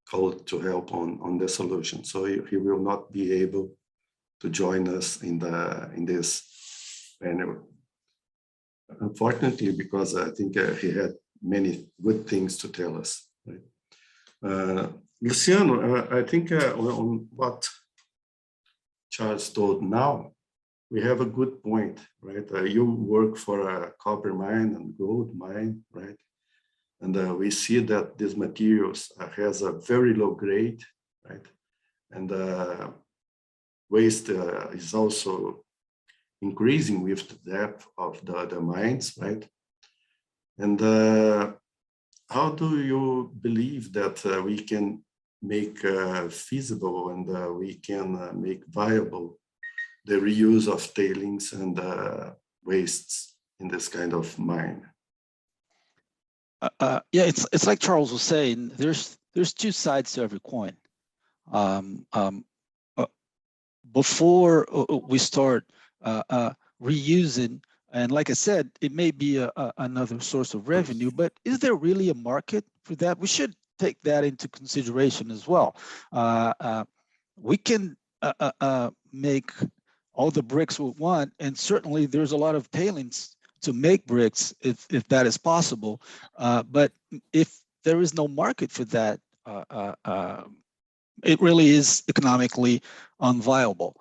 called to help on the solution. So he will not be able to join us in this panel. Unfortunately, because I think he had many good things to tell us. Right? Luciano, I think on what Charles told now, we have a good point, right? You work for a copper mine and gold mine, right? And we see that these materials has a very low grade, right? And waste is also increasing with the depth of the mines, right? And how do you believe that we can make feasible and we can make viable the reuse of tailings and wastes in this kind of mine? Yeah, it's like Charles was saying. There's two sides to every coin. Before we start reusing, and like I said, it may be another source of revenue, but is there really a market for that? We should take that into consideration as well. We can make all the bricks we want, and certainly there's a lot of tailings to make bricks if that is possible. But if there is no market for that, it really is economically unviable.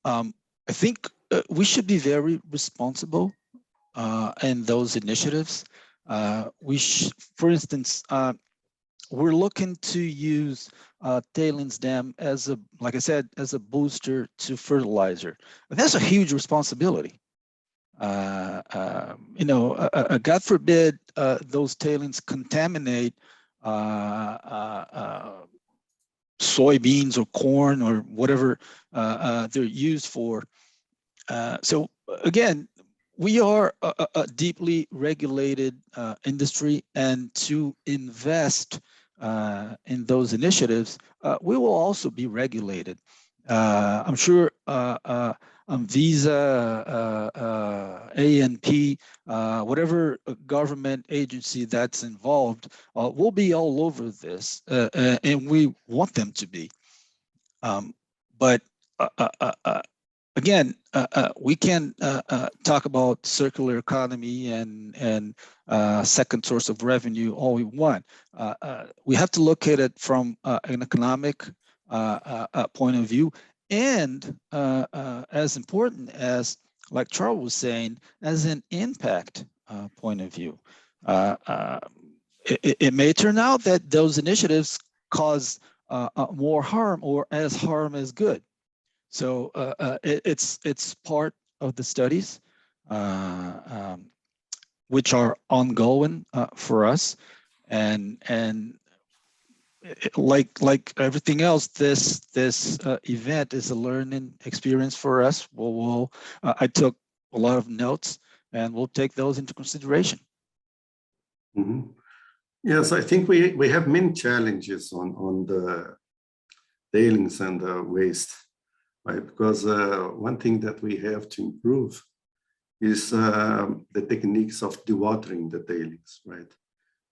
I think we should be very responsible in those initiatives. For instance, we're looking to use tailings dam as a, like I said, as a booster to fertilizer. And that's a huge responsibility. God forbid those tailings contaminate soybeans or corn or whatever they're used for. So again, we are a deeply regulated industry, and to invest in those initiatives, we will also be regulated. I'm sure Visa, ANP, whatever government agency that's involved will be all over this, and we want them to be. But again, we can talk about circular economy and second source of revenue all we want. We have to look at it from an economic point of view, and as important as like Charles was saying, as an impact point of view. It may turn out that those initiatives cause more harm or as harm as good. So it's part of the studies which are ongoing for us, and like everything else, this event is a learning experience for us. I took a lot of notes, and we'll take those into consideration. Mm-hmm. Yes, I think we have many challenges on the tailings and the waste, right? Because one thing that we have to improve is the techniques of dewatering the tailings, right?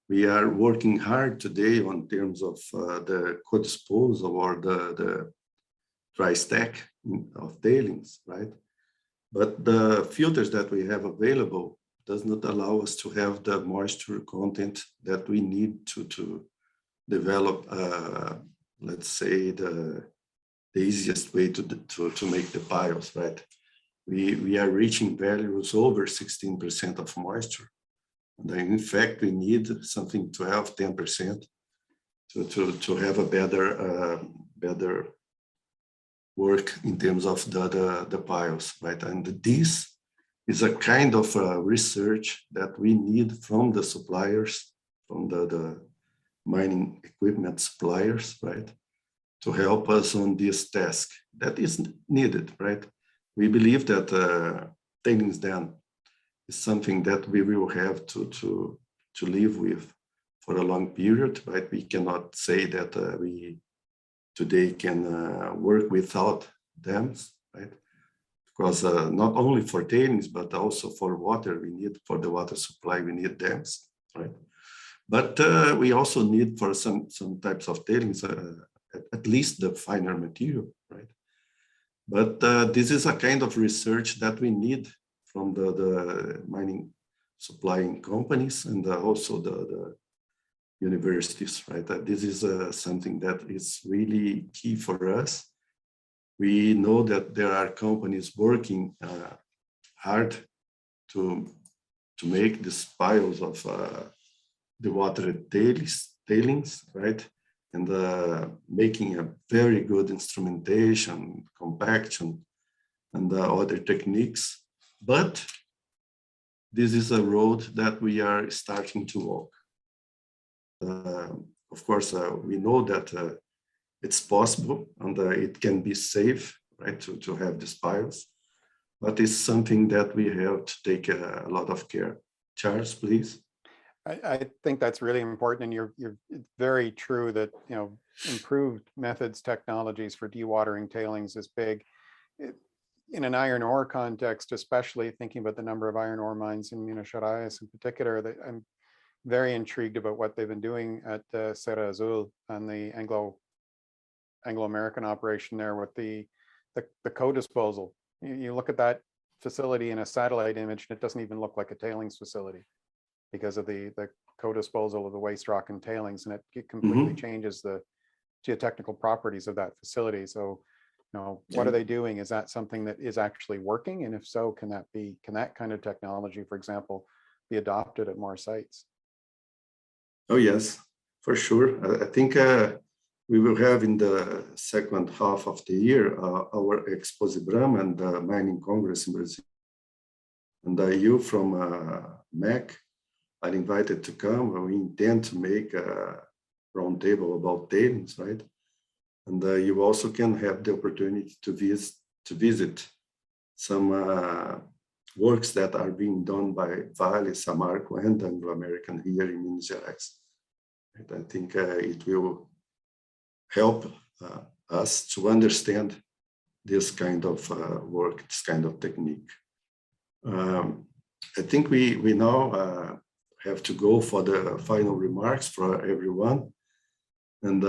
We are working hard today on terms of the co-disposal or the dry stack of tailings, right? But the filters that we have available does not allow us to have the moisture content that we need to develop, let's say, the easiest way to make the piles, right? We are reaching values over 16% of moisture. And in fact, we need something 12, 10% to have a better work in terms of the piles, right? And this is a kind of research that we need from the suppliers, from the mining equipment suppliers, right? To help us on this task that is needed, right? We believe that tailings dam is something that we will have to live with for a long period, right? We cannot say that we today can work without dams, right? Because not only for tailings, but also for water, for the water supply, we need dams, right? But we also need for some types of tailings, at least the finer material, right? But this is a kind of research that we need from the mining supplying companies and also the universities, right? This is something that is really key for us. We know that there are companies working hard to make these piles of the water tailings, right? And making a very good instrumentation, compaction, and other techniques. But this is a road that we are starting to walk. Of course, we know that it's possible and it can be safe, right, to have these piles, but it's something that we have to take a lot of care. Charles, please. I think that's really important, and you're very true that improved methods, technologies for dewatering tailings is big. In an iron ore context, especially thinking about the number of iron ore mines in Minas Gerais in particular, that I'm very intrigued about what they've been doing at Serra Azul and the Anglo-American operation there with the co-disposal. You look at that facility in a satellite image, and it doesn't even look like a tailings facility, because of the co-disposal of the waste rock and tailings, and it completely changes the geotechnical properties of that facility. So, what are they doing? Is that something that is actually working? And if so, can that kind of technology, for example, be adopted at more sites? Oh yes, for sure. I think we will have in the second half of the year our Exposibram and the Mining Congress in Brazil. And you from MEC are invited to come. We intend to make a roundtable about tailings, right? And you also can have the opportunity to visit some works that are being done by Vale, Samarco, and Anglo-American here in Minas Gerais. And I think it will help us to understand this kind of work, this kind of technique. I think we now have to go for the final remarks for everyone. And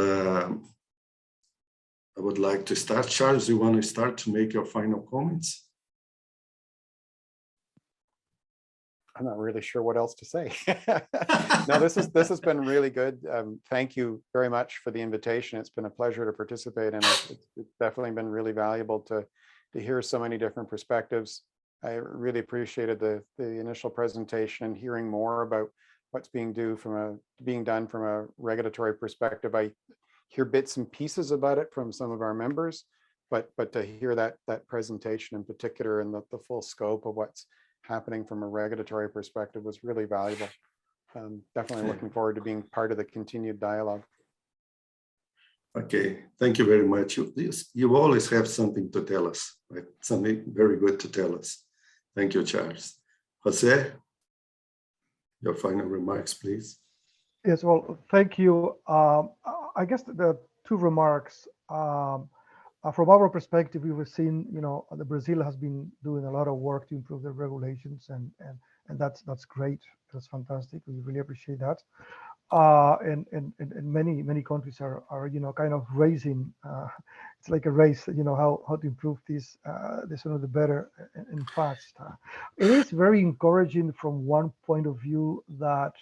I would like to start. Charles, you want to start to make your final comments? I'm not really sure what else to say. No, this has been really good. Thank you very much for the invitation. It's been a pleasure to participate, and it's definitely been really valuable to hear so many different perspectives. I really appreciated the initial presentation and hearing more about what's being done from a regulatory perspective. I hear bits and pieces about it from some of our members, but to hear that presentation in particular and the full scope of what's happening from a regulatory perspective was really valuable. Definitely looking forward to being part of the continued dialogue. Okay, thank you very much. You always have something to tell us, right? Something very good to tell us. Thank you, Charles. Jose, your final remarks, please. Yes, well, thank you. I guess the two remarks. From our perspective, we were seeing, the Brazil has been doing a lot of work to improve their regulations, and that's great. That's fantastic. We really appreciate that. And many countries are kind of racing. It's like a race, how to improve this the sooner the better and fast. It is very encouraging from one point of view that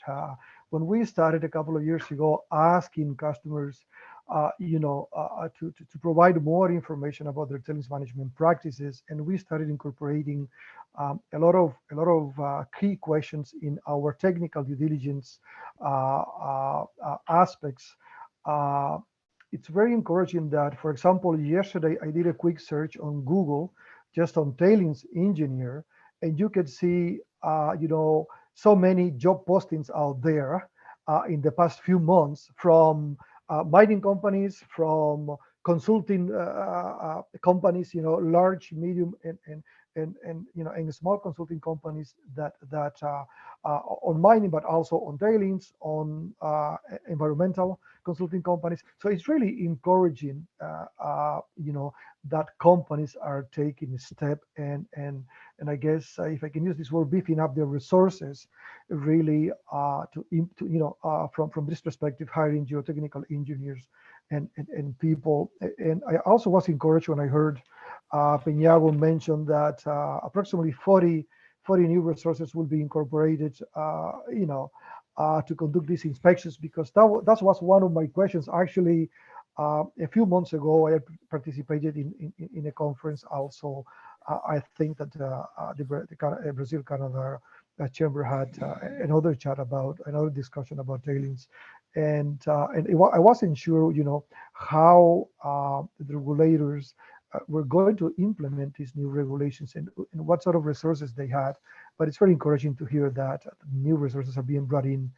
when we started a couple of years ago asking customers to provide more information about their tailings management practices, and we started incorporating a lot of key questions in our technical due diligence aspects. It's very encouraging that, for example, yesterday I did a quick search on Google just on tailings engineer, and you could see so many job postings out there in the past few months from mining companies, from consulting companies, large, medium, and small consulting companies that on mining, but also on tailings, on environmental consulting companies. So it's really encouraging, that companies are taking a step and I guess if I can use this word, beefing up their resources, really from this perspective, hiring geotechnical engineers and people. And I also was encouraged when I heard Peñago mention that approximately 40 new resources will be incorporated, to conduct these inspections, because that was one of my questions. Actually, a few months ago, I participated in a conference also. I think that the Brazil-Canada Chamber had another discussion about tailings. And I wasn't sure, how the regulators were going to implement these new regulations and what sort of resources they had. But it's very encouraging to hear that new resources are being brought in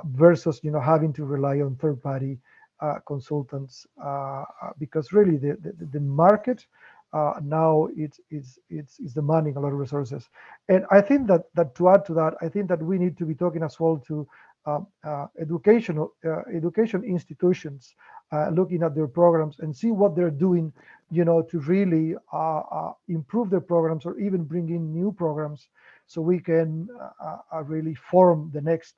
versus, having to rely on third-party consultants, because really the market now it's demanding a lot of resources. And I think that to add to that, I think that we need to be talking as well to education institutions, looking at their programs and see what they're doing, to really improve their programs or even bring in new programs, so we can really form the next,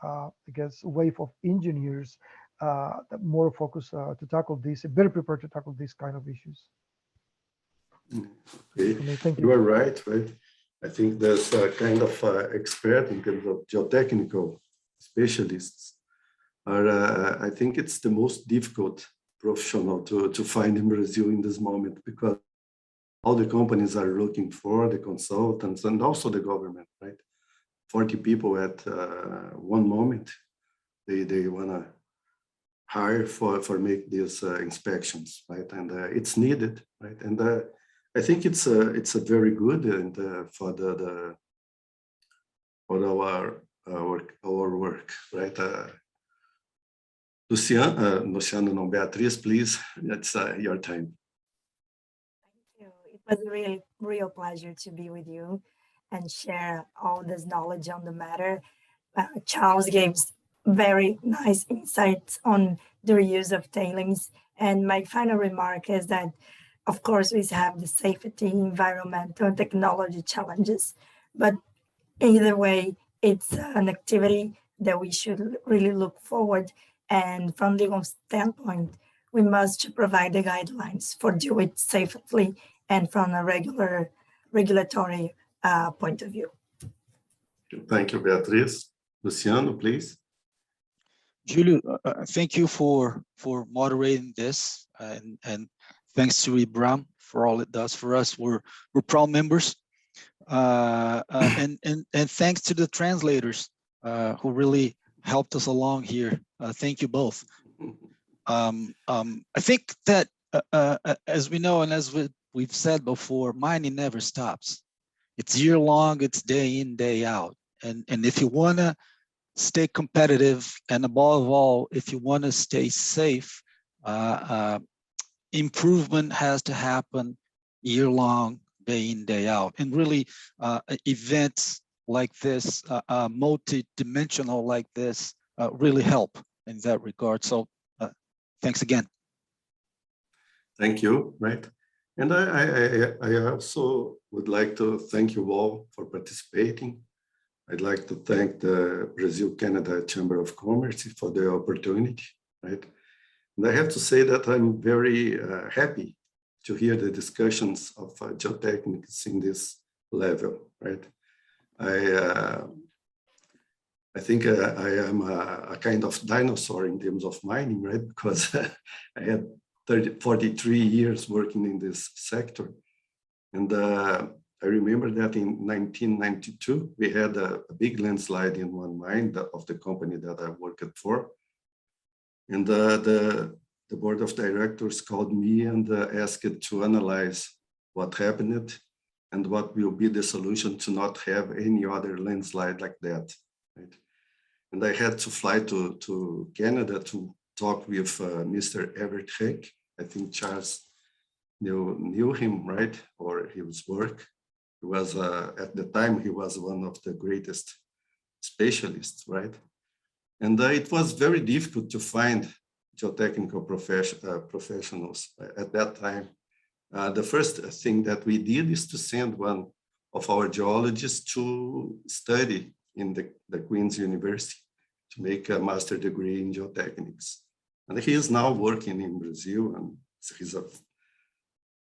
I guess, wave of engineers that more focused to tackle this, better prepared to tackle these kind of issues. Okay. Thank you. You are right? I think there's a kind of expert in terms of geotechnical specialists. I think it's the most difficult professional to find in Brazil in this moment, because all the companies are looking for the consultants and also the government, right? 40 people at one moment, they want to hire for make these inspections, right? And it's needed, right? And I think it's a very good and for our work, right? Luciano, Beatriz, please, it's your time. Thank you. It was a real pleasure to be with you and share all this knowledge on the matter. Charles gave very nice insights on the reuse of tailings. And my final remark is that, of course, we have the safety, environmental, and technology challenges, but either way, it's an activity that we should really look forward. And from the legal standpoint, we must provide the guidelines for do it safely and from a regulatory point of view. Thank you, Beatriz. Luciano, please. Julio, thank you for moderating this, and thanks to Ibram for all it does for us. We're proud members. And thanks to the translators who really helped us along here. Thank you both. I think that as we know, and as we've said before, mining never stops. It's year long, it's day in, day out. And if you wanna stay competitive, and above all, if you wanna stay safe, improvement has to happen year long, day in, day out. And really events like this, multi-dimensional like this, really help in that regard. So thanks again. Thank you, right? And I also would like to thank you all for participating. I'd like to thank the Brazil-Canada Chamber of Commerce for the opportunity, right? And I have to say that I'm very happy to hear the discussions of geotechnics in this level, right? I think I am a kind of dinosaur in terms of mining, right? Because I had 43 years working in this sector. And I remember that in 1992, we had a big landslide in one mine of the company that I worked for. And the board of directors called me and asked to analyze what happened and what will be the solution to not have any other landslide like that, right? And I had to fly to Canada to talk with Mr. Everett Heck. I think Charles knew him, right? Or his work. He was, at the time, he was one of the greatest specialists, right? And it was very difficult to find geotechnical professionals at that time. The first thing that we did is to send one of our geologists to study in the Queen's University to make a master degree in geotechnics. And he is now working in Brazil, and he's a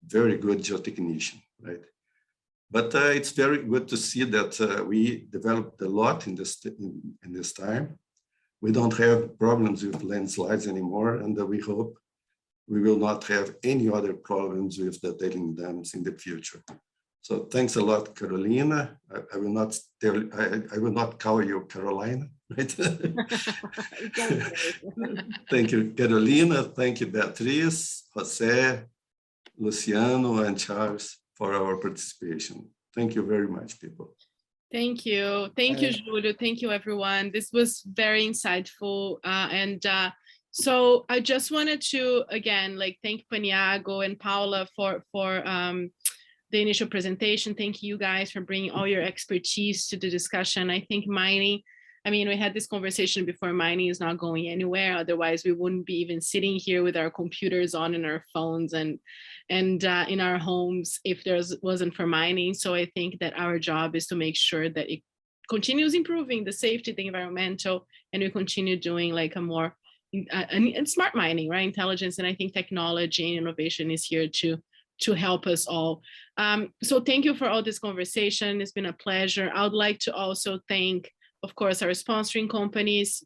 very good geotechnician, right? But it's very good to see that we developed a lot in this time. We don't have problems with landslides anymore, and we hope we will not have any other problems with the tailing dams in the future. So thanks a lot, Carolina. I will not tell. I will not call you Carolina, right? Thank you, Carolina. Thank you, Beatriz, Jose, Luciano, and Charles for our participation. Thank you very much, people. Thank you. Thank you, Julio. Thank you, everyone. This was very insightful. So I just wanted to, again, thank Paniago and Paula for the initial presentation. Thank you guys for bringing all your expertise to the discussion. I think mining, I mean, we had this conversation before, mining is not going anywhere. Otherwise, we wouldn't be even sitting here with our computers on and our phones and in our homes if there wasn't for mining. So I think that our job is to make sure that it continues improving the safety, the environmental, and we continue doing a more and smart mining, right? Intelligence. And I think technology and innovation is here to help us all. So thank you for all this conversation. It's been a pleasure. I would like to also thank, of course, our sponsoring companies.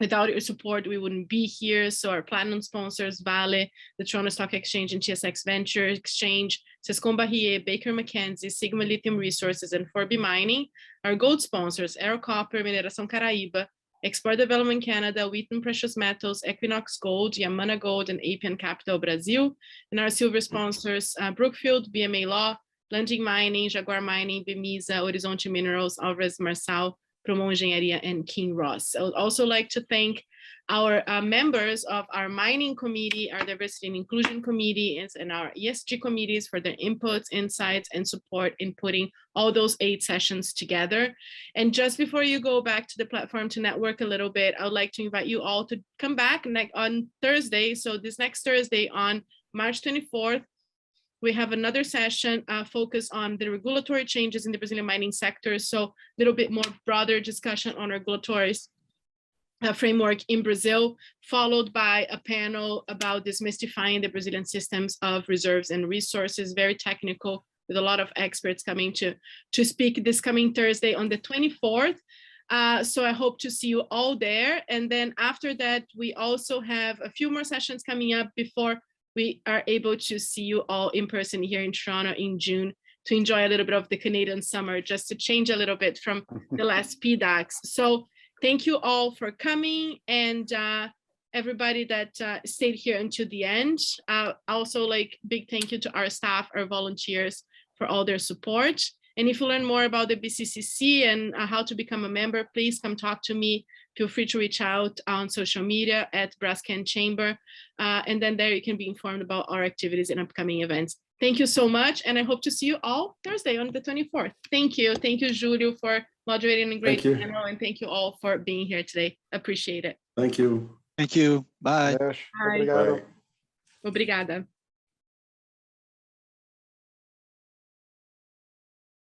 Without your support, we wouldn't be here. So our platinum sponsors, Vale, the Toronto Stock Exchange and TSX Venture Exchange, Sescom Barrier, Baker McKenzie, Sigma Lithium Resources, and 4B Mining. Our gold sponsors, Aero Copper, Mineração Caraíba, Export Development Canada, Wheaton Precious Metals, Equinox Gold, Yamana Gold, and APN Capital Brazil. And our silver sponsors, Brookfield, BMA Law, Landing Mining, Jaguar Mining, Bemisa, Horizonte Minerals, Alvarez Marçal, Promo Engenharia, and King Ross. I would also like to thank our members of our mining committee, our diversity and inclusion committee, and our ESG committees for their inputs, insights, and support in putting all those 8 sessions together. And just before you go back to the platform to network a little bit, I would like to invite you all to come back on Thursday. So this next Thursday on March 24th, we have another session focused on the regulatory changes in the Brazilian mining sector. So a little bit more broader discussion on regulatory framework in Brazil, followed by a panel about demystifying the Brazilian systems of reserves and resources, very technical, with a lot of experts coming to speak this coming Thursday on the 24th. So I hope to see you all there. And then after that, we also have a few more sessions coming up before we are able to see you all in person here in Toronto in June to enjoy a little bit of the Canadian summer, just to change a little bit from the last PDACs. So thank you all for coming, and everybody that stayed here until the end. Also, like, big thank you to our staff, our volunteers, for all their support. And if you learn more about the BCCC and how to become a member, please come talk to me. Feel free to reach out on social media at Brascan Chamber. And then there you can be informed about our activities and upcoming events. Thank you so much. And I hope to see you all Thursday on the 24th. Thank you. Thank you, Julio, for moderating a great panel. And thank you all for being here today. Appreciate it. Thank you. Thank you. Bye. Yes, Bye. obrigado. Obrigada.